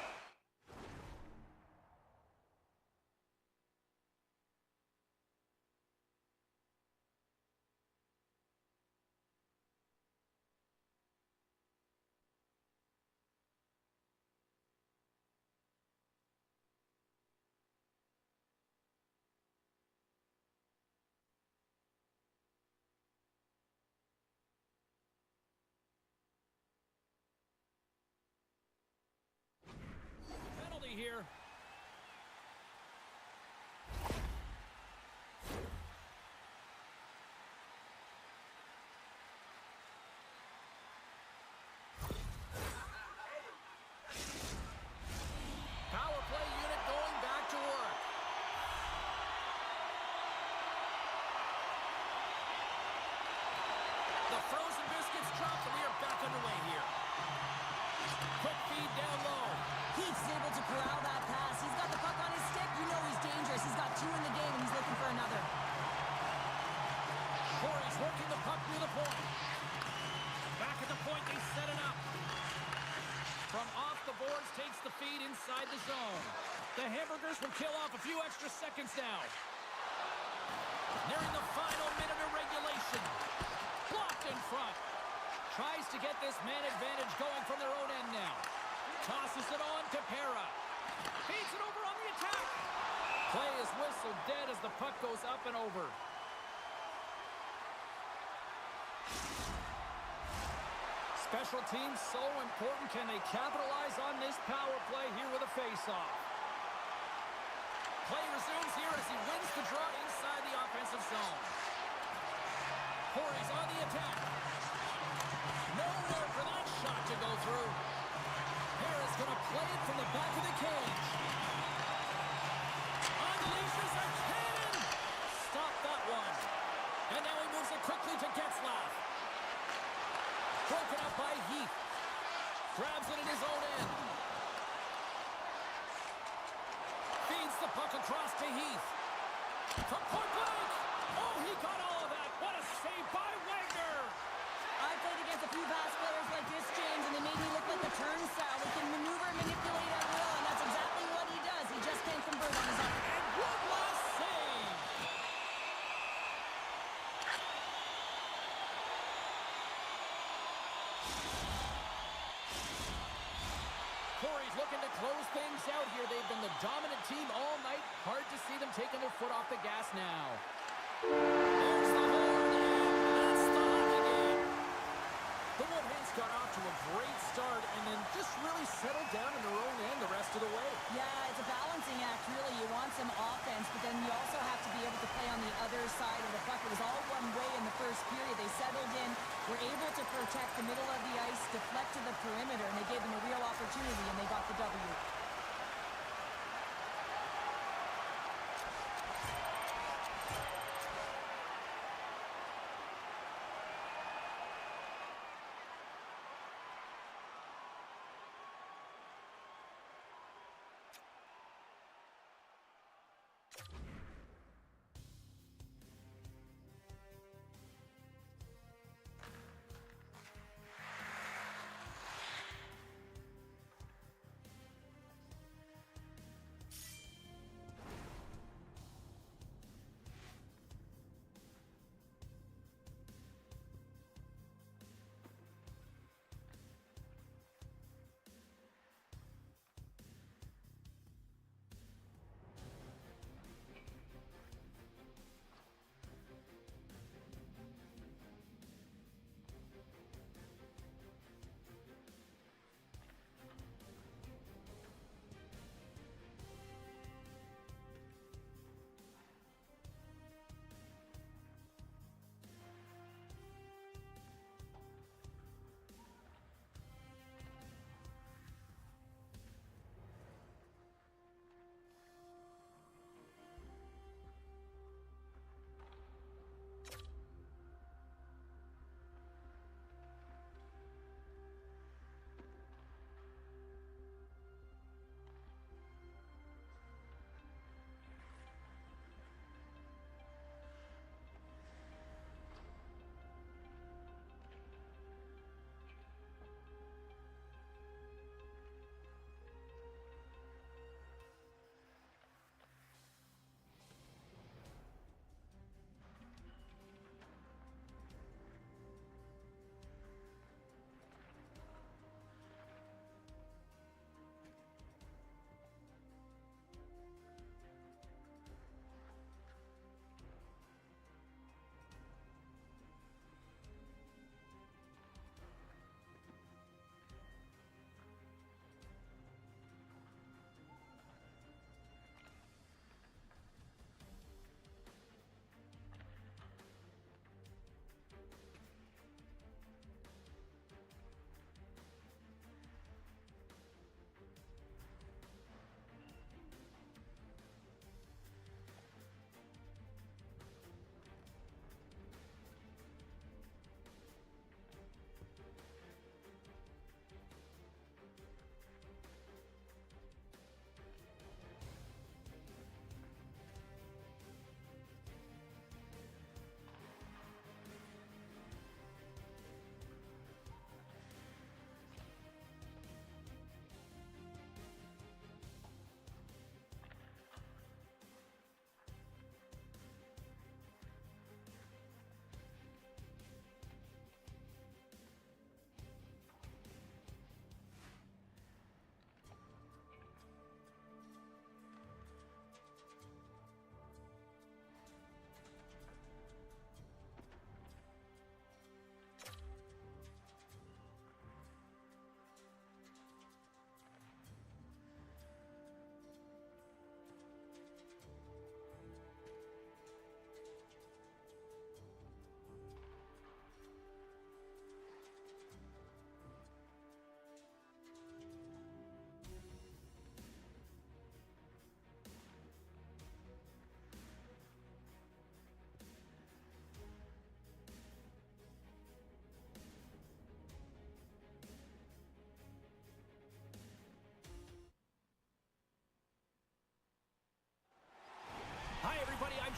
penalty here. Power play unit going back to work. The frozen biscuits dropped, and we are back underway here. Quick feed down low. Heath's able to corral that pass. He's got the puck on his stick. You know he's dangerous. He's got 2 in the game, and he's looking for another. Corey's working the puck near the point. Back at the point, they set it up. From off the boards, takes the feed inside the zone. The Hamburgers will kill off a few extra seconds now. Nearing the final minute of regulation. Blocked in front. Tries to get this man advantage going from their own end now. Tosses it on to Pera. Feeds it over on the attack. Play is whistled dead as the puck goes up and over. Special teams so important. Can they capitalize on this power play here with a face-off? Play resumes here as he wins the draw inside the offensive zone. Corey's on the attack. Nowhere for that shot to go through. Harris going to play it from the back of the cage. Unleashes a cannon. Stop that one. And now he moves it quickly to Getzlaf. Broken up by Heath. Grabs it in his own end. Feeds the puck across to Heath. From point blank. Oh, he got all of that. What a save by Wagner. I played against a few fast players like this, James, and they made me look like a turnstile. He can maneuver and manipulate at will, and that's exactly what he does. He just can't convert on his own. And one last save. Corey's looking to close things out here. They've been the dominant team all night. Hard to see them taking their foot off the gas now. There's the horn, and that's the hockey game. The Woodhens got off to a great start and then just really settled down in their own end the rest of the way. Yeah, it's a balancing act, really. You want some offense, but then you also have to be able to play on the other side of the puck. It was all one way in the first period. They settled in, were able to protect the middle of the ice, deflect to the perimeter, and they gave them a real opportunity, and they got the W.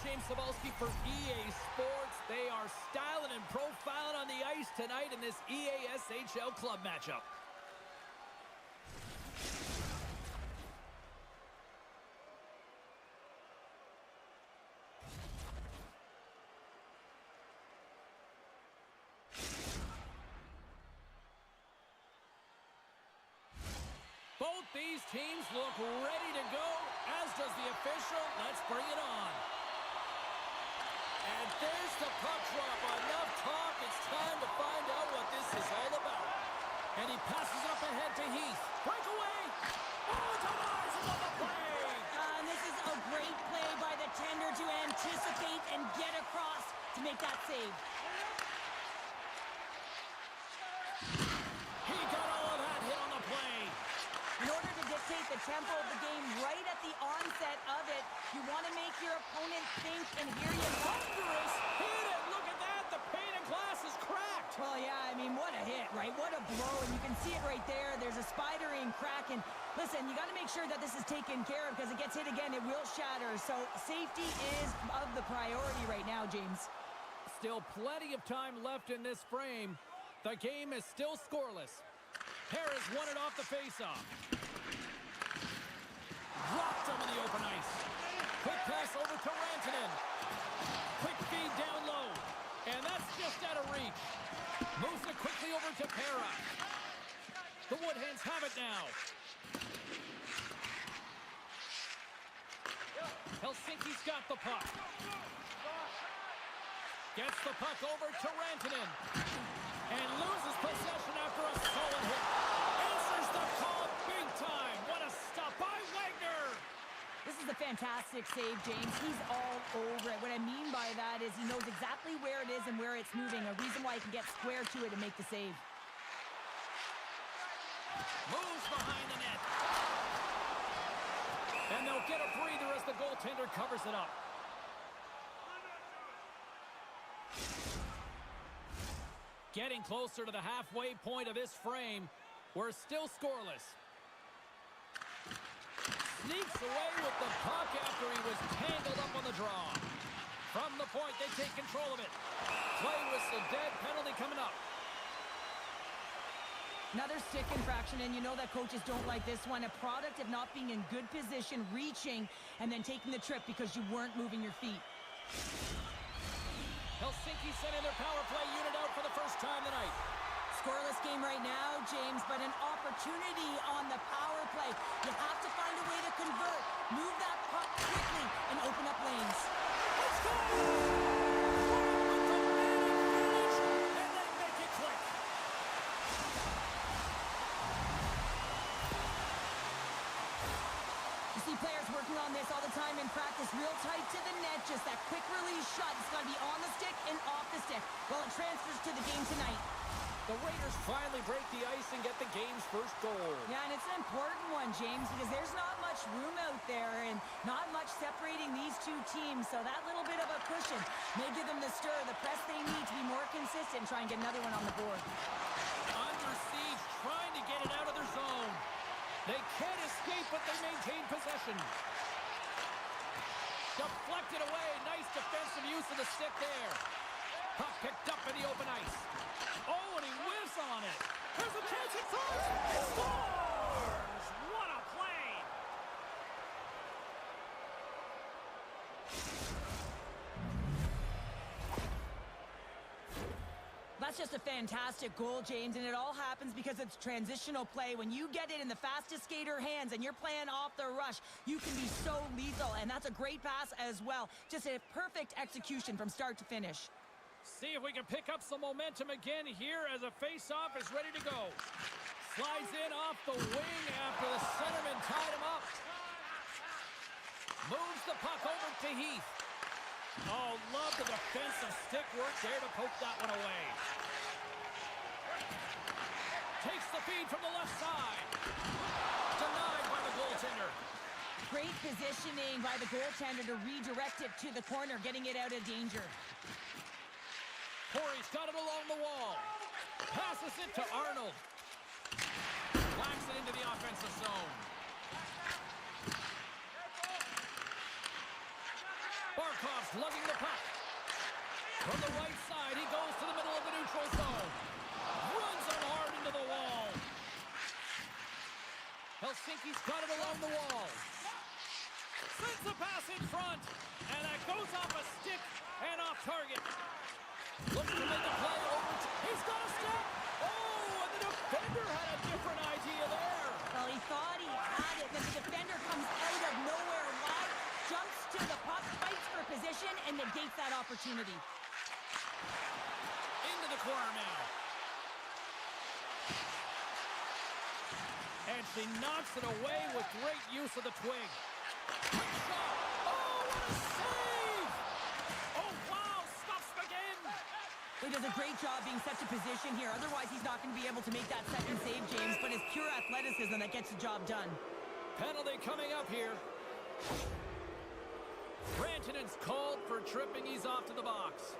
James Cebulski for EA Sports. They are styling and profiling on the ice tonight in this EASHL club matchup. Both these teams look ready to go, as does the official. Let's bring it on. And there's the puck drop. Enough talk. It's time to find out what this is all about. And he passes up ahead to Heath. Breakaway. Oh, denies him on the play. And this is a great play by the tender to anticipate and get across to make that save. He got all of that hit on the play. In order to dictate the tempo of the game right at the onset of it, you want to make your opponent think, and here you go. Thunderous hit it. Look at that. The pane of glass is cracked. Well, yeah, I mean, what a hit, right? What a blow, and you can see it right there. There's a spidering crack, and listen, you got to make sure that this is taken care of because it gets hit again, it will shatter. So safety is of the priority right now, James. Still plenty of time left in this frame. The game is still scoreless. Harris won it off the faceoff. Dropped him in the open ice. Quick pass over to Rantanen. Quick feed down low. And that's just out of reach. Moves it quickly over to Pera. The Woodhens have it now. Helsinki's got the puck. Gets the puck over to Rantanen. And loses possession after a solid hit. Answers the call big time. What a stop by Wagner. This is a fantastic save, James. He's all over it. What I mean by that is he knows exactly where it is and where it's moving. A reason why he can get square to it and make the save. Moves behind the net. And they'll get a breather as the goaltender covers it up. Getting closer to the halfway point of this frame. We're still scoreless. Sneaks away with the puck after he was tangled up on the draw. From the point, they take control of it. Play whistle dead, penalty coming up. Another stick infraction, and you know that coaches don't like this one. A product of not being in good position, reaching, and then taking the trip because you weren't moving your feet. Helsinki sending their power play unit out for the first time tonight. Scoreless game right now, James, but an opportunity on the power play. You have to find a way to convert. Move that puck quickly and open up lanes. Let's go! And they make it click. You see players working on this all the time in practice, real tight to the net, just that quick release shot. It's got to be on the stick and off the stick. Well, it transfers to the game tonight. The Raiders finally break the ice and get the game's first goal. Yeah, and it's an important one, James, because there's not much room out there and not much separating these two teams. So that little bit of a cushion may give them the stir, the press they need to be more consistent and try and get another one on the board. Under siege, trying to get it out of their zone. They can't escape, but they maintain possession. Deflected away. Nice defensive use of the stick there. Puck picked up in the open ice. Oh, and he whiffs on it. There's a chance in front. He scores! What a play! That's just a fantastic goal, James, and it all happens because it's transitional play. When you get it in the fastest skater hands and you're playing off the rush, you can be so lethal, and that's a great pass as well. Just a perfect execution from start to finish. See if we can pick up some momentum again here as a face-off is ready to go. Slides in off the wing after the centerman tied him up. Moves the puck over to Heath. Oh, love the defensive stick work there to poke that one away. Takes the feed from the left side. Denied by the goaltender. Great positioning by the goaltender to redirect it to the corner, getting it out of danger. Corey's got it along the wall. Passes it to Arnold. Whacks it into the offensive zone. Barker Barkov's lugging the puck. From the right side, he goes to the middle of the neutral zone. Runs it hard into the wall. Helsinki's got it along the wall. Sends the pass in front. And that goes off a stick and off target. Looks to make a play over. He's got a step. Oh, and the defender had a different idea there. Well, he thought he had it, but the defender comes out of nowhere wide, jumps to the puck, fights for position, and negates that opportunity. Into the corner now. And she knocks it away with great use of the twig. Quick shot. Oh, what a save! Oh, wow, stops again. He does a great job being set to position here. Otherwise, he's not going to be able to make that second save, James, but it's pure athleticism that gets the job done. Penalty coming up here. Rantanen's called for tripping. He's off to the box.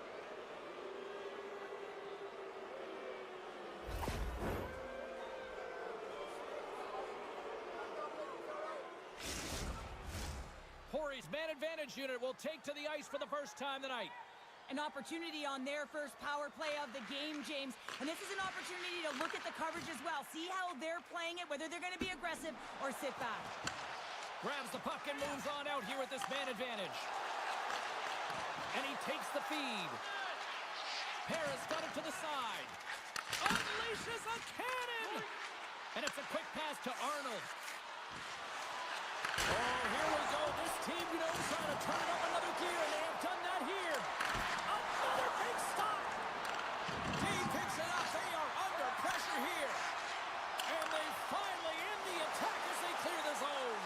Hori's man advantage unit will take to the ice for the first time tonight. An opportunity on their first power play of the game, James. And this is an opportunity to look at the coverage as well. See how they're playing it, whether they're going to be aggressive or sit back. Grabs the puck and moves on out here with this man advantage. And he takes the feed. Paris got it to the side. Unleashes a cannon! And it's a quick pass to Arnold. Oh, here we go. This team knows how to turn it up another gear, and they have done that here. Another big stop. D picks it up. They are under pressure here. And they finally end the attack as they clear the zone.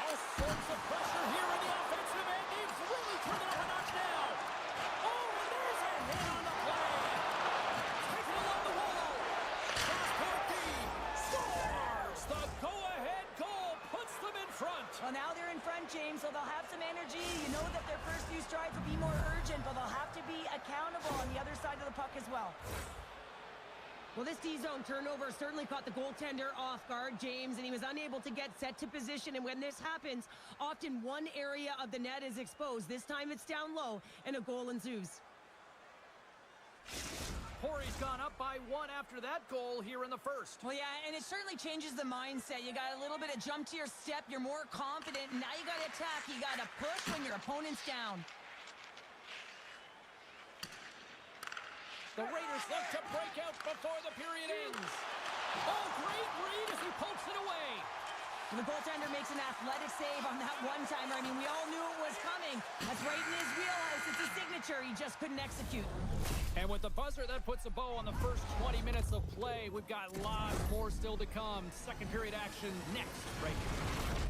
All sorts of pressure here in the offensive end. They've really turned it up a notch now. Oh, and there's a hit on the play. Taken along the wall. Cross-court D scores. The go-ahead goal puts them in front. Well, now they're in front, James, so they'll have some energy. You know that their first few strides will be more urgent, but they'll have to be accountable on the other side of the puck as well. Well, this D-zone turnover certainly caught the goaltender off guard, James, and he was unable to get set to position. And when this happens, often one area of the net is exposed. This time it's down low, and a goal ensues. Hori's gone up by one after that goal here in the first. Well, yeah, and it certainly changes the mindset. You got a little bit of jump to your step. You're more confident. And now you got to attack. You got to push when your opponent's down. The Raiders look to break out before the period ends. Oh, great read as he pokes it away. And the goaltender makes an athletic save on that one-timer. I mean, we all knew it was coming. That's right in his wheelhouse. It's a signature. He just couldn't execute. And with the buzzer, that puts a bow on the first 20 minutes of play. We've got lots more still to come. Second period action next, right here.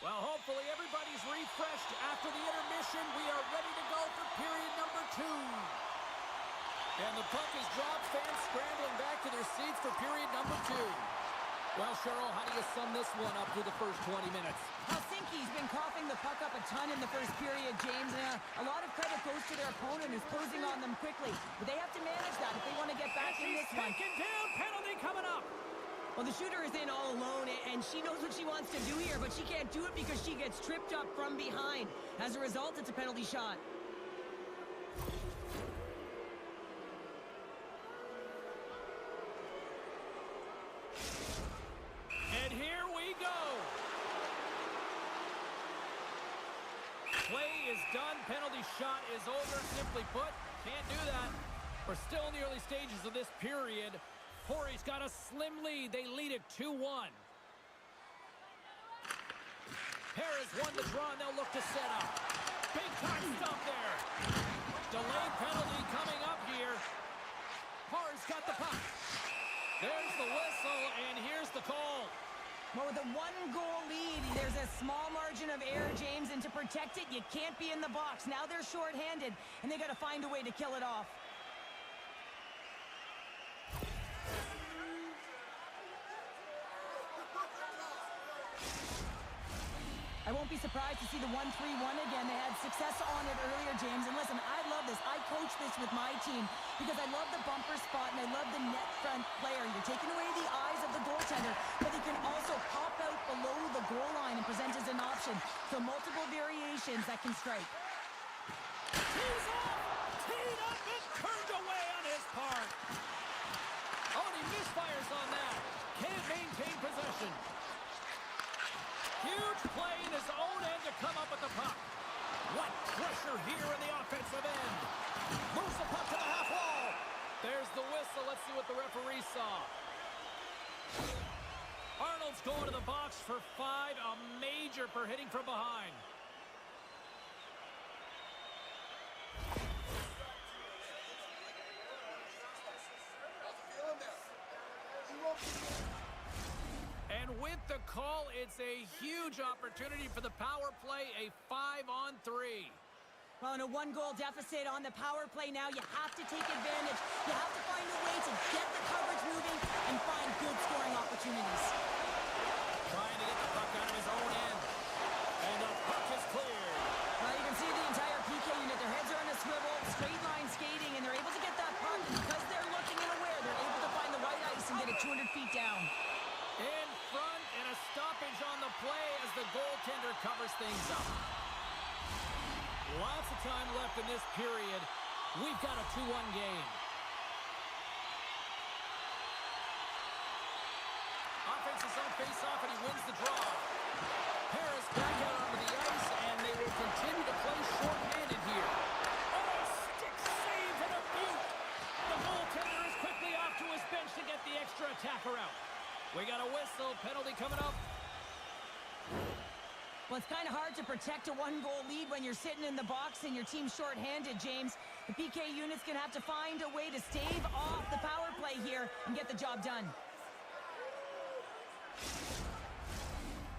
Well, hopefully everybody's refreshed after the intermission. We are ready to go for period number 2. And the puck is dropped. Fans scrambling back to their seats for period number 2. Well, Cheryl, how do you sum this one up through the first 20 minutes? Helsinki's been coughing the puck up a ton in the first period, James. And a lot of credit goes to their opponent who's closing on them quickly. But they have to manage that if they want to get back in this one. Taken down. Penalty coming up. Well, the shooter is in all alone, and she knows what she wants to do here, but she can't do it because she gets tripped up from behind. As a result, it's a penalty shot. And here we go. Play is done. Penalty shot is over. Simply put, can't do that. We're still in the early stages of this period. Corey's got a slim lead. They lead it 2-1. Paris won the draw, and they'll look to set up. Big time stop there. Delayed penalty coming up here. Parr's got the puck. There's the whistle, and here's the call. Well, with a one-goal lead, there's a small margin of error, James, and to protect it, you can't be in the box. Now they're shorthanded, and they got to find a way to kill it off. I won't be surprised to see the 1-3-1 again. They had success on it earlier, James. And listen, I love this. I coach this with my team because I love the bumper spot and I love the net front player. You're taking away the eyes of the goaltender, but they can also pop out below the goal line and present as an option. So multiple variations that can strike. He's off! Teed up and turned away on his part. Oh, and he misfires on that. Can't maintain possession. Huge play in his own end to come up with the puck. What pressure here in the offensive end. Moves the puck to the half wall. There's the whistle. Let's see what the referee saw. Arnold's going to the box for 5. A major for hitting from behind. And with the call, it's a huge opportunity for the power play, a 5-on-3. Well, in a one-goal deficit on the power play now, you have to take advantage. You have to find a way to get the coverage moving and find good scoring opportunities. Trying to get the puck out of his own end. And the puck is cleared. Well, you can see the entire PK unit. Their heads are on a swivel, straight line skating, and they're able to get that puck. And because they're looking and aware, they're able to find the right ice and get it 200 feet down. In front, and a stoppage on the play as the goaltender covers things up. Lots of time left in this period. We've got a 2-1 game. Offense is on face-off, and he wins the draw. Paris back out onto the ice, and they will continue to play short-handed here. Oh, stick save and a beaut. The goaltender is quickly off to his bench to get the extra attacker out. We got a whistle. Penalty coming up. Well, it's kind of hard to protect a one-goal lead when you're sitting in the box and your team's shorthanded, James. The PK unit's going to have to find a way to stave off the power play here and get the job done.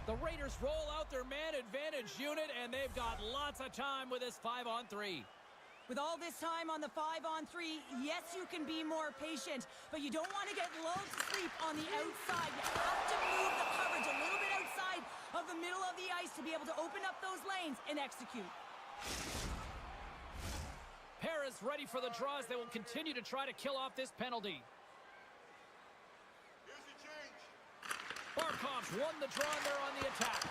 The Raiders roll out their man advantage unit, and they've got lots of time with this 5-on-3. With all this time on the 5-on-3, yes, you can be more patient, but you don't want to get lulled to sleep on the outside. You have to move the coverage a little bit outside of the middle of the ice to be able to open up those lanes and execute. Paris ready for the draws. They will continue to try to kill off this penalty. Here's the change. Barkov's won the draw, and they're on the attack.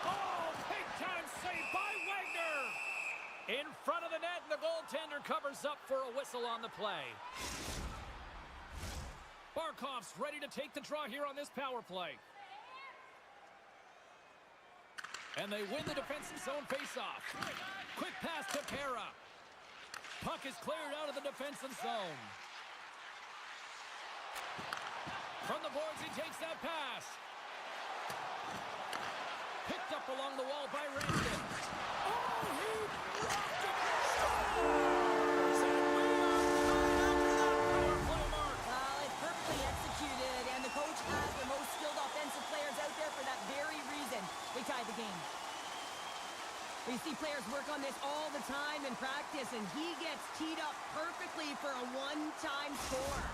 Oh, big-time save by Wagner! In front of the net, and the goaltender covers up for a whistle on the play. Barkov's ready to take the draw here on this power play. And they win the defensive zone faceoff. Quick pass to Pera. Puck is cleared out of the defensive zone. From the boards, he takes that pass. Picked up along the wall by Rankin. Oh, he blocked it. Scores! And we are tied after that power play mark. Well, it's perfectly executed, and the coach has the most skilled offensive players out there for that very reason. They tied the game. We see players work on this all the time in practice, and he gets teed up perfectly for a one-time score.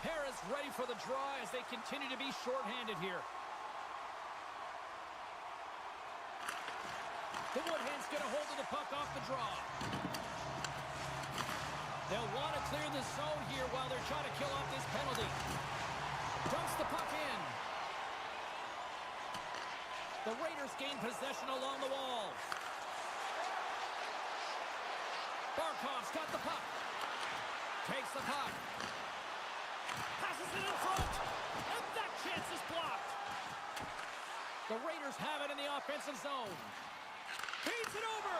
Harris ready for the draw as they continue to be shorthanded here. The Woodhand's going to hold the puck off the draw. They'll want to clear the zone here while they're trying to kill off this penalty. Dumps the puck in. The Raiders gain possession along the wall. Barkov's got the puck. Takes the puck. Passes it in front. And that chance is blocked. The Raiders have it in the offensive zone. Feeds it over.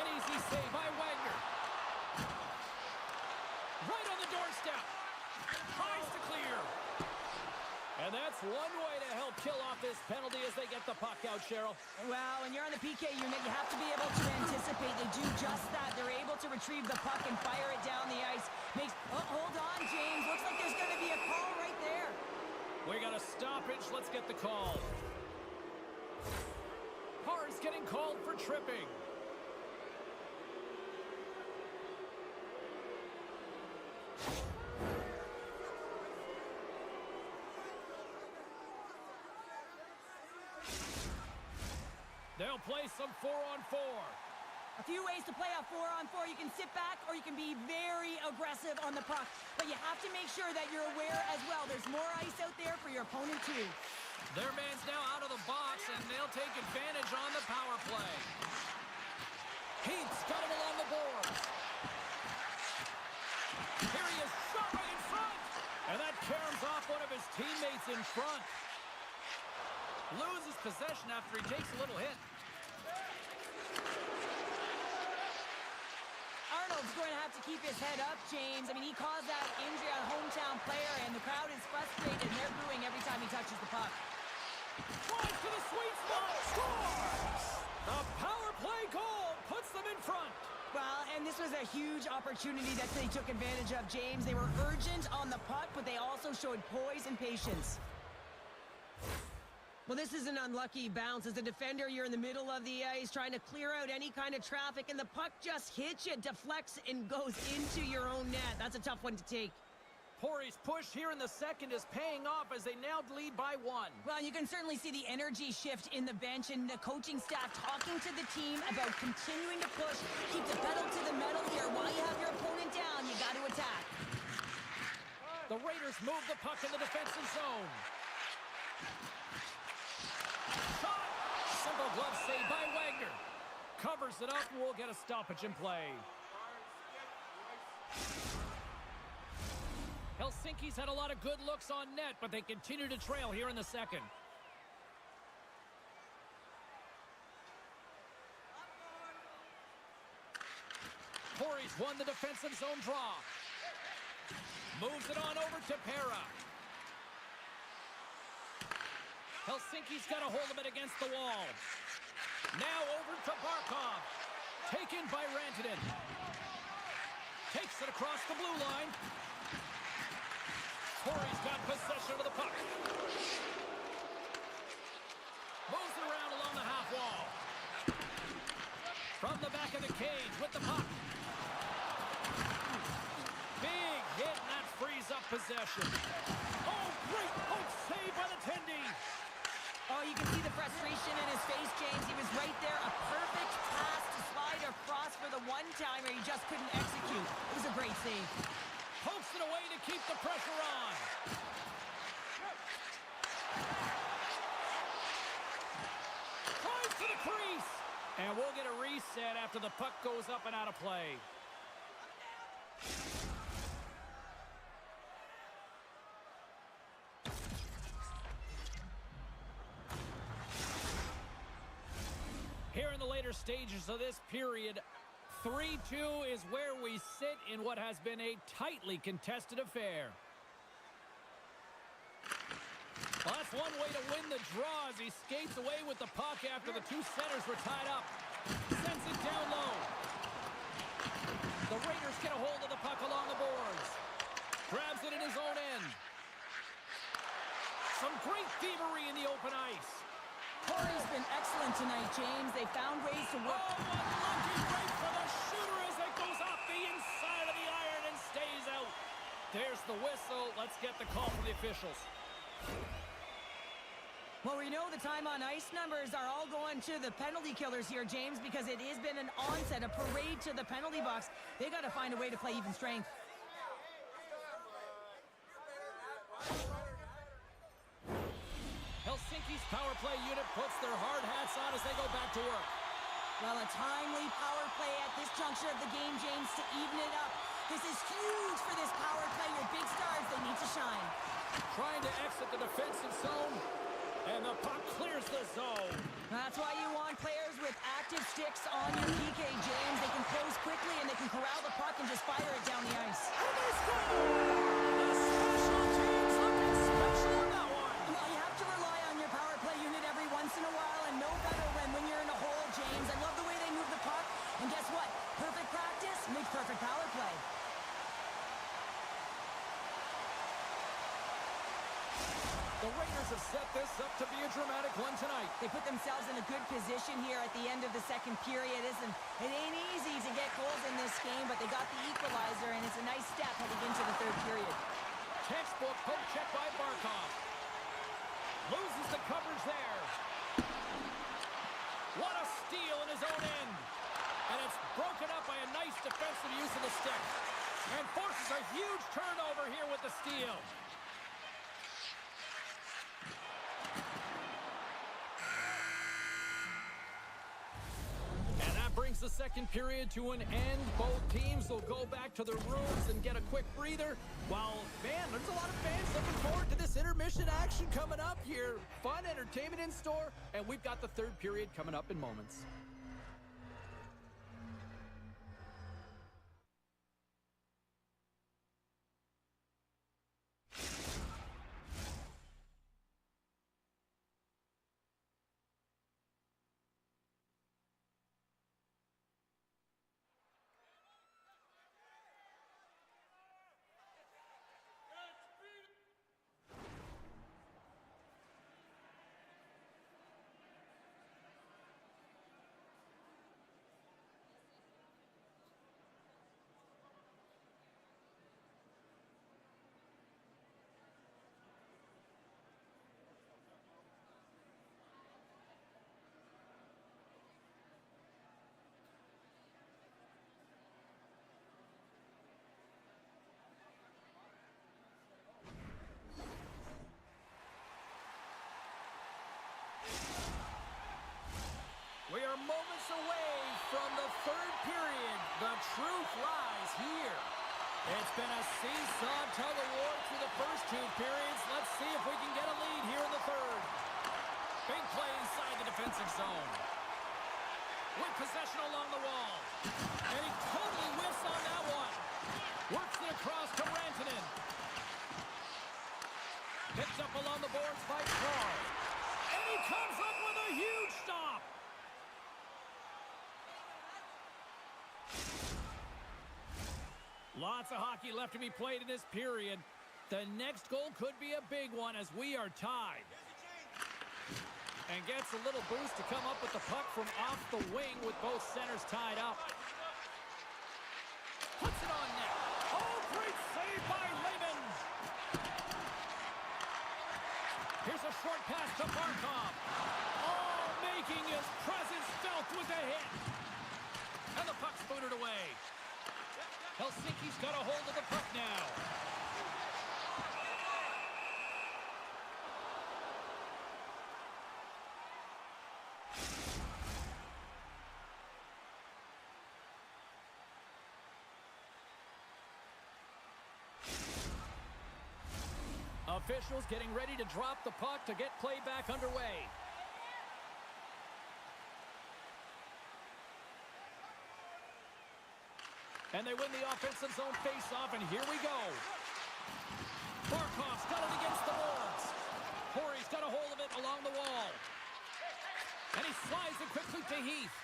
An easy save by Wagner. Right on the doorstep. Tries to clear. And that's one way to help kill off this penalty as they get the puck out, Cheryl. Well, when you're on the PK unit, you have to be able to anticipate. They do just that. They're able to retrieve the puck and fire it down the ice. Oh, hold on, James. Looks like there's going to be a call right there. We got a stoppage. Let's get the call. Har's getting called for tripping. They'll play some 4-on-4. A few ways to play a 4-on-4. You can sit back or you can be very aggressive on the puck. But you have to make sure that you're aware as well. There's more ice out there for your opponent too. Their man's now out of the box, and they'll take advantage on the power play. Heath's got it along the boards. Here he is, shot right in front. And that caroms off one of his teammates in front. Loses possession after he takes a little hit. Arnold's going to have to keep his head up, James. I mean, he caused that injury on a hometown player, and the crowd is frustrated, and they're booing every time he touches the puck. Tries to the sweet spot, scores! The power play goal puts them in front. Well, and this was a huge opportunity that they took advantage of, James. They were urgent on the puck, but they also showed poise and patience. Well, this is an unlucky bounce. As a defender, you're in the middle of the ice trying to clear out any kind of traffic, and the puck just hits you, deflects, and goes into your own net. That's a tough one to take. Pori's push here in the second is paying off as they now lead by 1. Well, you can certainly see the energy shift in the bench and the coaching staff talking to the team about continuing to push, keep the pedal to the metal here. While you have your opponent down, you got to attack. The Raiders move the puck in the defensive zone. Shot! Simple glove save by Wagner. Covers it up, and we'll get a stoppage in play. Helsinki's had a lot of good looks on net, but they continue to trail here in the second. Pori's won the defensive zone draw. Moves it on over to Pera. Helsinki's got a hold of it against the wall. Now over to Barkov. Taken by Rantanen. Takes it across the blue line. Pori's got possession of the puck. Moves it around along the half wall. From the back of the cage with the puck. Big hit, and that frees up possession. Oh, great poke save by the Tendy. Oh, you can see the frustration in his face, James. He was right there. A perfect pass to slide across for the one-timer. He just couldn't execute. It was a great save. Pokes it away to keep the pressure on. Tries to the crease. And we'll get a reset after the puck goes up and out of play. Here in the later stages of this period, 3-2 is where we sit in what has been a tightly contested affair. Well, that's one way to win the draw as he skates away with the puck after the two centers were tied up. Sends it down low. The Raiders get a hold of the puck along the boards. Grabs it in his own end. Some great thievery in the open ice. Corey's been excellent tonight, James. They found ways to work. Oh, unlucky break for the shooter as it goes off the inside of the iron and stays out. There's the whistle. Let's get the call from the officials. Well, we know the time on ice numbers are all going to the penalty killers here, James, because it has been an onset, a parade to the penalty box. They got to find a way to play even strength. Helsinki's power play unit puts their hard hats on as they go back to work. Well, a timely power play at this juncture of the game, James, to even it up. This is huge for this power play. Your big stars, they need to shine. Trying to exit the defensive zone, and the puck clears the zone. That's why you want players with active tricks on your PK, James. They can close quickly and they can corral the puck and just fire it down the ice. And they score! The special teams looking special on that one. Well, you have to rely on your power play unit every once in a while, and no better when you're in a hole, James. I love the way they move the puck, and guess what? Perfect practice makes perfect power play. The Raiders have set this up to be a dramatic one tonight. They put themselves in a good position here at the end of the second period. It ain't easy to get goals in this game, but they got the equalizer, and it's a nice step heading into the third period. Textbook poke check by Barkov. Loses the coverage there. What a steal in his own end. And it's broken up by a nice defensive use of the stick. And forces a huge turnover here with the steal. And that brings the second period to an end. Both teams will go back to their rooms and get a quick breather. While, man, there's a lot of fans looking forward to this intermission action coming up here. Fun entertainment in store, and we've got the third period coming up in moments. We are moments away from the third period. The truth lies here. It's been a seesaw tug-of-war through the first two periods. Let's see if we can get a lead here in the third. Big play inside the defensive zone. With possession along the wall. And he totally whiffs on that one. Works it across to Rantanen. Picked up along the boards by Carl. And he comes up with a huge stop. Lots of hockey left to be played in this period. The next goal could be a big one as we are tied. And gets a little boost to come up with the puck from off the wing with both centers tied up. Puts it on net. Oh, great save by Lehman. Here's a short pass to Barkov. Oh, making his presence felt with a hit. And the puck's booted away. Helsinki's got a hold of the puck now. Officials getting ready to drop the puck to get play back underway. And they win the offensive zone face-off, and here we go. Barkov's got it against the boards. Corey's got a hold of it along the wall. And he slides it quickly to Heath.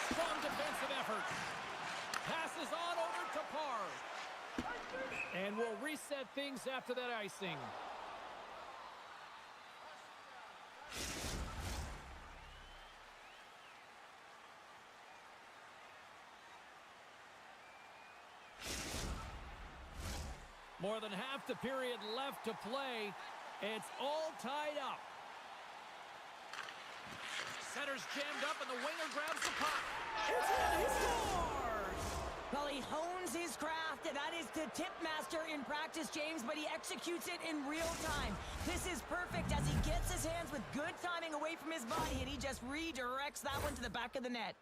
Strong defensive effort. Passes on over to Parr. And we'll reset things after that icing. More than half the period left to play. It's all tied up. Center's jammed up, and the winger grabs the puck. It's in, he scores! Well, he hones his craft, and that is the tip master in practice, James, but he executes it in real time. This is perfect as he gets his hands with good timing away from his body, and he just redirects that one to the back of the net.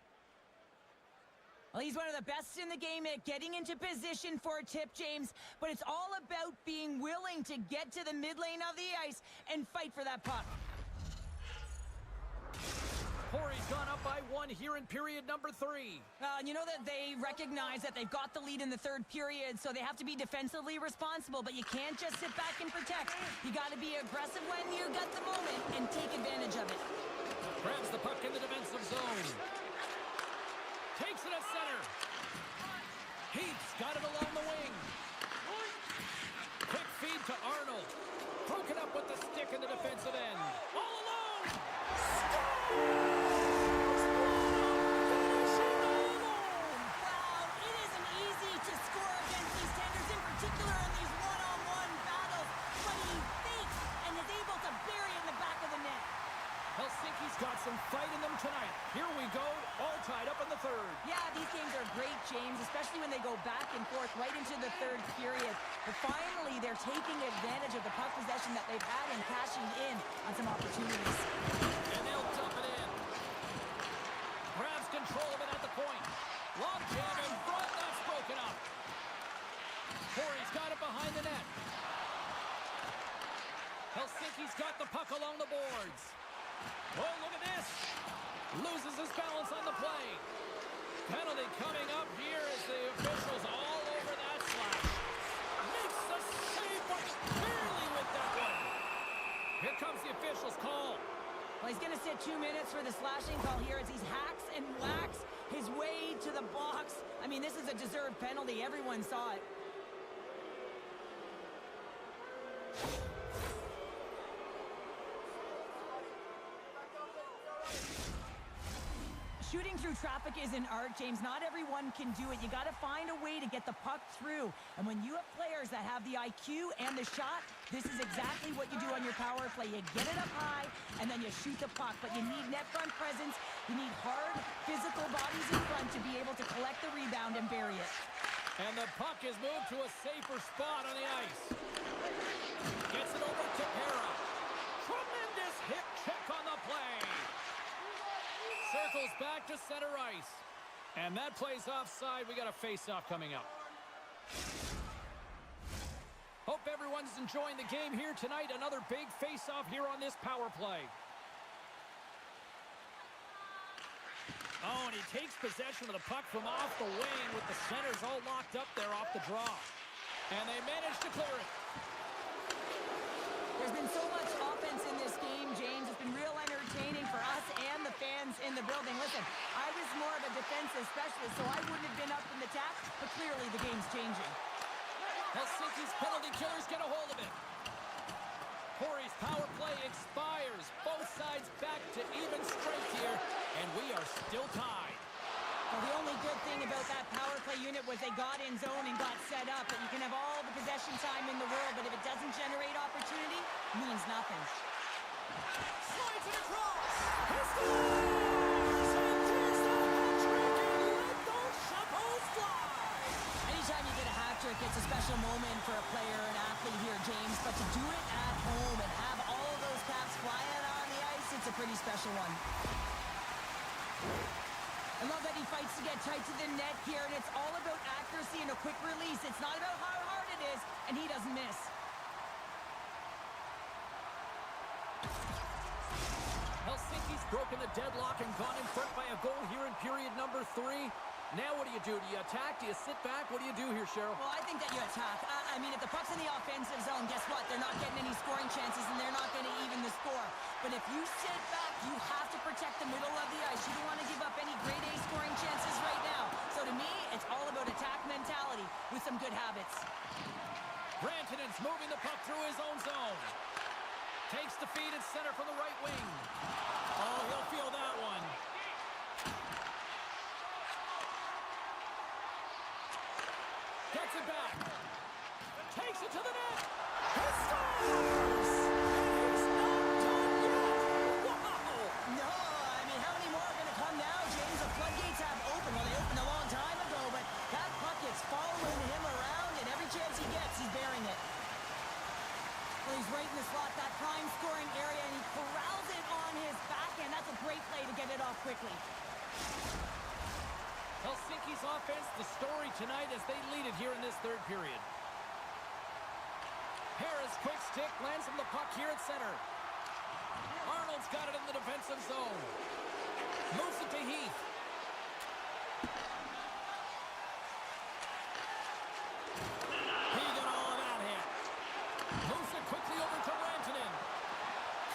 Well, he's one of the best in the game at getting into position for a tip, James, but it's all about being willing to get to the mid lane of the ice and fight for that puck. Corey's gone up by 1 here in period number 3. You know that they recognize that they've got the lead in the third period, so they have to be defensively responsible, but you can't just sit back and protect. You got to be aggressive when you got the moment and take advantage of it. Grabs the puck in the defensive zone. Takes it at center. Heath's got it along the wing. Quick feed to Arnold. Broken up with the stick in the defensive end. All alone. Wow, it isn't easy to score against these tenders, in particular in these one-on-one battles, but he fakes and is able to bury it in the back of the net. Helsinki's got some fight in them tonight. Here we go, all tied up in the third. Yeah, these games are great, James, especially when they go back and forth right into the third period. But finally, they're taking advantage of the puck possession that they've had and cashing in on some opportunities. And they'll dump it in. Grabs control of it at the point. Long jab in front, that's broken up. Corey's got it behind the net. Helsinki's got the puck along the boards. Oh, look at this. Loses his balance on the play. Penalty coming up here as the officials all over that slash. Makes the save, but barely with that one. Here comes the officials' call. Well, he's going to sit 2 minutes for the slashing call here as he hacks and whacks his way to the box. I mean, this is a deserved penalty. Everyone saw it. Shooting through traffic is an art, James. Not everyone can do it. You got to find a way to get the puck through. And when you have players that have the IQ and the shot, this is exactly what you do on your power play. You get it up high, and then you shoot the puck. But you need net front presence. You need hard, physical bodies in front to be able to collect the rebound and bury it. And the puck is moved to a safer spot on the ice. Gets it over to Pera. Tremendous hip check on the play. Circles back to center ice. And that plays offside. We got a face-off coming up. Hope everyone's enjoying the game here tonight. Another big face-off here on this power play. Oh, and he takes possession of the puck from off the wing with the centers all locked up there off the draw. And they manage to clear it. There's been so much offense in this game, James. It's been real entertaining for us and the fans in the building. Listen, I was more of a defensive specialist, so I wouldn't have been up in the tap, but clearly the game's changing. Helsinki's penalty killers get a hold of it. Corey's power play expires. Both sides back to even strength here, and we are still tied. Well, the only good thing about that power play unit was they got in zone and got set up. But you can have all the possession time in the world, but if it doesn't generate opportunity, it means nothing. Slides it across. He scores! And there's the hat-trick, and let those shovels fly! Anytime you get a hat-trick, it's a special moment for a player, an athlete here, James. But to do it at home and have all of those caps flying on the ice, it's a pretty special one. I love that he fights to get tight to the net here, and it's all about accuracy and a quick release. It's not about how hard it is, and he doesn't miss. Helsinki's broken the deadlock and gone in front by a goal here in period number 3. Now what do? Do you attack? Do you sit back? What do you do here, Cheryl? Well, I think that you attack. I mean, if the puck's in the offensive zone, guess what? They're not getting any scoring chances, and they're not going to even the score. But if you sit back, you have to protect the middle of the ice. You don't want to give up any grade A scoring chances right now. So to me, it's all about attack mentality with some good habits. Rantanen's moving the puck through his own zone. Takes the feed at center from the right wing. Oh, he'll feel that one. Gets it back. Takes it to the net. He scores! He's not done yet. Wow! No, I mean, how many more are going to come now, James? The floodgates have opened. Well, they opened a long time ago, but that puck is following him around, and every chance he gets, he's bearing it. Well, he's right in the slot, that prime scoring area, and he corrals it on his backhand. That's a great play to get it off quickly. Helsinki's offense, the story tonight as they lead it here in this third period. Harris, quick stick, lands him the puck here at center. Arnold's got it in the defensive zone. Moves it to Heath. He got all of that hit. Moves it quickly over to Rantanen.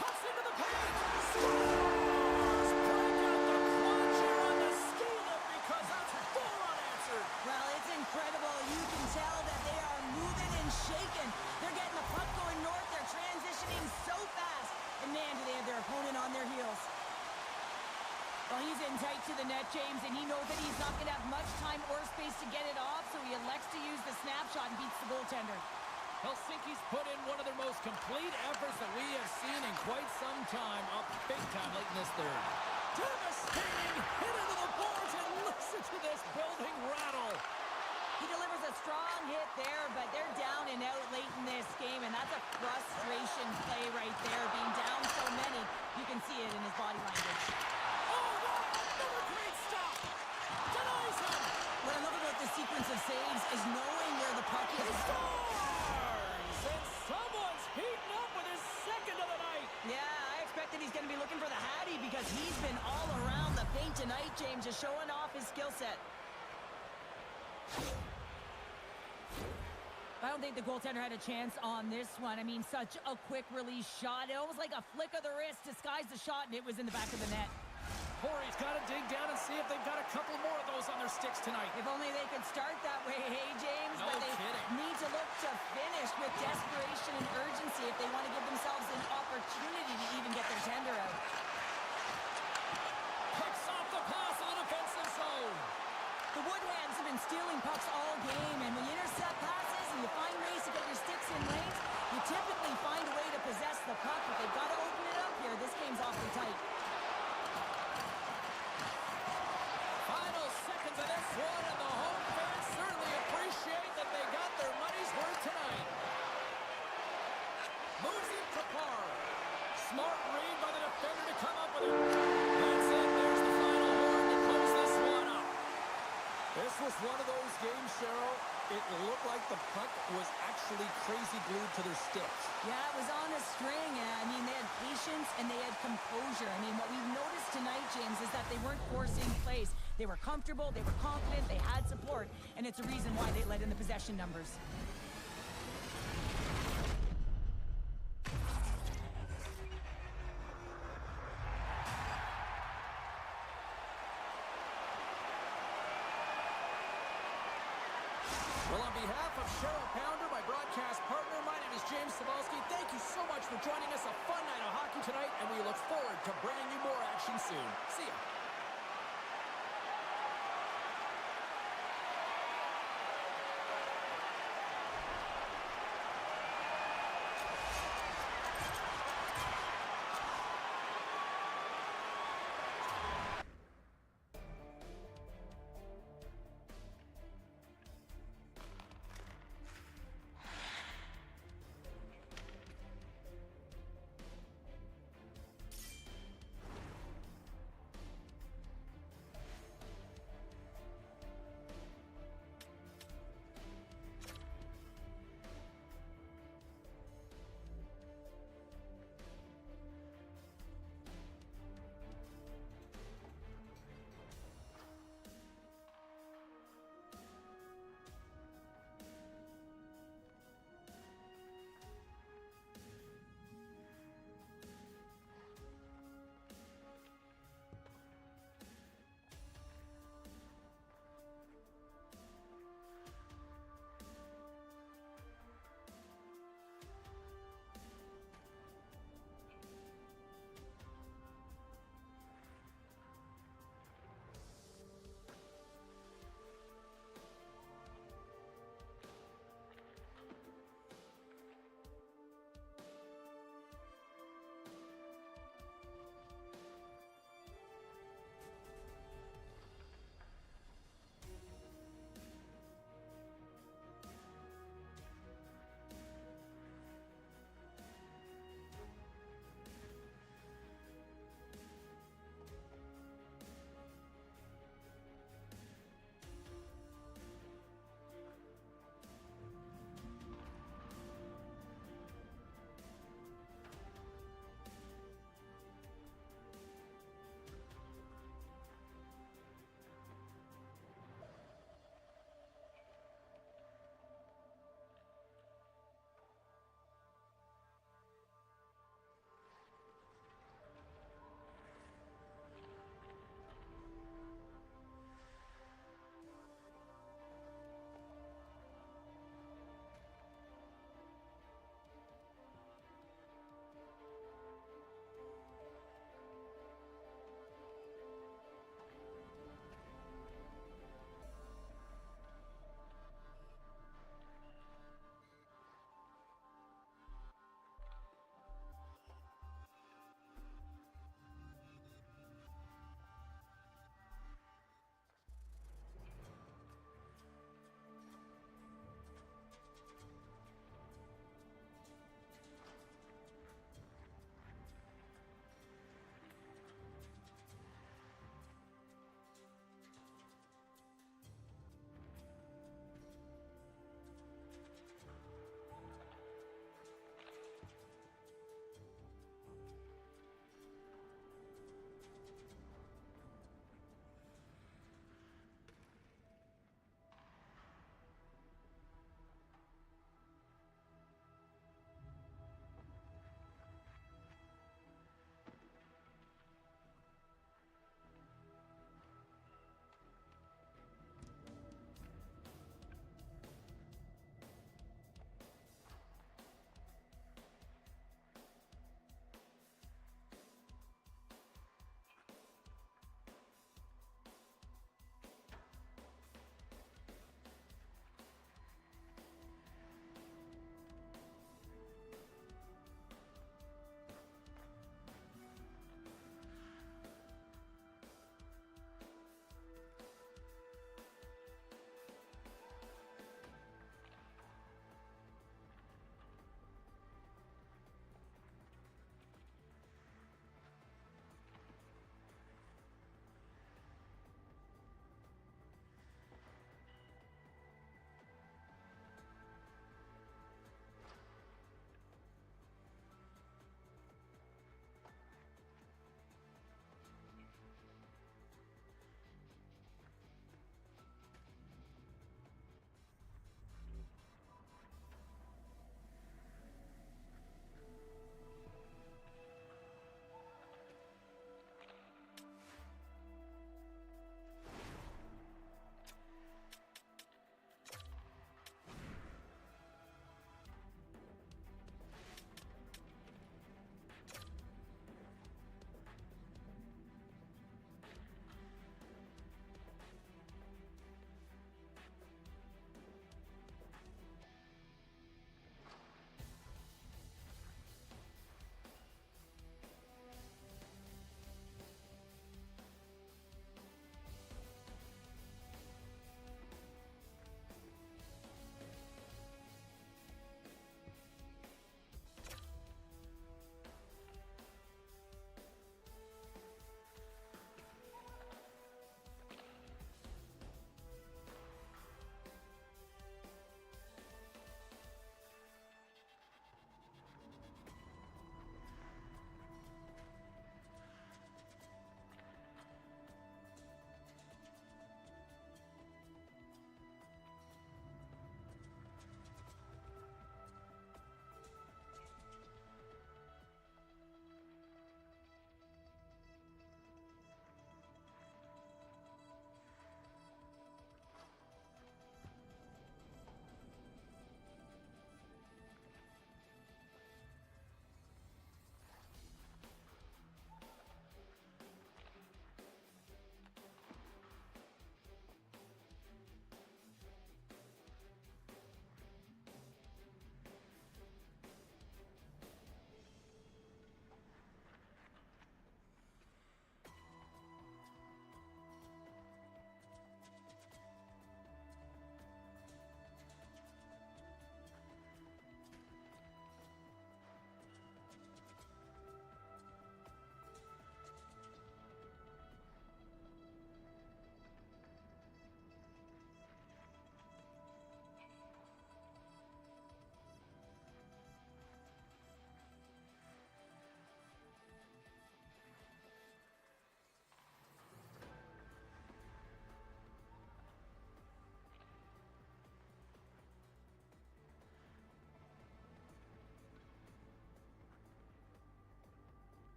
Cuts into the paint. Scores! Break out the clutch here on the ski lift because that's full unanswered. Well, it's incredible. You can tell that they are moving and shaking. They're getting the puck going north. They're transitioning so fast. And man, do they have their opponent on their heels. Well, he's in tight to the net, James, and he knows that he's not going to have much time or space to get it off, so he elects to use the snapshot and beats the goaltender. Helsinki's put in one of their most complete efforts that we have seen in quite some time, up big time late in this third. Devastating hit into the boards, and listen to this building rattle. He delivers a strong hit there, but they're down and out late in this game, and that's a frustration play right there. Being down so many, you can see it in his body language. Oh, wow, another great stop. Denies him. What I love about this sequence of saves is knowing where the puck He is. scores! And someone's heating up with his second of the night. Yeah, I expect that he's going to be looking for the Hattie because he's been all around the paint tonight, James, just showing off his skill set. I don't think the goaltender had a chance on this one. I mean, such a quick release shot. It almost like a flick of the wrist disguised the shot, and it was in the back of the net. Corey's got to dig down and see if they've got a couple more of those on their sticks tonight. If only they could start that way, hey, James. No but they kidding. need to look to finish with desperation and urgency if they want to give themselves an opportunity to even get their tender out. Picks off the pass in the defensive zone. The Woodhands have been stealing pucks all game, and when you intercept passes and you find ways to get your sticks in lanes, you typically find a way to possess the puck, but they've got to open it up here. This game's awfully tight. Final seconds of this one, and the home fans certainly appreciate that they got their money's worth tonight. Moves it to Parr. Smart read by the defender to come up with it. That's it. There's the final horn to close this one up. This was one of those games, Cheryl. It looked like the puck was actually crazy glued to their sticks. Yeah, it was on a string. I mean, they had patience and they had composure. I mean, what we've noticed tonight, James, is that they weren't forcing plays. They were comfortable, they were confident, they had support, and it's a reason why they led in the possession numbers. Well, on behalf of Cheryl Pounder, my broadcast partner, my name is James Cebulski. Thank you so much for joining us. A fun night of hockey tonight, and we look forward to bringing you more action soon. See ya.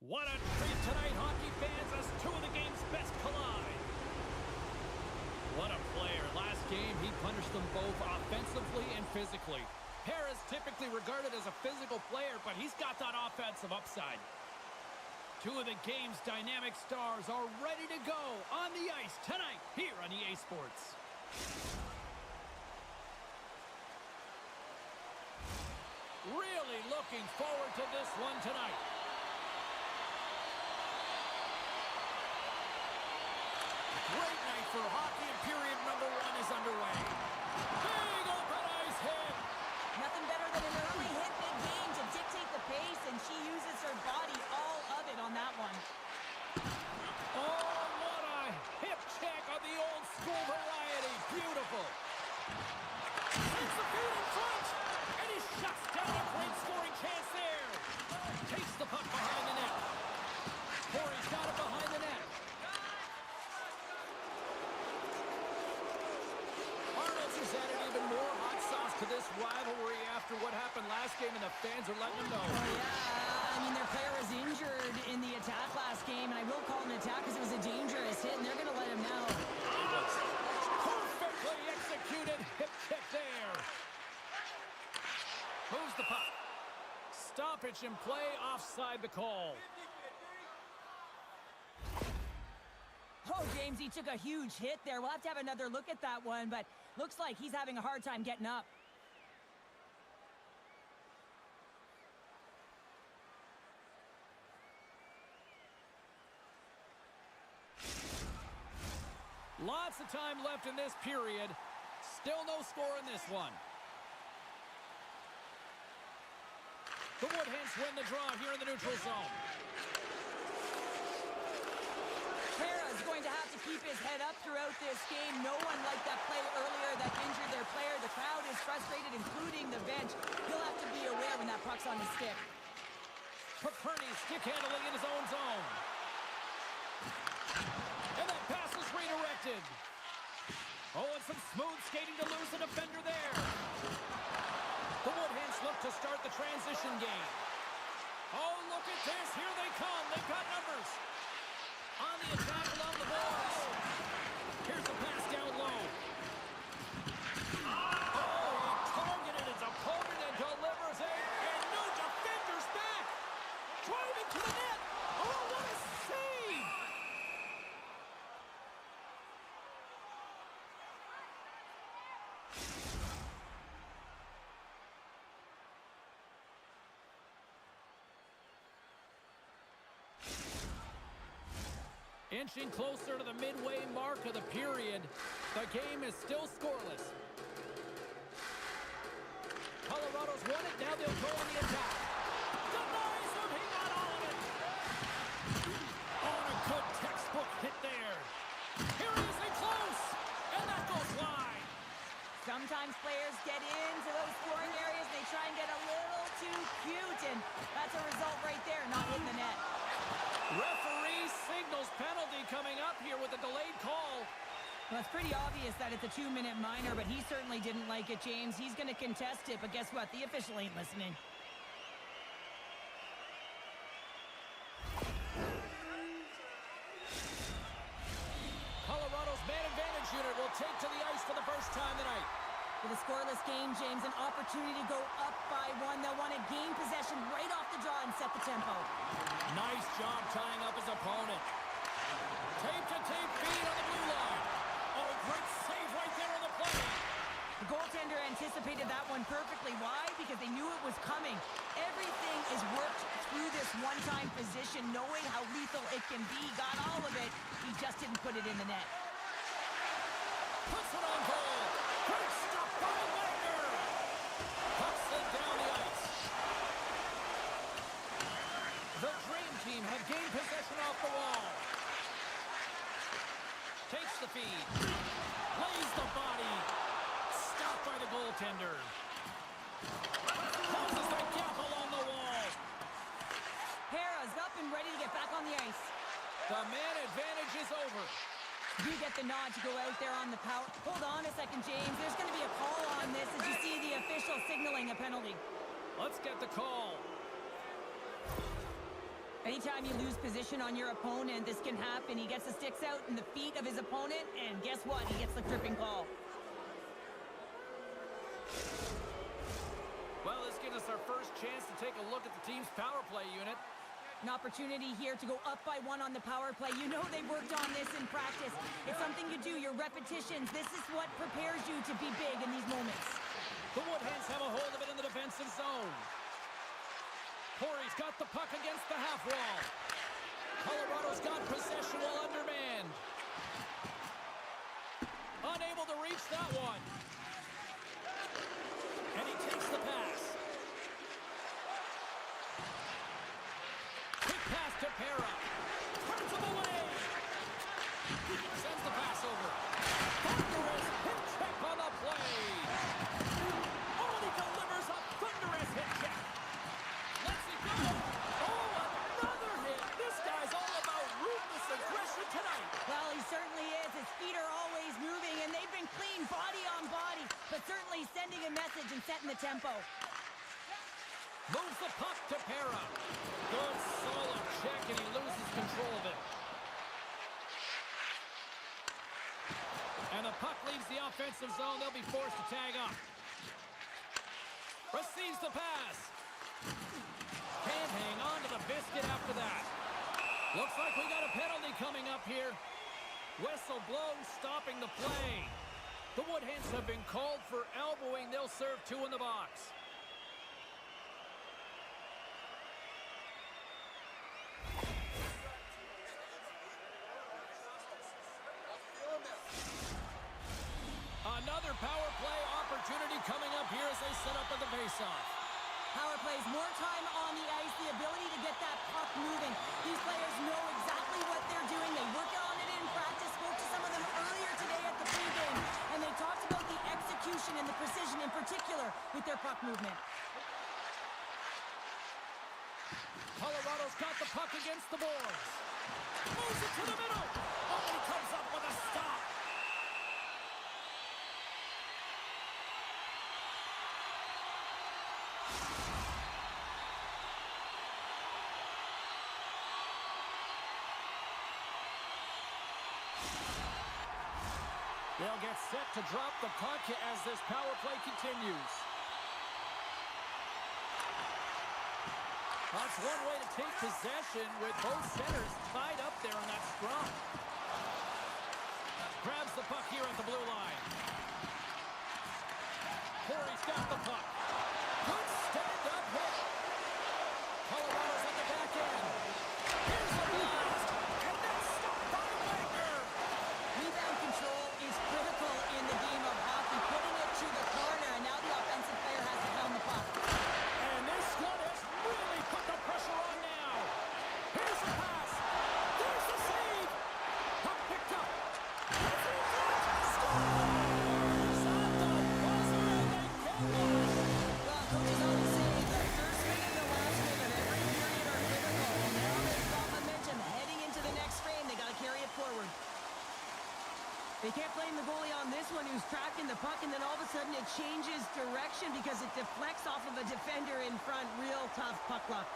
What a treat tonight, hockey fans, as two of the game's best collide. What a player. Last game, he punished them both offensively and physically. Perez typically regarded as a physical player, but he's got that offensive upside. Two of the game's dynamic stars are ready to go on the ice tonight here on EA Sports. Really looking forward to this one tonight. Great night for hockey, and period number 1 is underway. Big open ice hit. Nothing better than an early hit mid-game to dictate the pace, and she uses her body, all of it on that one. Oh, what a hip check on the old school variety. Beautiful. Sends the feet in front, and he shuts down a great scoring chance there. Takes the puck behind the net. Corey's got it behind the net. Arnold's has added even more hot sauce to this rivalry after what happened last game, and the fans are letting them know. Oh, yeah. I mean, their player was injured in the attack last game, and I will call it an attack because it was a dangerous hit, and they're going to let him know. Perfectly executed hip check there. Moves the puck. Stoppage in play, offside the call. Oh, James, he took a huge hit there. We'll have to have another look at that one, but looks like he's having a hard time getting up. Lots of time left in this period. Still no score in this one. The Woodhens win the draw here in the neutral zone. Is going to have to keep his head up throughout this game. No one liked that play earlier that injured their player. The crowd is frustrated, including the bench. He'll have to be aware when that puck's on his stick. Paperny stick handling in his own zone. And that pass is redirected. Oh, and some smooth skating to lose the defender there. The Woodhens look to start the transition game. Oh, look at this. Here they come. They've got numbers. On the attack along the boards. Here's the pass down low. Oh, he targeted his opponent and delivers it. And no defender's back. Driving to the net. Oh, what a save. Inching closer to the midway mark of the period. The game is still scoreless. Colorado's won it. Now they'll go on the attack. Denies him. He got all of it. On a good textbook hit there. Here he is in close. And that goes wide. Sometimes players get into those scoring areas. They try and get a little too cute. And that's a result right there, not hitting the net. Referee signals penalty coming up here with a delayed call. Well, it's pretty obvious that it's a 2-minute minor, but he certainly didn't like it, James. He's going to contest it, but guess what? The official ain't listening. Colorado's man advantage unit will take to the ice for the first time tonight. With a scoreless game, James, an opportunity to go up by 1. They'll want to gain possession right off the draw and set the tempo. Nice job tying up his opponent. Tape-to-tape feed on the blue line. Oh, great save right there on the play. The goaltender anticipated that one perfectly. Why? Because they knew it was coming. Everything is worked through this one-time position, knowing how lethal it can be. Got all of it. He just didn't put it in the net. Puts it on goal. Great stop by Wagner. Puck slid down the ice. The Dream Team have gained possession off the wall. Takes the feed. Plays the body. Stopped by the goaltender. Closes the gap along the wall. Hera's up and ready to get back on the ice. The man advantage is over. You get the nod to go out there on the power. Hold on a second, James. There's going to be a call on this as you see the official signaling a penalty. Let's get the call. Anytime you lose position on your opponent, this can happen. He gets the sticks out in the feet of his opponent, and guess what? He gets the tripping call. Well, this gives us our first chance to take a look at the team's power play unit. An opportunity here to go up by 1 on the power play. You know they worked on this in practice. It's something you do, your repetitions. This is what prepares you to be big in these moments. The Woodhens have a hold of it in the defensive zone. Corey's got the puck against the half wall. Colorado's got possession while undermanned. Unable to reach that one. And he takes the pass. Quick pass to Pera. Turns him away. Sends the pass over. Thunderous hit check on the play. Oh, he delivers a thunderous hit check. Let's it go. Oh, another hit. This guy's all about ruthless aggression tonight. Well, he certainly is. His feet are always moving, and they've been clean body on body, but certainly sending a message and setting the tempo. Moves the puck to Pera. Good, solid check, and he loses control of it. And the puck leaves the offensive zone. They'll be forced to tag up. Receives the pass. Can't hang on to the biscuit after that. Looks like we got a penalty coming up here. Whistle blown, stopping the play. The Woodhens have been called for elbowing. They'll serve 2 in the box. Another power play opportunity coming up here as they set up at the faceoff. Power plays, more time on the ice, the ability to get that puck moving. These players know exactly what they're doing. They work on it in practice, spoke to some of them earlier today at the pregame, and they talked about the execution and the precision in particular with their puck movement. Colorado's got the puck against the boards. Moves it to the middle. Oh, he comes up with a stop. They'll get set to drop the puck as this power play continues. That's one way to take possession with both centers tied up there on that scrum. Grabs the puck here at the blue line. Corey's got the puck. Good stand-up hit. Colorado's on the back end. Here's the blast. And that's stopped by Wagner. Rebound control is critical in the game of hockey, putting it to the corner, and now the offensive player has to pound the puck. And this one has really put the pressure on now. Here's the pass. There's the save. Puck picked up. That's it. Scores! On the buzzer, and they get one. Well, coaches always say the first swing and the last swing of every period are critical. And now they've got momentum heading into the next frame. They got to carry it forward. They can't blame the goalie on this one who's tracking the puck, and then all of a sudden it changes direction because it deflects off of a defender in front. Real tough puck luck.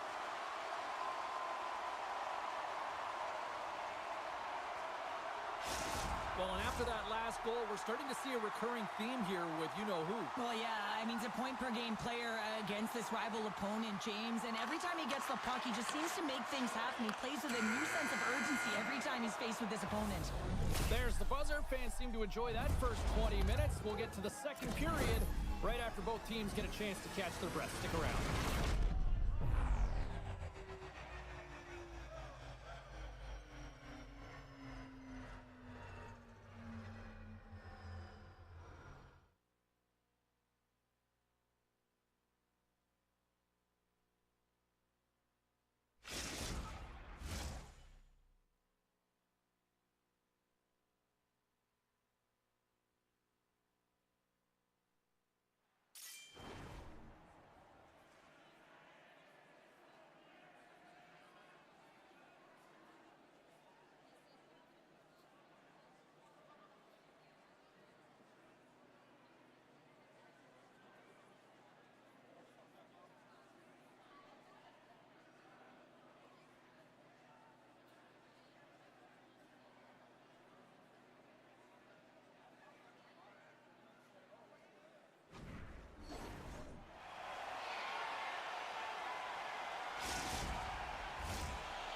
Well, and after that last goal, we're starting to see a recurring theme here with you-know-who. Well, yeah, I mean, he's a point-per-game player against this rival opponent, James, and every time he gets the puck, he just seems to make things happen. He plays with a new sense of urgency every time he's faced with this opponent. There's the buzzer. Fans seem to enjoy that first 20 minutes. We'll get to the second period right after both teams get a chance to catch their breath. Stick around.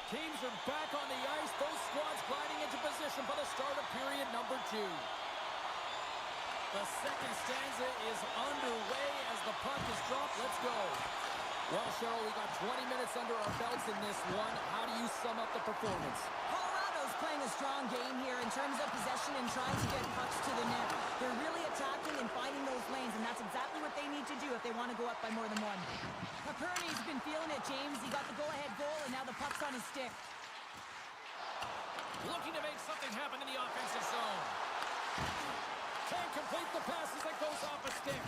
Teams are back on the ice. Both squads gliding into position for the start of period number 2. The second stanza is underway as the puck is dropped. Let's go. Well, Cheryl, we got 20 minutes under our belts in this one. How do you sum up the performance? Colorado's playing a strong game here in terms of possession and trying to get pucks to the net. They're really attacking and finding those lanes, and that's exactly what they need to do if they want to go up by more than one. Paperny's been feeling it, James. He got the go-ahead goal, and now the puck's on his stick. Looking to make something happen in the offensive zone. Can't complete the pass as it goes off a stick.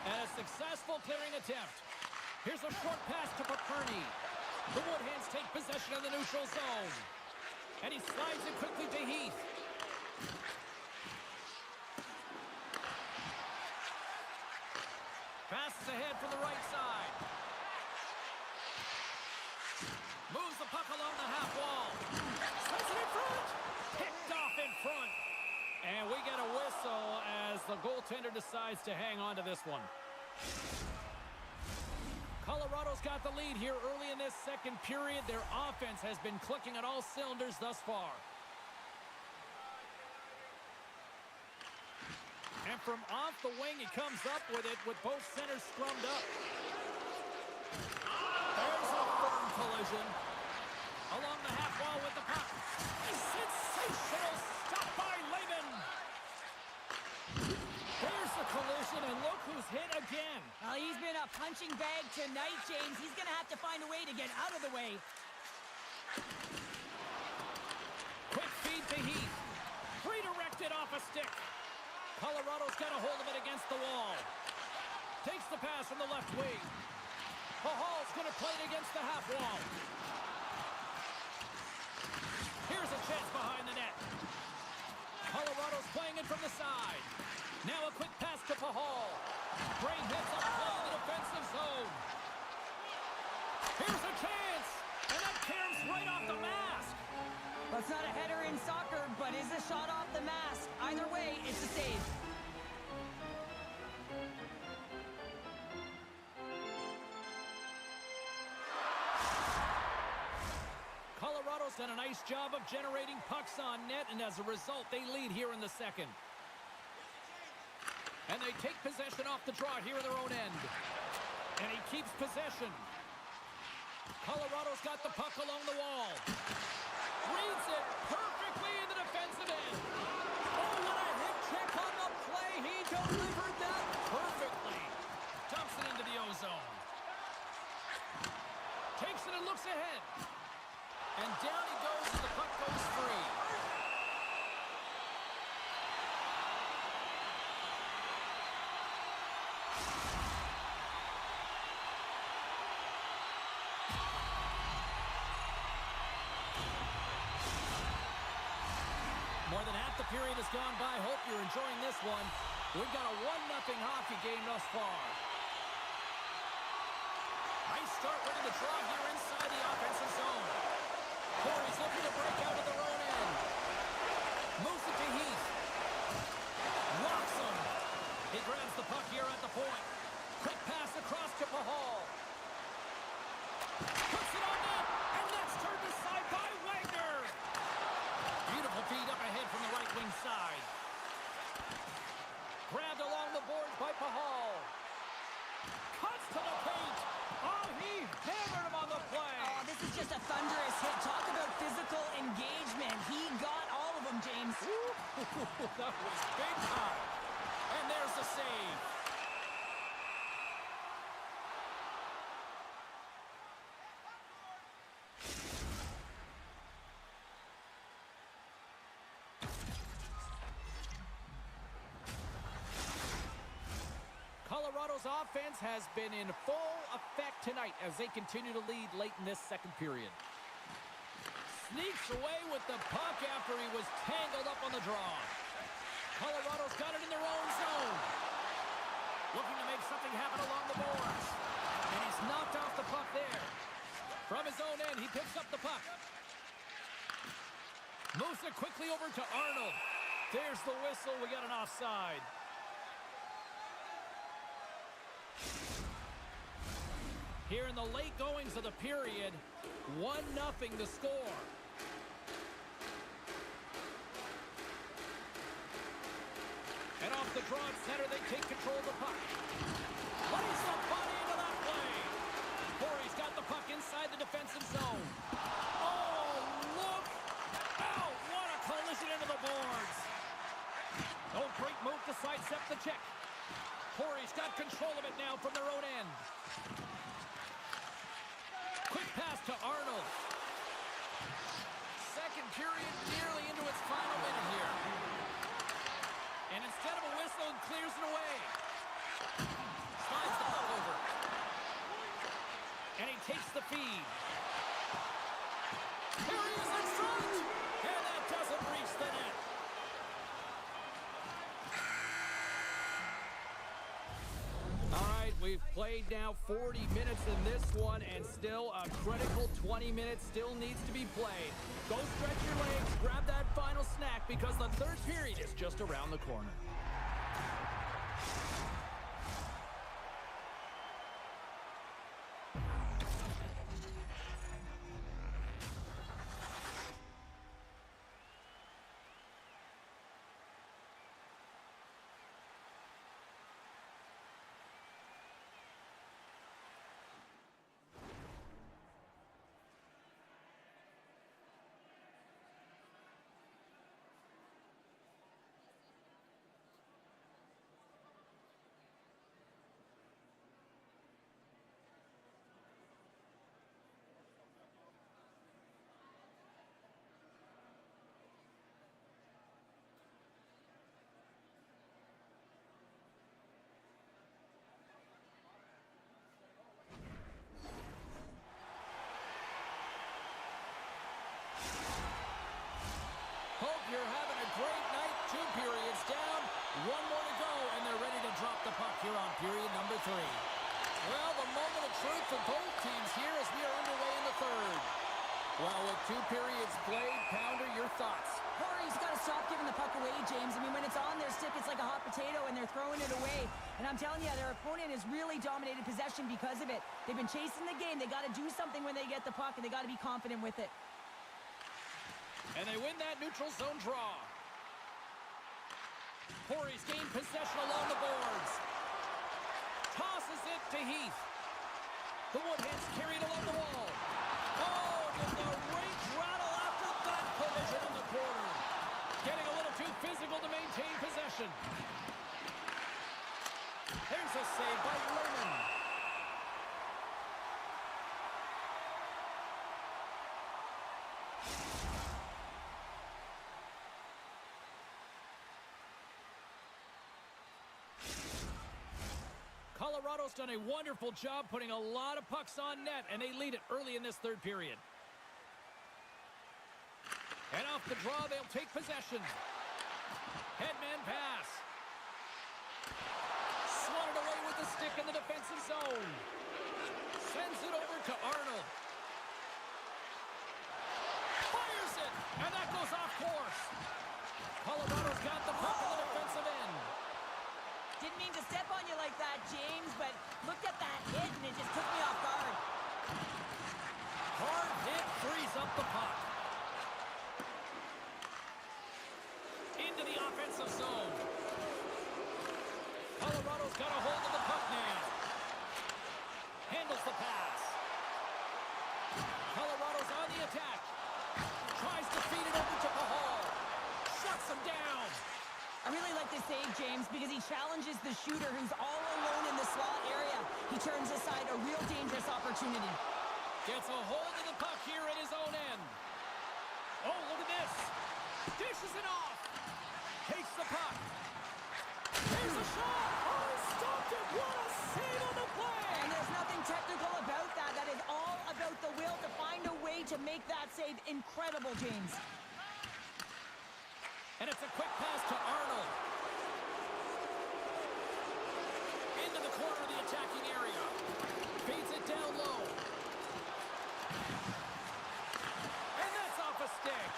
And a successful clearing attempt. Here's a short pass to Paperny. The Woodhands take possession of the neutral zone. And he slides it quickly to Heath. Passes ahead from the right side. Moves the puck along the half wall. Slides it in front. Picked off in front. And we get a whistle as the goaltender decides to hang on to this one. Colorado's got the lead here early in this second period. Their offense has been clicking on all cylinders thus far. And from off the wing, he comes up with it with both centers scrummed up. There's a firm collision. Along the half wall with the puck. A sensational stop by Lehman. There's the collision, and look who's hit again. Well, he's been a punching bag tonight, James. He's going to have to find a way to get out of the way. Quick feed to Heath. Redirected off a stick. Colorado's got a hold of it against the wall. Takes the pass from the left wing. Hall's going to play it against the half wall. Here's a chance behind the net. Colorado's playing it from the side. Now a quick pass to Pahal. Brain hits up play in the defensive zone. Here's a chance. And that caroms right off the mask. Well, it's not a header in soccer, but is a shot off the mask. Either way, it's a save. Colorado's done a nice job of generating pucks on net, and as a result, they lead here in the second. And they take possession off the draw here in their own end. And he keeps possession. Colorado's got the puck along the wall. Reads it perfectly in the defensive end. Oh, what a hip check on the play. He delivered that perfectly. Dumps it into the O-zone. Takes it and looks ahead. And down he goes as the puck goes free. More than half the period has gone by. Hope you're enjoying this one. We've got a 1-0 hockey game thus far. Nice start winning the draw here inside the offensive zone. Corey's looking to break out of their own end. Moves it to Heath. Rocks him. He grabs the puck here at the point. Quick pass across to Pahal. Puts it on net, and that's turned aside by Wagner. Beautiful feed up ahead from the right wing side. Grabbed along the boards by Pahal. Cuts to the paint. Oh, he hammered him on the play. Oh, this is just a thunderous hit. Talk about physical engagement. He got all of them, James. That was big time. And there's the save. Colorado's offense has been in full effect tonight as they continue to lead late in this second period. Sneaks away with the puck after he was tangled up on the draw. Colorado's got it in their own zone. Looking to make something happen along the boards. And he's knocked off the puck there. From his own end, he picks up the puck. Moves it quickly over to Arnold. There's the whistle. We got an offside. Here in the late goings of the period, 1-0 to score. And off the draw at center, they take control of the puck. Plays the body into that play. Corey's got the puck inside the defensive zone. Oh, look out! What a collision into the boards. Oh, great move to sidestep the check. Corey's got control of it now from their own end. Quick pass to Arnold. Second period nearly into its final minute here. And instead of a whistle, it clears it away. Slides the puck over. And he takes the feed. Here he is in front! And that doesn't reach the net. All right, we've played now 40 minutes in this one, and still a critical 20 minutes still needs to be played. Go stretch your legs, grab that final snack, because the third period is just around the corner. Hope you're having a great night. 2 periods down, 1 more to go, and they're ready to drop the puck here on period number 3. Well, the moment of truth for both teams here as we are underway in the third. Well, with 2 periods played, Pounder, your thoughts? Corey's got to stop giving the puck away, James. I mean, when it's on their stick, it's like a hot potato, and they're throwing it away. And I'm telling you, their opponent has really dominated possession because of it. They've been chasing the game. They got to do something when they get the puck, and they got to be confident with it. And they win that neutral zone draw. Corey's gained possession along the boards. Tosses it to Heath. The Woodheads carried along the wall. Oh, did the rage rattle after that collision in the corner. Getting a little too physical to maintain possession. There's a save by Lerman. Colorado's done a wonderful job putting a lot of pucks on net, and they lead it early in this third period. And off the draw, they'll take possession. Headman pass. Swatted away with the stick in the defensive zone. Sends it over to Arnold. Fires it, and that goes off course. Colorado's got the puck in the defensive end. Didn't mean to step on you like that, James, but looked at that hit, and it just took me off guard. Hard hit frees up the puck. Into the offensive zone. Colorado's got a hold of the puck now. Handles the pass. Colorado's on the attack. Tries to feed it over to Pahal. Shuts him down. I really like this save, James, because he challenges the shooter who's all alone in the slot area. He turns aside a real dangerous opportunity. Gets a hold of the puck here at his own end. Oh, look at this. Dishes it off. Takes the puck. Here's a shot. Oh, he stopped it. What a save on the play. And there's nothing technical about that. That is all about the will to find a way to make that save incredible, James. And it's a quick pass to Arnold. Into the corner of the attacking area. Feeds it down low. And that's off a stick.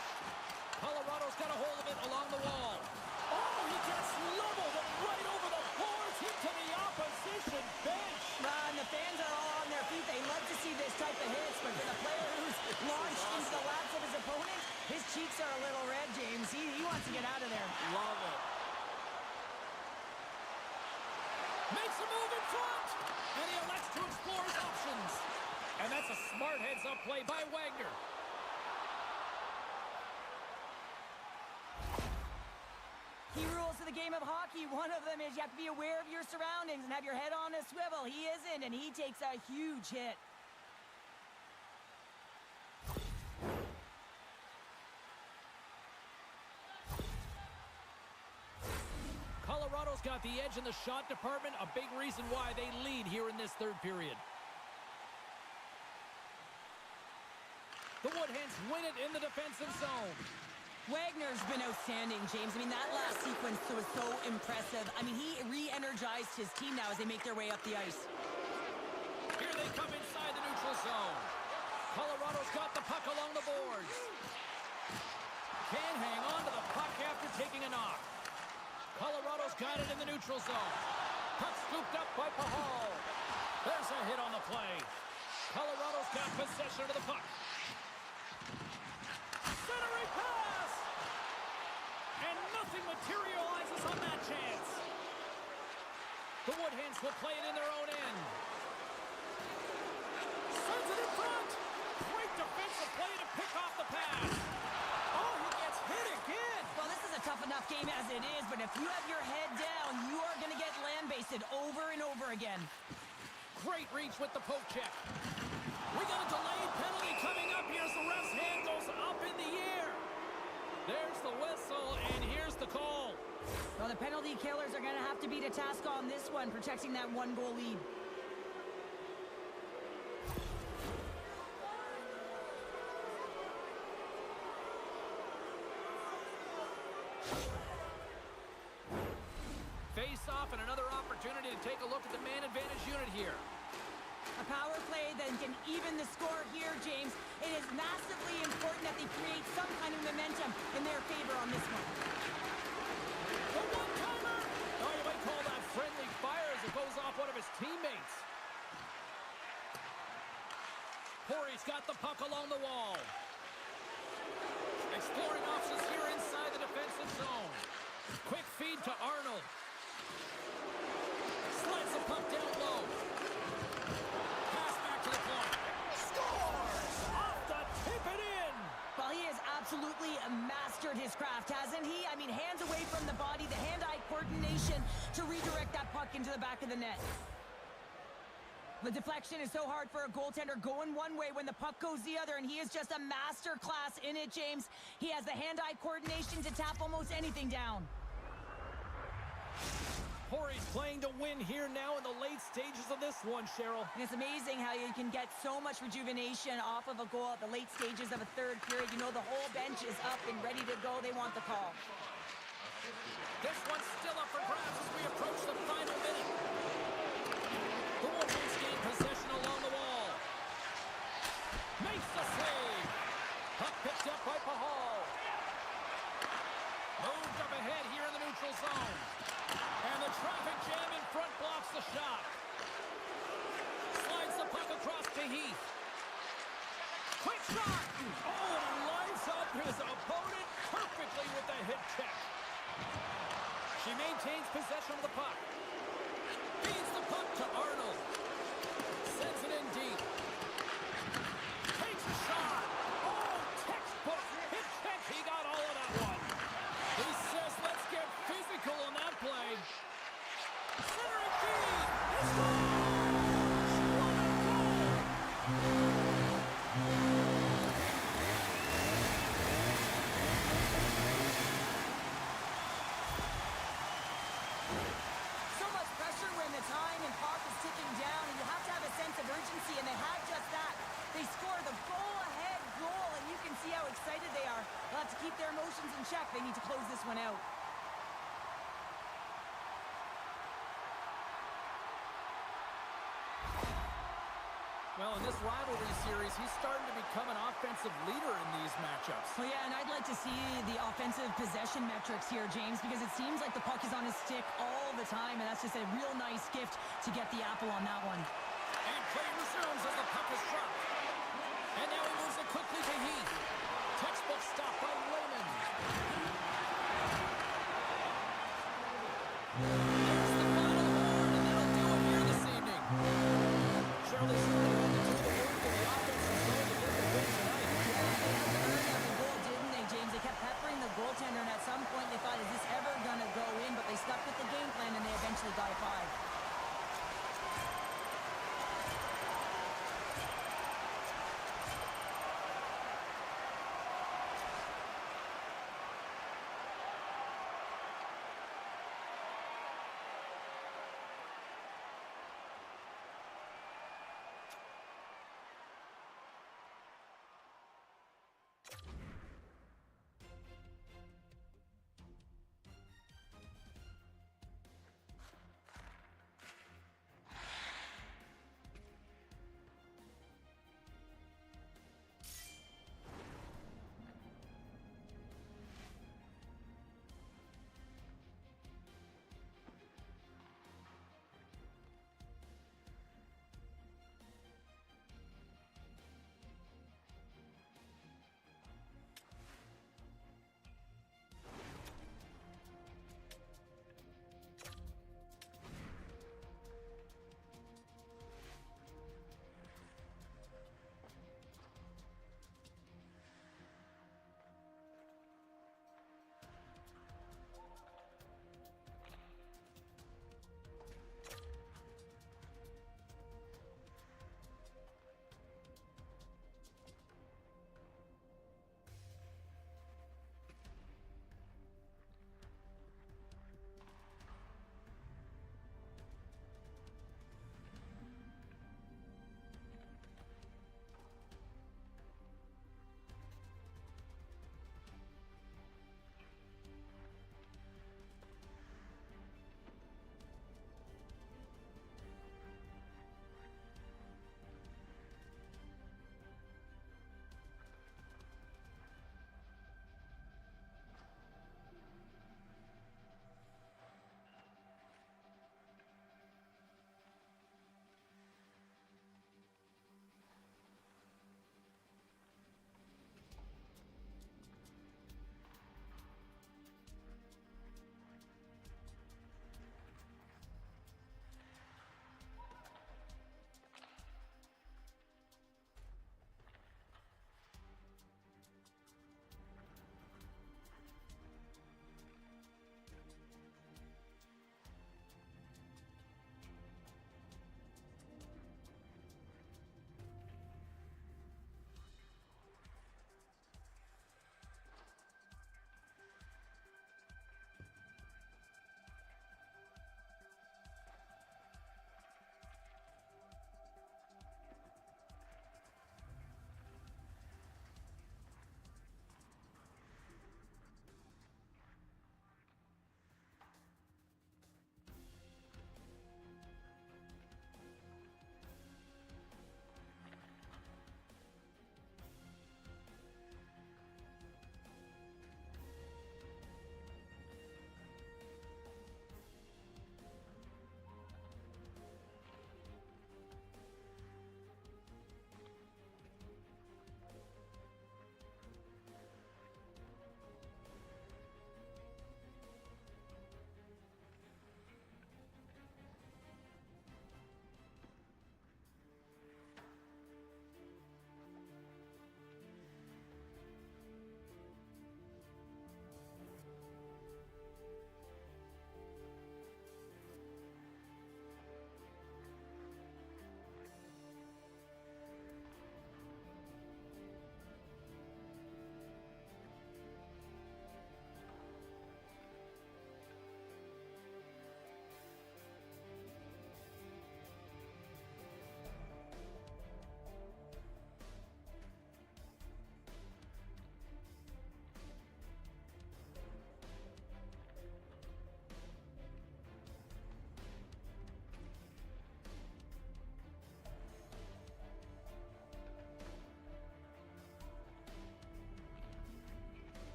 Colorado's got a hold of it along the wall. Oh, he gets leveled right over the boards into the opposition bench. And the fans are all on their feet. They out the hits, but for the player who's launched into the laps of his opponent, his cheeks are a little red, James. He wants to get out of there. Love it. Makes a move in front, and he elects to explore his options. And that's a smart heads-up play by Wagner. Key rules to the game of hockey. One of them is you have to be aware of your surroundings and have your head on a swivel. He isn't, and he takes a huge hit. Colorado's got the edge in the shot department, a big reason why they lead here in this third period. The Woodhens win it in the defensive zone. Wagner's been outstanding, James. I mean, that last sequence was so impressive. I mean, he re-energized his team now as they make their way up the ice. Here they come inside the neutral zone. Colorado's got the puck along the boards. Can't hang on to the puck after taking a knock. Colorado's got it in the neutral zone. Puck scooped up by Pahal. There's a hit on the play. Colorado's got possession of the puck. Centering pass! And nothing materializes on that chance. The Woodhens will play it in their own end. Sends it in front. Great defensive play to pick off the pass. Oh, he gets hit again. Well, this is a tough enough game as it is, but if you have your head down, you are going to get land-based over and over again. Great reach with the poke check. We got a delayed penalty coming up here as the ref's hand goes up in the air. There's the whistle, and here's the call. Well, the penalty killers are going to have to beat a task on this one, protecting that one-goal lead. Face off and another opportunity to take a look at the man advantage unit here. A power play that can even the score here, James. It is massively important that they create some kind of momentum in their favor on this one. The one-timer! Oh, you might call that friendly fire as it goes off one of his teammates. Corey's got the puck along the wall. Exploring options here inside the defensive zone. Quick feed to Arnold. Slides the puck down low. Pass back to the point. Scores! Off the tip and in! Well, he has absolutely mastered his craft, hasn't he? I mean, hands away from the body, the hand-eye coordination to redirect that puck into the back of the net. The deflection is so hard for a goaltender going one way when the puck goes the other, and he is just a master class in it, James. He has the hand-eye coordination to tap almost anything down. Corey's playing to win here now in the late stages of this one, Cheryl. And it's amazing how you can get so much rejuvenation off of a goal at the late stages of a third period. You know, the whole bench is up and ready to go. They want the call. This one's still up for grabs as we approach the final minute. The Wolverines gain possession along the wall. Makes the save. Puck picked up by Pahal. Moved up ahead here in the neutral zone. And the traffic jam in front blocks the shot. Slides the puck across to Heath. Quick shot! Oh, and lines up his opponent perfectly with the hip check. She maintains possession of the puck. Feeds the puck to Arnold. Sends it in deep. Takes a shot. Oh, textbook hip check. He got all of that one. He says, let's get physical on that play. Centering feed. He scores! What a goal! So much pressure when the time and clock is ticking down, and you have to have a sense of urgency, and they have just that. They score the goal-ahead goal, and you can see how excited they are. They'll have to keep their emotions in check. They need to close this one out. Well, in this rivalry series, he's starting to become an offensive leader in these matchups. Well, yeah, and I'd like to see the offensive possession metrics here, James, because it seems like the puck is on his stick all the time, and that's just a real nice gift to get the apple on that one. And Play resumes as the puck is dropped. And now he moves it quickly to Heath. Textbook stop by Lehman. There's the final horn, and that'll do it here this evening. Shirley certainly had to do the work in the offensive zone to get the win tonight. They earned every goal, didn't they, James? They kept peppering the goaltender, and at some point they thought, is this ever going to go in? But they stuck with the game plan, and they eventually got a 5.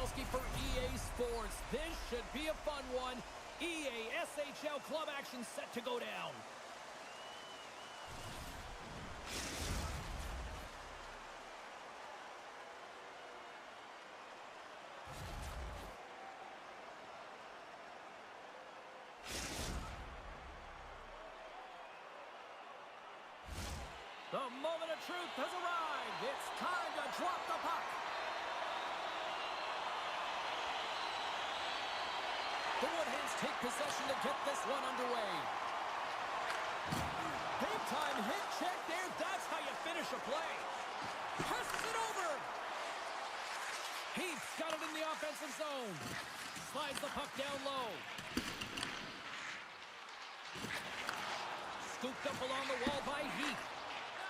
Kowalski for EA Sports. This should be a fun one. EASHL club action set to go down. The moment of truth has arrived. It's time to drop the puck. The Woodhens take possession to get this one underway. Big time hit check there. That's how you finish a play. Passes it over. Heath's got it in the offensive zone. Slides the puck down low. Scooped up along the wall by Heath.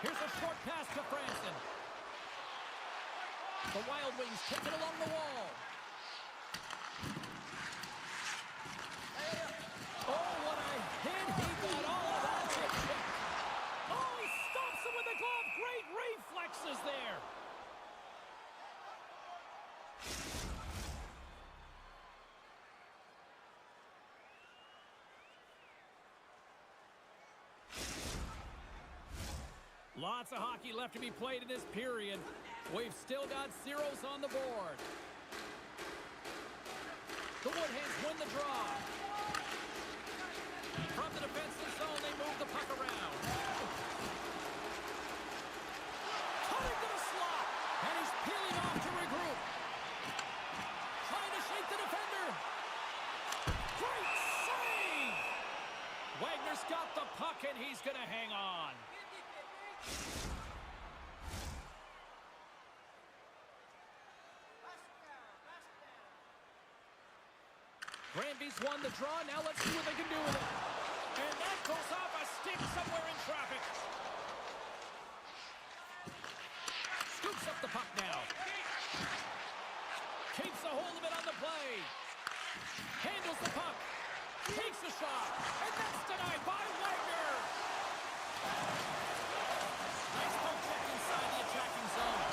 Here's a short pass to Franson. The Wild Wings take it along the wall. Oh, what a hit. He got all of that hit check. Oh, he stops him with the glove. Great reflexes there. Lots of hockey left to be played in this period. We've still got zeros on the board. The Woodhens win the draw. From the defensive zone, they move the puck around. Cutting to the slot. And he's peeling off to regroup. Trying to shake the defender. Great save! Wagner's got the puck, and he's going to hang on. Granby's won the draw. Now let's see what they can do with it. And that goes off a stick somewhere in traffic. Scoops up the puck now. Keeps a hold of it on the play. Handles the puck. Takes a shot. And that's denied by Wagner. Nice poke check inside the attacking zone.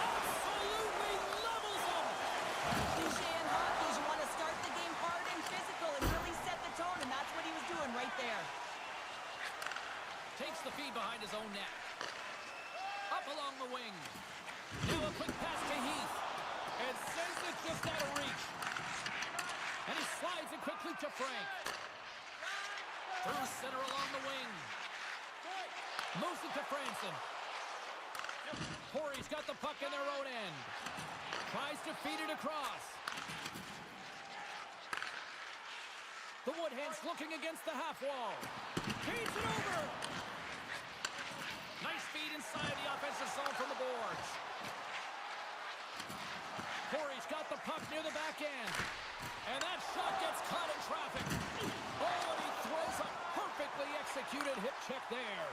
Absolutely levels him. Cliche in hockey is you want to start the game hard and physical and really set the tone, and that's what he was doing right there. Takes the feed behind his own net. Up along the wing. Now a quick pass to Heath. And sends it just out of reach. And he slides it quickly to Frank. Through center along the wing. Moves it to Franson. Corey's got the puck in their own end. Tries to feed it across. The Woodhens looking against the half wall. Feeds it over. Nice feed inside the offensive zone from the boards. Corey's got the puck near the back end. And that shot gets caught in traffic. Oh, and he throws a perfectly executed hip check there.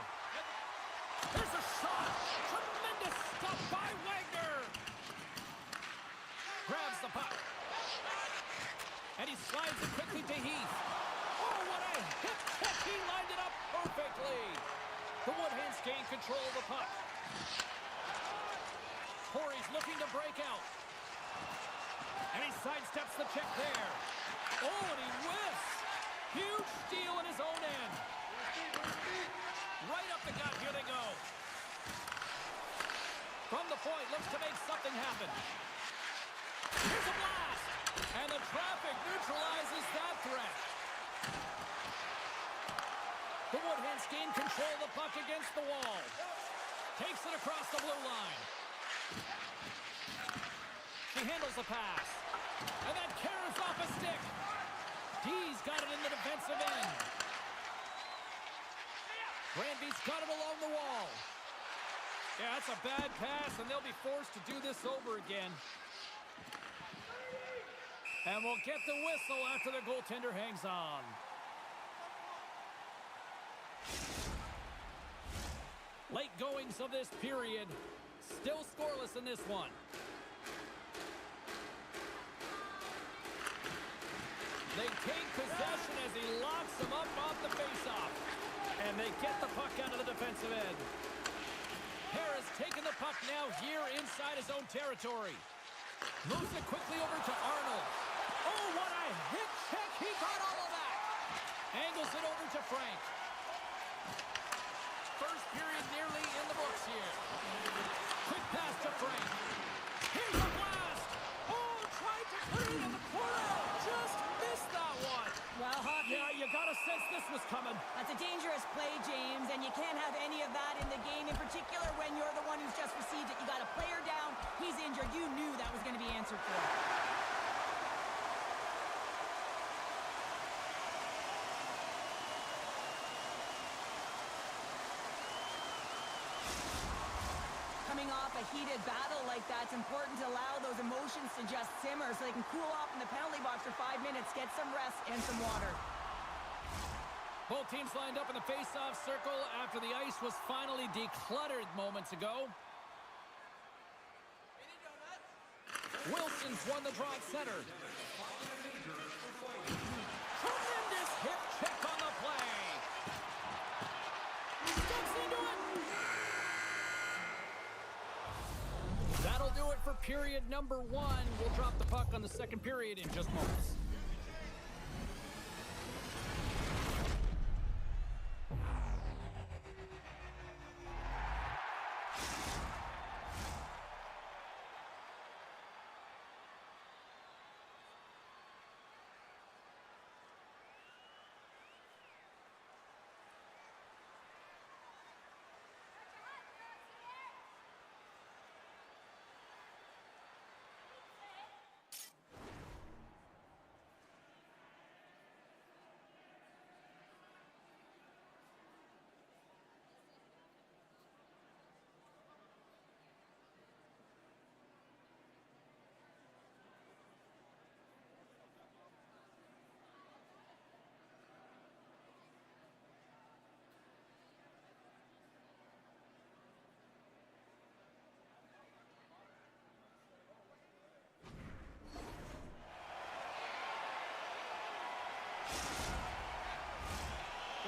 There's a shot. Tremendous stop by Wagner. Grabs the puck. And he slides it quickly to Heath. Oh, what a hip check. He lined it up perfectly. The Woodhens gain control of the puck. Corey's looking to break out. And he sidesteps the check there. Oh, and he whiffs. Huge steal in his own end. Right up the gut. Here they go. From the point, looks to make something happen. Here's a blast. And the traffic neutralizes that threat. The Woodhens gain control of the puck against the wall. Takes it across the blue line. He handles the pass. And that carries off a stick. D's got it in the defensive end. Granby's got it along the wall. Yeah, that's a bad pass, and they'll be forced to do this over again. And we'll get the whistle after the goaltender hangs on. Late goings of this period. Still scoreless in this one. They take possession as he locks them up off the faceoff. And they get the puck out of the defensive end. Harris taking the puck now here inside his own territory. Moves it quickly over to Arnold. Oh, what a hip check. He got all of that. Angles it over to Frank. First period nearly in the books here. Quick pass to Frank. Here's a blast. Oh, tried to put it in the corner. Just missed that one. Well, Hockey. Yeah, you got to sense this was coming. That's a dangerous play, James, and you can't have any of that in the game, in particular when you're the one who's just received it. You got a player down. He's injured. You knew that was going to be answered for. Coming off a heated battle like that, it's important to allow those emotions to just simmer so they can cool off in the penalty box for 5 minutes, get some rest and some water. Both teams lined up in the face-off circle after the ice was finally decluttered moments ago. Wilson's won the draw at center. Tremendous hip check on the play. Steps into it. That'll do it for period number 1. We'll drop the puck on the second period in just moments.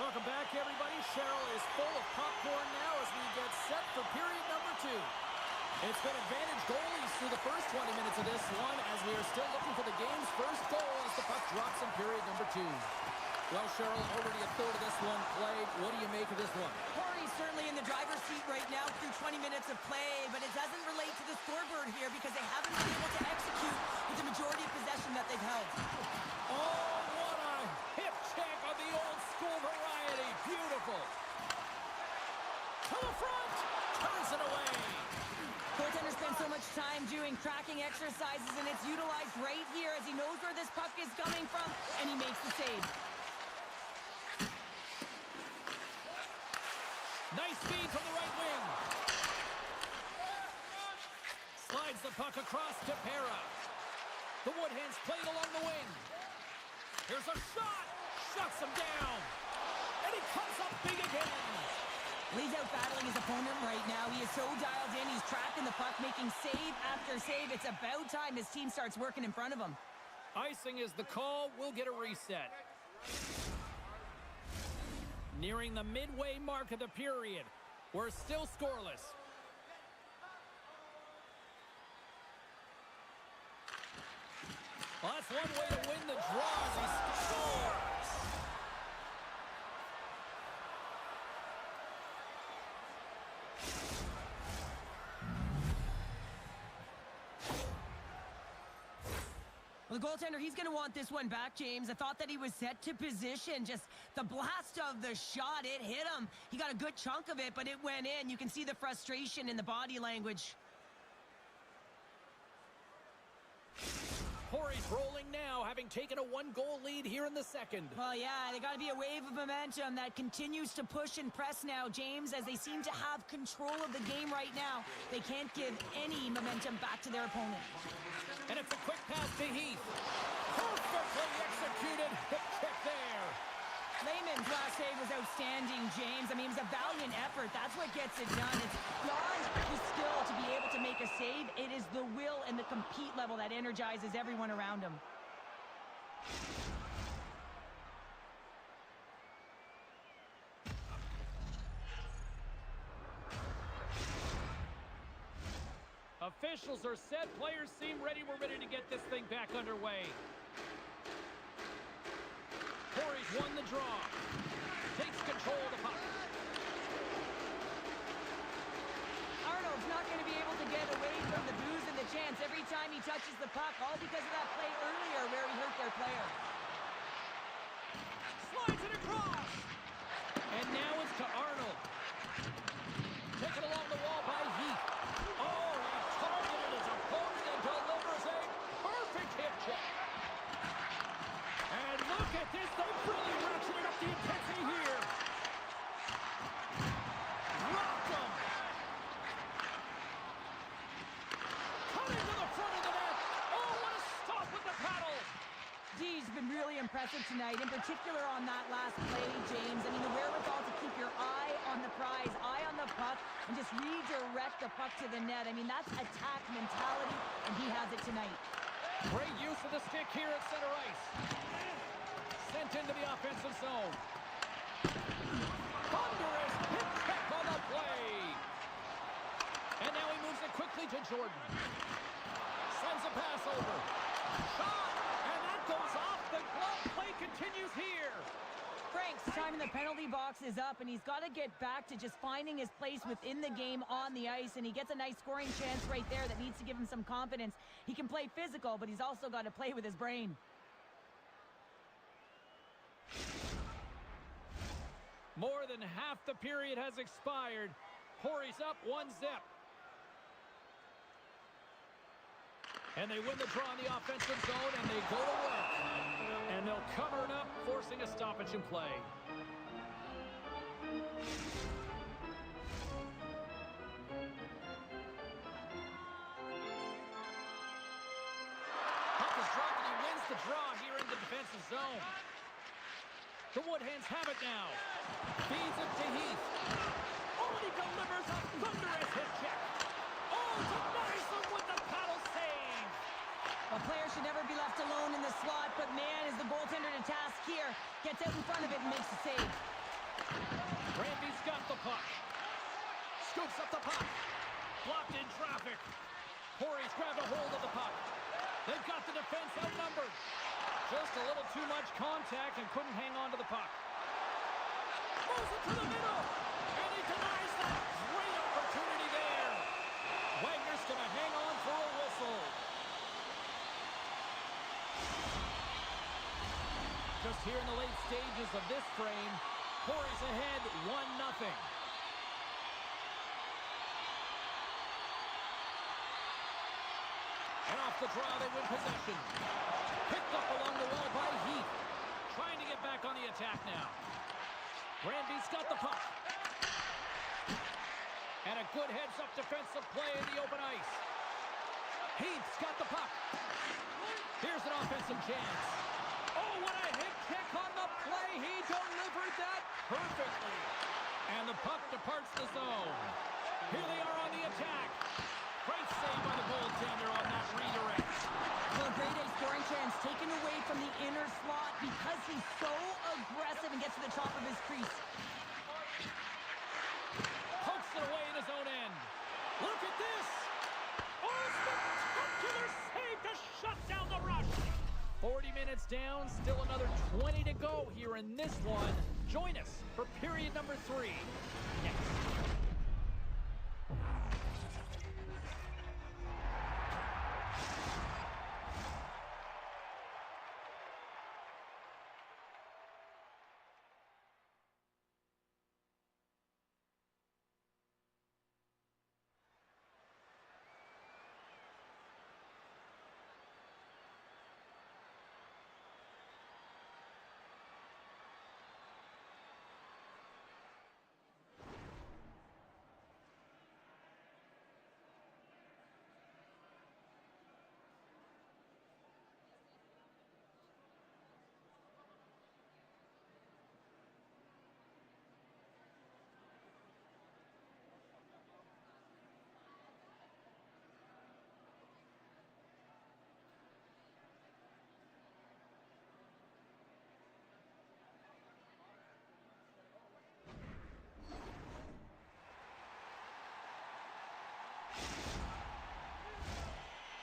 Welcome back, everybody. Cheryl is full of popcorn now as we get set for period number 2. It's been advantage goalies through the first 20 minutes of this one as we are still looking for the game's first goal as the puck drops in period number 2. Well, Cheryl, already a third of this one played. What do you make of this one? Corey's certainly in the driver's seat right now through 20 minutes of play, but it doesn't relate to the scoreboard here because they haven't been able to execute with the majority of possession that they've held. Oh, what a hip check of the old school variety. Beautiful. To the front. Turns it away. Goaltender spends so much time doing tracking exercises, and it's utilized right here as he knows where this puck is coming from, and he makes the save. Nice feed from the right wing. Slides the puck across to Pera. The Woodhands played along the wing. Here's a shot. Shuts him down. And he comes up big again. Lee's out battling his opponent right now. He is so dialed in. He's tracking the puck, making save after save. It's about time his team starts working in front of him. Icing is the call. We'll get a reset. Nearing the midway mark of the period. We're still scoreless. Well, that's one way to win the draw as he scores. Well, the goaltender, he's going to want this one back, James. I thought that he was set to position. Just the blast of the shot, it hit him. He got a good chunk of it, but it went in. You can see the frustration in the body language. Corey's rolling now, having taken a 1-goal lead here in the second. Well, yeah, they got to be a wave of momentum that continues to push and press now, James, as they seem to have control of the game right now. They can't give any momentum back to their opponent. And it's a quick pass to Heath. Perfectly executed. Hip check there. Lehman's last save was outstanding, James. I mean, it was a valiant effort. That's what gets it done. It's beyond the skill to be able to make a save. It is the will and the compete level that energizes everyone around him. A officials are set. Players seem ready. We're ready to get this thing back underway. Corey's won the draw. Takes control of the puck. Arnold's not going to be able to get away from the boos and the chance every time he touches the puck, all because of that play earlier where he hurt their player. Slides it across. And now it's to Arnold. Taken along the wall by Heath. Oh, he targeted his opponent and delivers a perfect hip check. And look at this. They really ratcheted up the intensity here. Rocked him. Cutting to the front of the net. Oh, what a stop with the paddle. D's been really impressive tonight, in particular on that last play, James. I mean, the wherewithal to keep your eye on the prize, eye on the puck, and just redirect the puck to the net. I mean, that's attack mentality, and he has it tonight. Great use of the stick here at center ice. Sent into the offensive zone. Thunderous hip check on the play. And now he moves it quickly to Jordan. Sends a pass over. Shot! And that goes off the glove. Play continues here. Frank's time in the penalty box is up, and he's got to get back to just finding his place within the game on the ice, and he gets a nice scoring chance right there that needs to give him some confidence. He can play physical, but he's also got to play with his brain. More than half the period has expired. Corey's up 1-0. And they win the draw in the offensive zone, and they go to work. And they'll cover it up, forcing a stoppage in play. Puck is dropped, and he wins the draw here in the defensive zone. The Woodhens have it now. Feeds it to Heath. Oh, and he delivers a thunderous hit check. Oh, denies them with the paddle save. A player should never be left alone in the slot, but man, is the goaltender to task here. Gets out in front of it and makes the save. Randy's got the puck. Scoops up the puck. Blocked in traffic. Corey's grabbed a hold of the puck. They've got the defense outnumbered. Just a little too much contact and couldn't hang on to the puck. Moves it to the middle. And he denies that. Great opportunity there. Wagner's going to hang on for a whistle. Just here in the late stages of this frame, Corey's ahead 1-0. And off the draw, they win possession. Picked up along the wall by Heath. Trying to get back on the attack now. Randy's got the puck. And a good heads-up defensive play in the open ice. Heath's got the puck. Here's an offensive chance. Oh, what a hit kick on the play. He delivered that perfectly. And the puck departs the zone. Here they are on the attack. Great save by the goaltender on that redirect. Well, a grade A scoring chance taken away from the inner slot because he's so aggressive and gets to the top of his crease. Pokes it away in his own end. Look at this. Oh, spectacular save to shut down the rush. 40 minutes down, still another 20 to go here in this one. Join us for period number 3 next.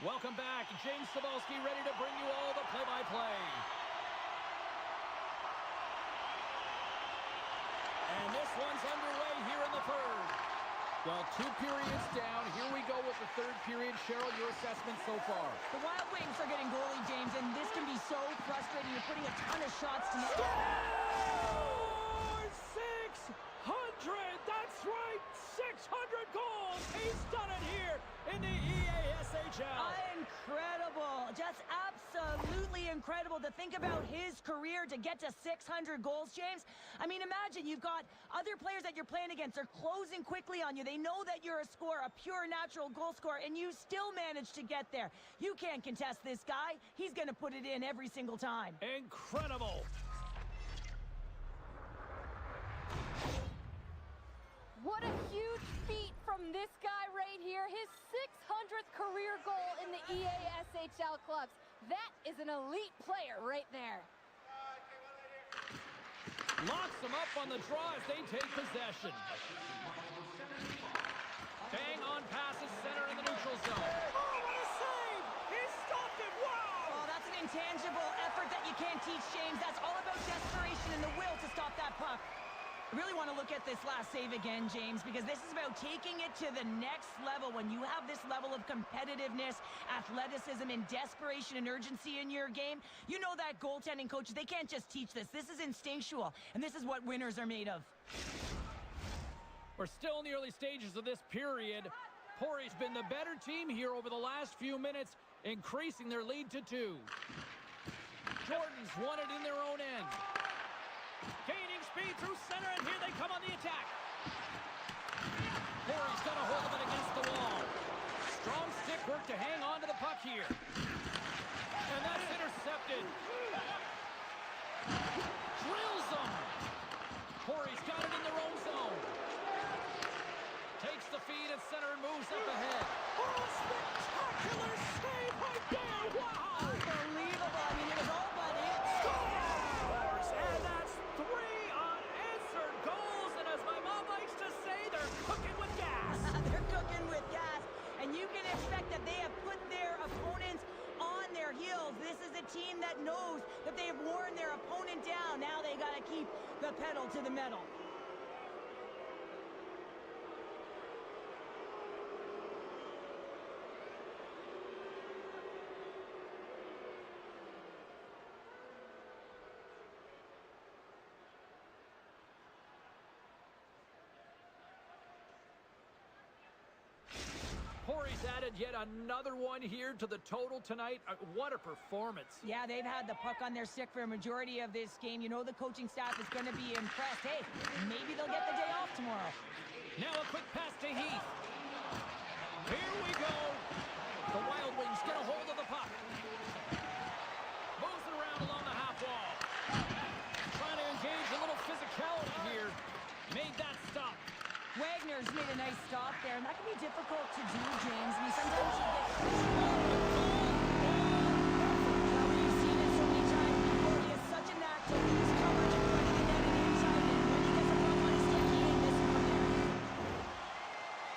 Welcome back. James Cebulski ready to bring you all the play-by-play. And this one's underway here in the third. Well, 2 periods down. Here we go with the third period. Cheryl, your assessment so far? The Wild Wings are getting goalie, James, and this can be so frustrating. You're putting a ton of shots to net. Score 600! That's right! 600 goals! He's done it here in the EASHL. Incredible. Just absolutely incredible to think about his career to get to 600 goals, James. I mean, imagine you've got other players that you're playing against. They're closing quickly on you. They know that you're a scorer, a pure natural goal scorer, and you still manage to get there. You can't contest this guy. He's going to put it in every single time. Incredible. What a huge feat from this guy right here. His 600th career goal in the EASHL clubs. That is an elite player right there. Locks them up on the draw as they take possession. Bang on passes center in the neutral zone. Oh, what a save! He stopped it! Wow! Oh, that's an intangible effort that you can't teach, James. That's all about desperation and the will to stop that puck. I really want to look at this last save again, James, because this is about taking it to the next level. When you have this level of competitiveness, athleticism, and desperation and urgency in your game, you know that goaltending coaches, they can't just teach this. This is instinctual, and this is what winners are made of. We're still in the early stages of this period. Pori's been the better team here over the last few minutes, increasing their lead to 2. Jordan's won it in their own end. Gaining speed through center, and here they come on the attack. Pori's got a hold of it against the wall. Strong stick work to hang on to the puck here. And that's intercepted. Drills them. Pori's got it in their own zone. Takes the feed at center and moves up ahead. Oh, spectacular save right there. Wow. Unbelievable. I mean, it was all but it. Scores! And that's 3 unanswered goals. And as my mom likes to say, they're cooking with gas. They're cooking with gas. And you can expect that they have put their opponents on their heels. This is a team that knows that they have worn their opponent down. Now they got to keep the pedal to the metal. Pori's added yet another one here to the total tonight. What a performance. Yeah, they've had the puck on their stick for a majority of this game. You know the coaching staff is going to be impressed. Hey, maybe they'll get the day off tomorrow. Now a quick pass to Heath. Here we go. The Wild Wings get a hold of the puck. Moves it around along the half wall. Trying to engage a little physicality here. Made that stop. Wagner's made a nice stop there, and that can be difficult to do, James. I mean, sometimes you get... You've seen it so many times before. He has such a knack to lose coverage in front of the net and inside it. When he gets a puck on his stick, he ain't missing from there.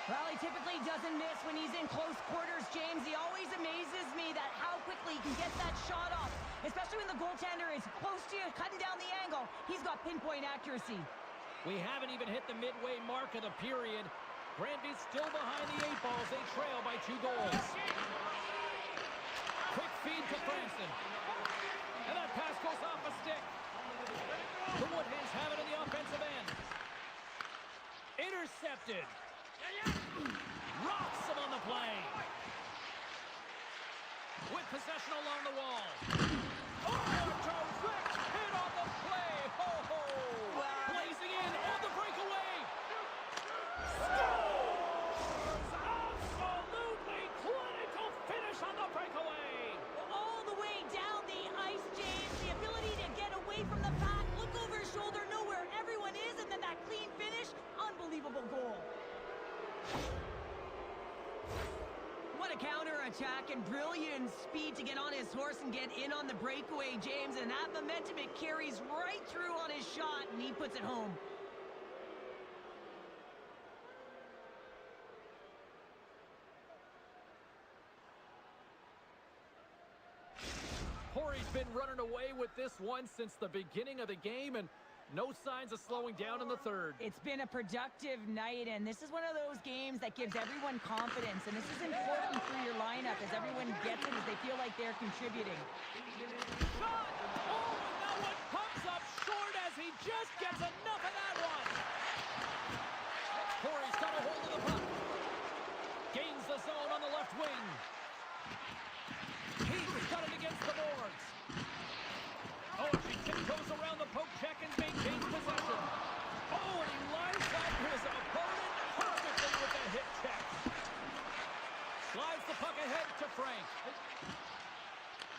Well, he typically doesn't miss when he's in close quarters, James. He always amazes me that how quickly he can get that shot off, especially when the goaltender is close to you, cutting down the angle. He's got pinpoint accuracy. We haven't even hit the midway mark of the period. Granby's still behind the 8 balls. They trail by 2 goals. Quick feed to Franson. And that pass goes off a stick. The Woodhens have it in the offensive end. Intercepted. Rocks him on the play. With possession along the wall. Oh, terrific hit on the play. Ho, ho. Blazing in on the breakaway. Scores! Absolutely clinical finish on the breakaway. All the way down the ice, James. The ability to get away from the pack, look over his shoulder, know where everyone is, and then that clean finish. Unbelievable goal. What a counter-attack and brilliant speed to get on his horse and get in on the breakaway, James. And that momentum, it carries right through on his shot, and he puts it home. been running away with this one since the beginning of the game, and no signs of slowing down in the third. It's been a productive night, and this is one of those games that gives everyone confidence, and this is important for your lineup as everyone gets it, as they feel like they're contributing. Shot! Oh, and that one comes up short as he just gets enough of that one. Corey's got a hold of the puck. Gains the zone on the left wing. He's got it against the boards. Oh, and she tiptoes around the poke check and maintains possession. Oh, and he lines up his opponent perfectly with the hip check. Slides the puck ahead to Frank.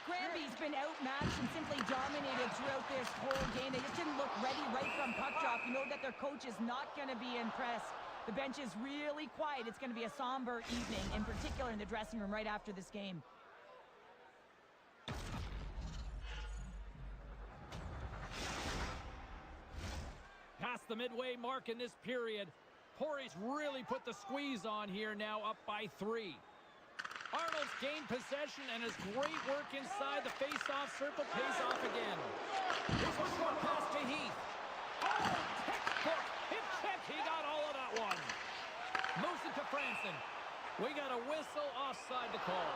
Granby's been outmatched and simply dominated throughout this whole game. They just didn't look ready right from puck drop. You know that their coach is not going to be impressed. The bench is really quiet. It's going to be a somber evening, in particular in the dressing room right after this game. Past the midway mark in this period. Corey's really put the squeeze on here, now up by 3. Arnold's gained possession, and his great work inside the face-off circle pays off again. Here's a short pass to Heath. Oh, textbook hip check. He got all of that one. Moves it to Franson. We got a whistle offside to call.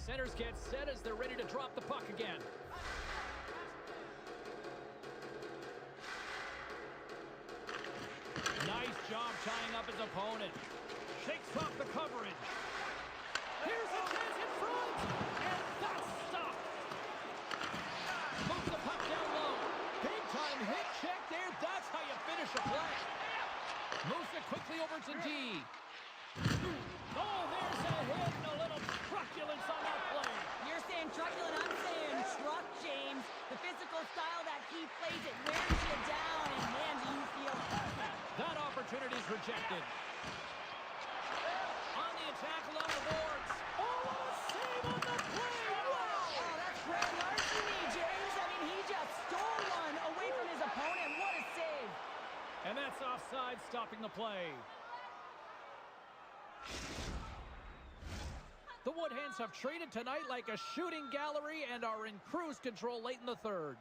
Centers get set as they're ready to drop the puck again. Nice job tying up his opponent. Shakes off the coverage. Here's a chance in front, and that's stopped. Moves the puck down low. Big time hit check there. That's how you finish a play. Moves it quickly over to D. Oh, there's a hit and a little truculence on that play. You're saying truculent, I'm saying truck, James. The physical style that he plays, it wears you down, and man, do you feel that opportunity's rejected. On the attack along the boards. Oh, what a save on the play! Wow! Oh, that's great larceny, James. I mean, he just stole one away from his opponent. What a save. And that's offside, stopping the play. The Woodhens have traded tonight like a shooting gallery and are in cruise control late in the third.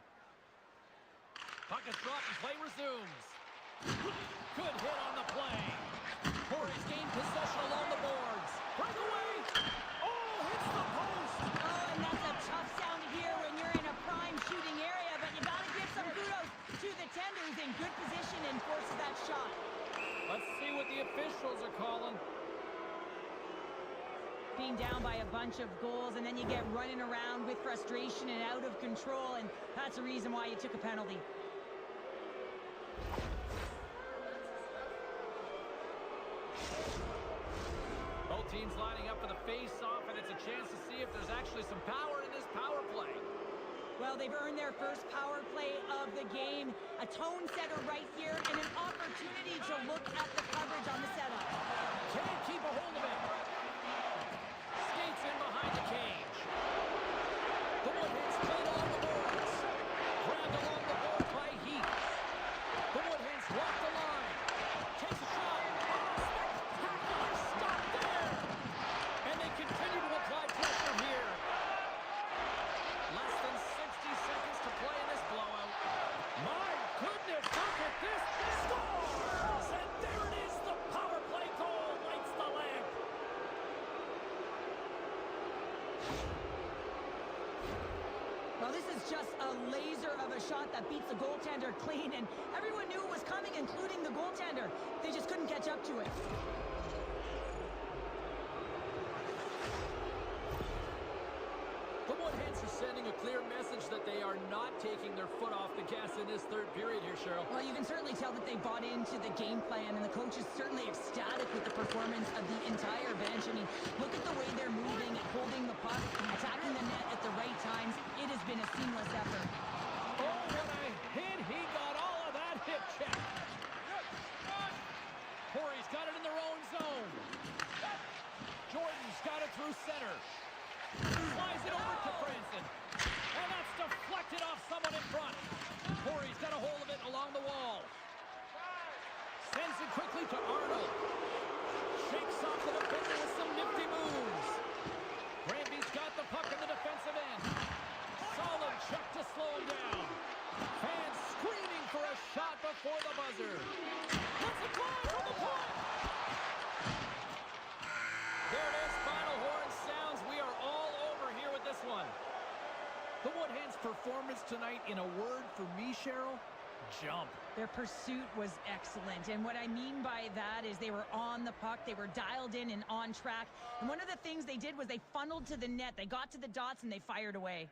Puck is dropped and play resumes. Good hit on the play. Corey's gained possession along the boards. Breakaway! Oh, hits the post! Oh, and that's a tough sound to hear when you're in a prime shooting area, but you gotta give some kudos to the tender who's in good position and forces that shot. Let's see what the officials are calling. Being down by a bunch of goals, and then you get running around with frustration and out of control, and that's the reason why you took a penalty. Both teams lining up for the face-off, and it's a chance to see if there's actually some power in this power play. Well, they've earned their first power play of the game. A tone setter right here, and an opportunity to look at the coverage on the setup. Can't keep a hold of it. Skates in behind the cage. The Woodhens played along the boards. Grabbed along the board by Heath. The Woodhens walk the line. Takes a shot. Oh, spectacular stop there. And they continue to apply pressure here. Less than 60 seconds to play in this blowout. My goodness, look at this. Scores! And there it is. The power play goal lights the lamp. Well, this is just a laser of a shot that beats the goaltender clean, and everyone knew it was coming, including the goaltender. They just couldn't catch up to it. The Woodhens are sending a clear message that they are not taking their foot off the gas in this third period here, Cheryl. Well, you can certainly tell that they bought into the game plan, and the coach is certainly ecstatic with the performance of the entire bench. I mean, look at the way they're moving, holding the puck, attacking the net at the right times. It has been a seamless effort. Oh, what a hit. He got all of that hip check. Corey's got it in their own zone. Jordan's got it through center. Slides it over to Franson. And that's deflected off someone in front. Corey's got a hold of it. quickly to Arnold. Shakes off the defender with some nifty moves. Granby's got the puck in the defensive end. Solid check to slow him down. Fans screaming for a shot before the buzzer. That's a fly from the point. There it is. Final horn sounds. We are all over here with this one. The Woodhens' performance tonight, in a word for me, Cheryl, jump. Their pursuit was excellent, and what I mean by that is they were on the puck, they were dialed in and on track, and one of the things they did was they funneled to the net, they got to the dots, and they fired away.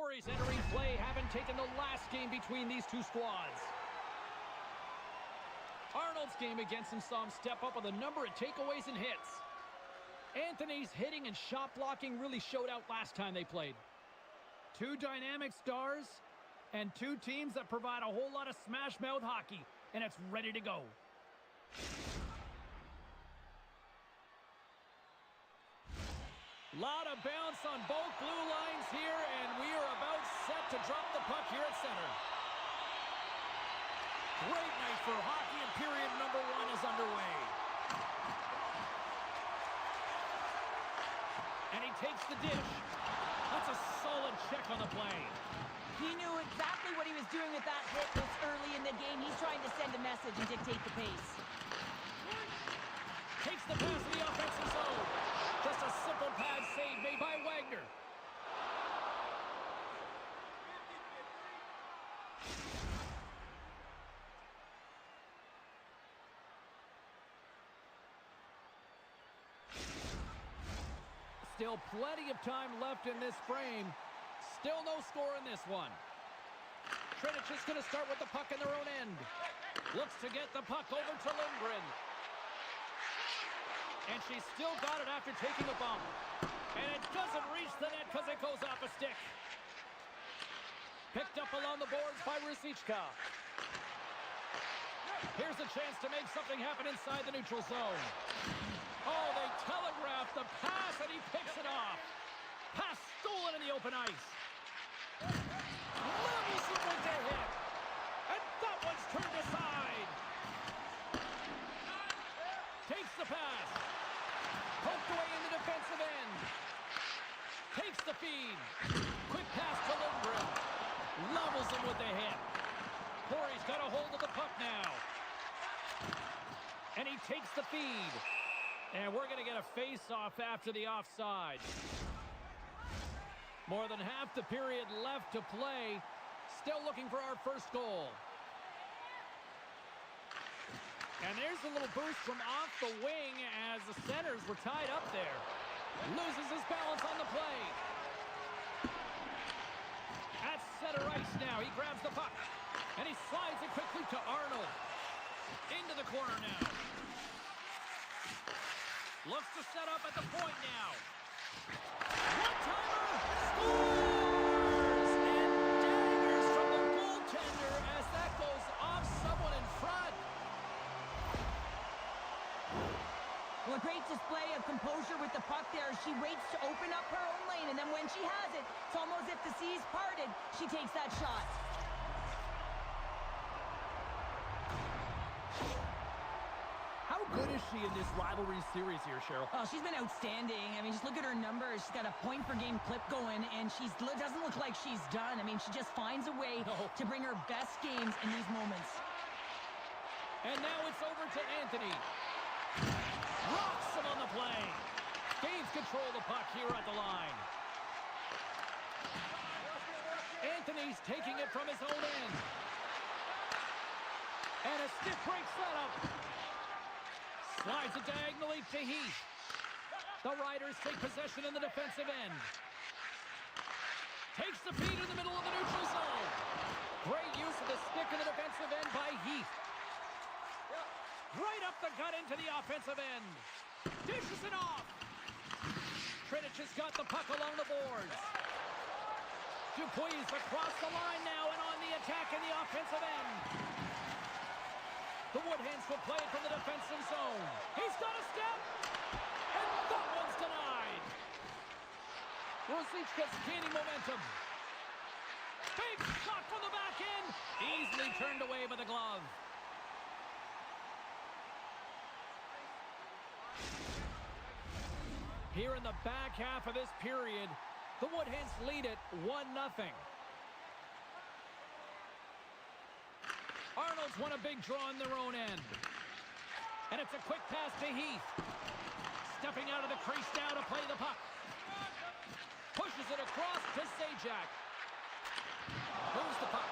Corey's entering play, having taken the last game between these two squads. Arnold's game against him saw him step up with a number of takeaways and hits. Anthony's hitting and shot blocking really showed out last time they played. Two dynamic stars and two teams that provide a whole lot of smash-mouth hockey, and it's ready to go. Lot of bounce on both blue lines here, and we are about set to drop the puck here at center. Great night for hockey, and period number 1 is underway. And he takes the dish. That's a solid check on the play. He knew exactly what he was doing with that hit this early in the game. He's trying to send a message and dictate the pace. Takes the pass to the offensive zone. Just a simple pad save made by Wagner. Still plenty of time left in this frame. Still no score in this one. Trinich is going to start with the puck in their own end. Looks to get the puck over to Lindgren. And she's still got it after taking a bump. And it doesn't reach the net because it goes off a stick. Picked up along the boards by Rosichka. Here's a chance to make something happen inside the neutral zone. Oh, they telegraphed the pass, and he picks it off. Pass stolen in the open ice. Levels it with the hit. And that one's turned aside. Takes the pass. Poked away in the defensive end. Takes the feed. Quick pass to Lindgren. Levels him with the hit. Corey's got a hold of the puck now. And he takes the feed. And we're going to get a face-off after the offside. More than half the period left to play. Still looking for our first goal. And there's a little boost from off the wing as the centers were tied up there. Loses his balance on the play. At center ice now. He grabs the puck. And he slides it quickly to Arnold. Into the corner now. Looks to set up at the point now. One-timer! Scores! And daggers from the goaltender as that goes off someone in front. Well, a great display of composure with the puck there. She waits to open up her own lane, and then when she has it, it's almost as if the seas parted. She takes that shot. How good is she in this rivalry series here, Cheryl? Oh, she's been outstanding. I mean, just look at her numbers. She's got a point-per-game clip going, and she doesn't look like she's done. I mean, she just finds a way to bring her best games in these moments. And now it's over to Anthony. Rocks him on the play. Gains control of the puck here at the line. Anthony's taking it from his own end. And a stiff break setup. Slides it diagonally to Heath. The Riders take possession in the defensive end. Takes the feed in the middle of the neutral zone. Great use of the stick in the defensive end by Heath. Right up the gut into the offensive end. Dishes it off. Trinich has got the puck along the boards. Dupuis across the line now and on the attack in the offensive end. The Woodhands will play it from the defensive zone. He's got a step. And that one's denied. Rosichka's gaining momentum. Big shot from the back end. Easily turned away by the glove. Here in the back half of this period, the Woodhands lead it 1-0. Arnold's won a big draw on their own end. And it's a quick pass to Heath. Stepping out of the crease now to play the puck. Pushes it across to Zajac. Moves the puck.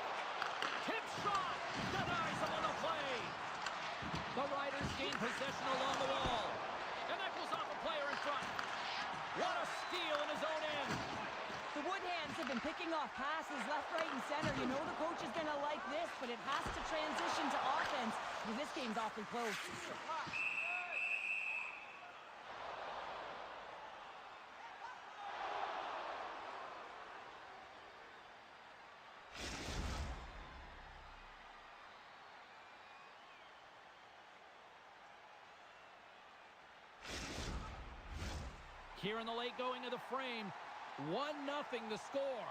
Tip shot. Denies him on the play. The Riders gain possession along the wall. And that goes off a player in front. What a steal in his own end. The Woodhands have been picking off passes left, right, and center. You know the coach is going to like this, but it has to transition to offense because this game's awfully close. Here in the late going of the frame, 1-0 the score.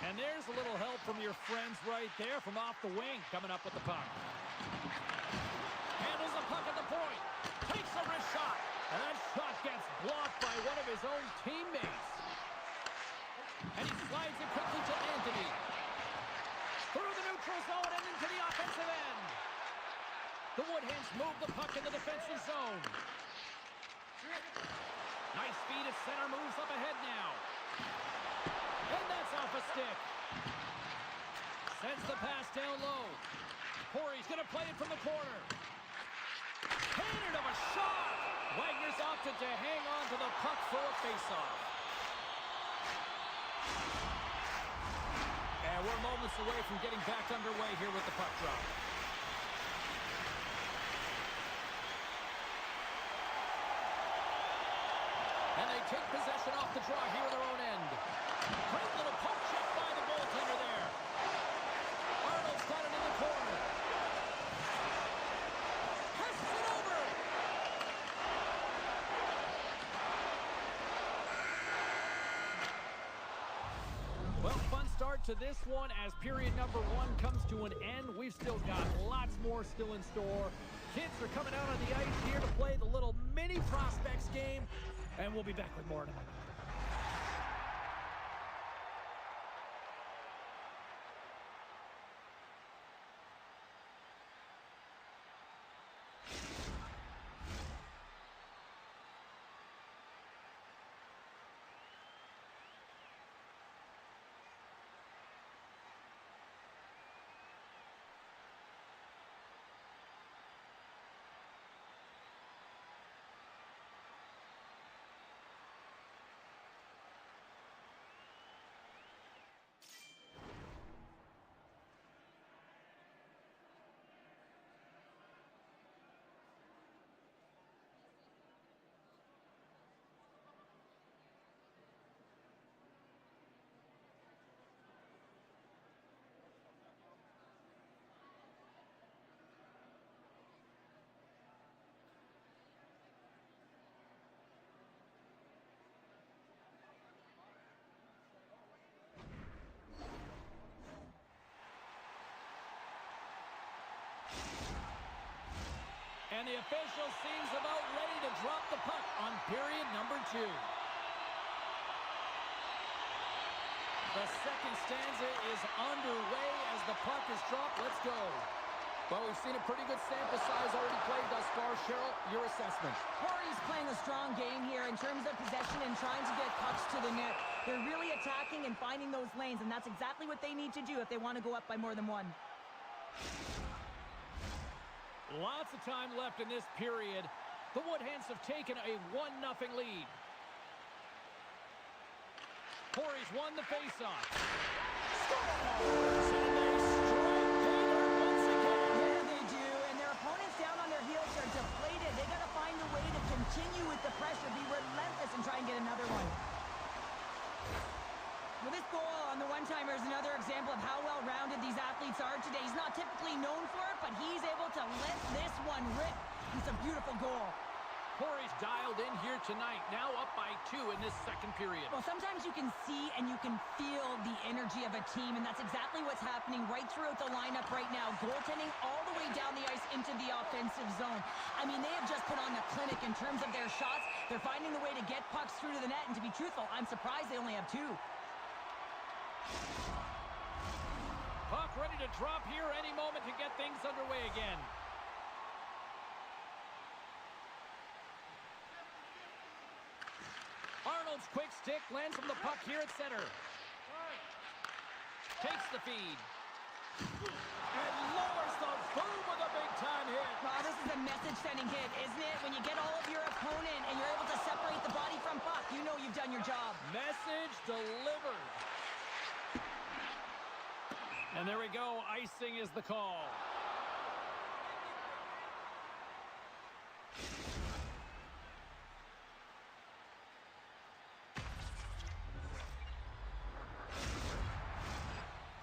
And there's a little help from your friends right there from off the wing, coming up with the puck. Handles the puck at the point. Takes a wrist shot. And that shot gets blocked by one of his own teammates. And he slides it quickly to Anthony. Through the neutral zone and into the offensive end. The Woodhens move the puck in the defensive zone. Nice feed at center, moves up ahead now. And that's off a stick. Sends the pass down low. Corey's going to play it from the corner. Cannon of a shot. Wagner's opted to hang on to the puck for a faceoff. And we're moments away from getting back underway here with the puck drop. And they take possession off the draw here at their own end. Great little poke check by the goaltender there. Arnold's got it in the corner. Passes it over. Well, fun start to this one as period number 1 comes to an end. We've still got lots more still in store. Kids are coming out on the ice here to play the little mini prospects game. And we'll be back with more tonight. And the official seems about ready to drop the puck on period number 2. The second stanza is underway as the puck is dropped. Let's go. Well, we've seen a pretty good sample size already played thus far. Cheryl, your assessment. Corey's playing a strong game here in terms of possession and trying to get pucks to the net. They're really attacking and finding those lanes, and that's exactly what they need to do if they want to go up by more than 1. Lots of time left in this period. The Woodhens have taken a 1-0 lead. Corey's won the faceoff. Scores! And they strike Taylor once again. Yeah, they do. And their opponents down on their heels are deflated. They got to find a way to continue with the pressure, be relentless, and try and get another one. Well, this goal on the one-timer is another example of how well-rounded these athletes are today. He's not typically known for it, but he's able to let this one rip. It's a beautiful goal. Corey's dialed in here tonight, now up by 2 in this second period. Well, sometimes you can see and you can feel the energy of a team, and that's exactly what's happening right throughout the lineup right now. Goaltending all the way down the ice into the offensive zone. I mean, they have just put on the clinic in terms of their shots. They're finding the way to get pucks through to the net, and to be truthful, I'm surprised they only have 2. Puck ready to drop here any moment to get things underway again. Arnold's quick stick lands from the puck here at center. Takes the feed. And lowers the boom with a big-time hit. Wow, this is a message-sending hit, isn't it? When you get all of your opponent and you're able to separate the body from puck, you know you've done your job. Message And there we go. Icing is the call.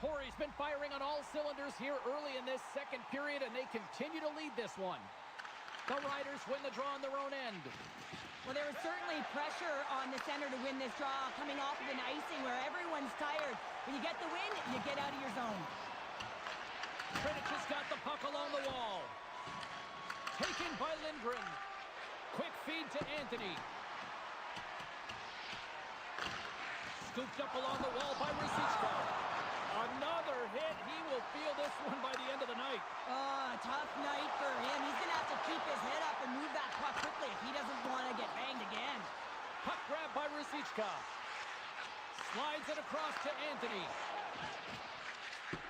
Corey's been firing on all cylinders here early in this second period, and they continue to lead this one. The Riders win the draw on their own end. Well, there was certainly pressure on the center to win this draw, coming off of an icing where everyone's tired. When you get the win, you get out of your zone. Finnish has got the puck along the wall. Taken by Lindgren. Quick feed to Anthony. Scooped up along the wall by Rosichka. Another hit. He will feel this one by the end of the night. Tough night for him. He's going to have to keep his head up and move that puck quickly if he doesn't want to get banged again. Puck grab by Rosichka. Slides it across to Anthony.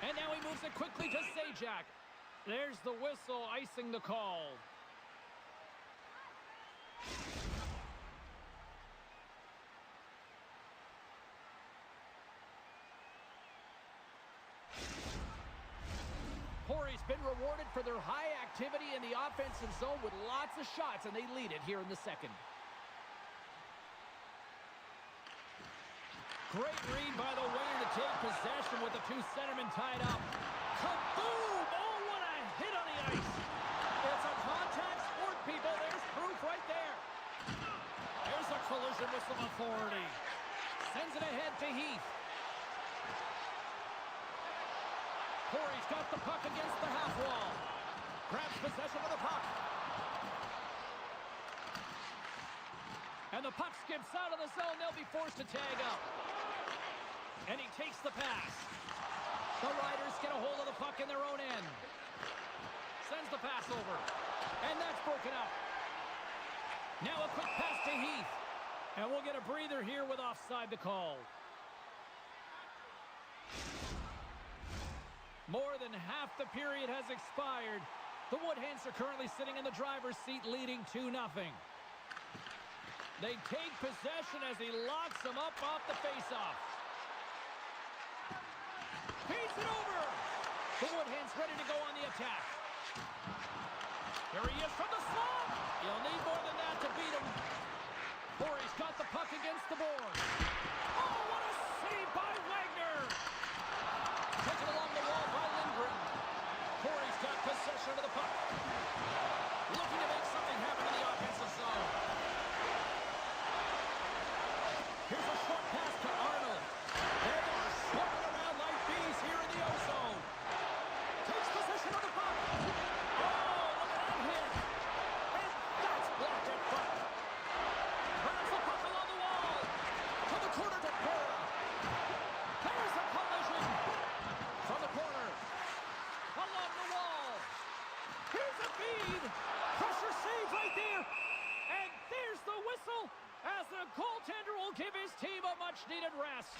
And now he moves it quickly to Zajac. There's the whistle, icing the call. Corey's been rewarded for their high activity in the offensive zone with lots of shots, and they lead it here in the second. Great read by the winger to take possession with the two centermen tied up. Kaboom! Oh, what a hit on the ice. It's a contact sport, people. There's proof right there. There's a collision with some authority. Sends it ahead to Heath. Corey's got the puck against the half wall. Grabs possession of the puck. And the puck skips out of the zone. They'll be forced to tag up. And he takes the pass. The Riders get a hold of the puck in their own end. Sends the pass over. And that's broken up. Now a quick pass to Heath. And we'll get a breather here with offside the call. More than half the period has expired. The Woodhens are currently sitting in the driver's seat, leading 2-0. They take possession as he locks them up off the faceoff. Feeds it over. The Woodhens ready to go on the attack. Here he is from the slot. You'll need more than that to beat him. Corey's got the puck against the board. Oh, what a save by Wagner. Taken along the wall by Lindgren. Corey's got possession of the puck. Looking to make something happen in the offensive zone. Here's a short pass to Arnold. They are swarming around like bees here in the O-zone. Takes possession of the puck. Oh, look at that hit. And that's blocked in front. Grabs the puck along the wall. To the corner to Pera. There's a collision. From the corner. Along the wall. Here's a feed. Pressure save right there. And there's the whistle as the goaltender will give his team a much-needed rest.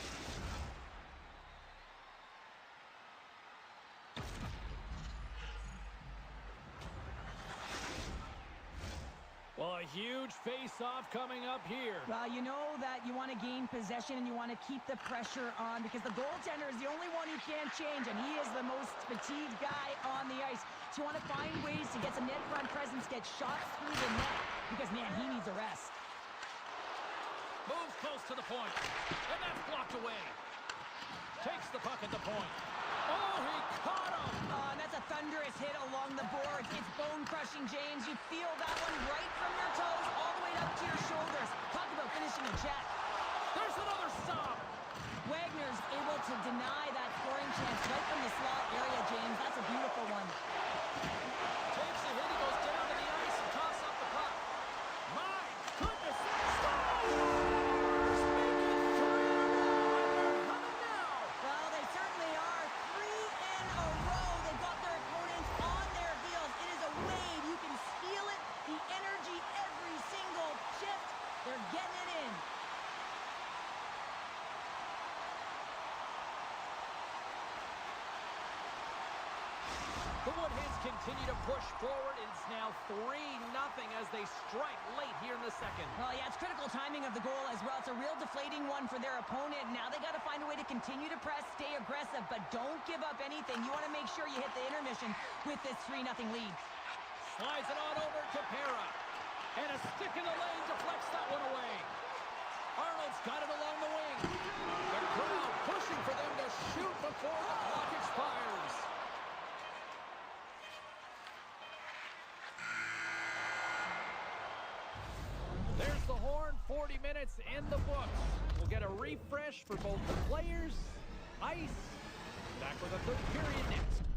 Well, a huge face-off coming up here. Well, you know that you want to gain possession and you want to keep the pressure on because the goaltender is the only one who can't change, and he is the most fatigued guy on the ice. So you want to find ways to get some net front presence, get shots through the net, because, man, he needs a rest. Moves close to the point, and that's blocked away. Takes the puck at the point. Oh, he caught him! And that's a thunderous hit along the boards. It's bone-crushing, James. You feel that one right from your toes all the way up to your shoulders. Talk about finishing a jet. There's another stop. Wagner's able to deny that scoring chance right from the slot area, James. That's a beautiful one. Takes a hit, he goes down to the ice and tosses up the puck. My goodness, stop! Well, they certainly are. 3 in a row. They've got their opponents on their heels. It is a wave. You can feel it. The energy every single shift. They're getting it in. The Woodhens continue continue to push forward. It's now 3-0 as they strike late here in the second. Well, yeah, it's critical timing of the goal as well. It's a real deflating one for their opponent. Now they got to find a way to continue to press, stay aggressive, but don't give up anything. You want to make sure you hit the intermission with this 3-0 lead. Slides it on over to Pera. And a stick in the lane deflects that one away. Arnold's got it along the wing. The crowd pushing for them to shoot before the clock expires. There's the horn, 40 minutes in the books. We'll get a refresh for both the players, ice. Back with a third period next.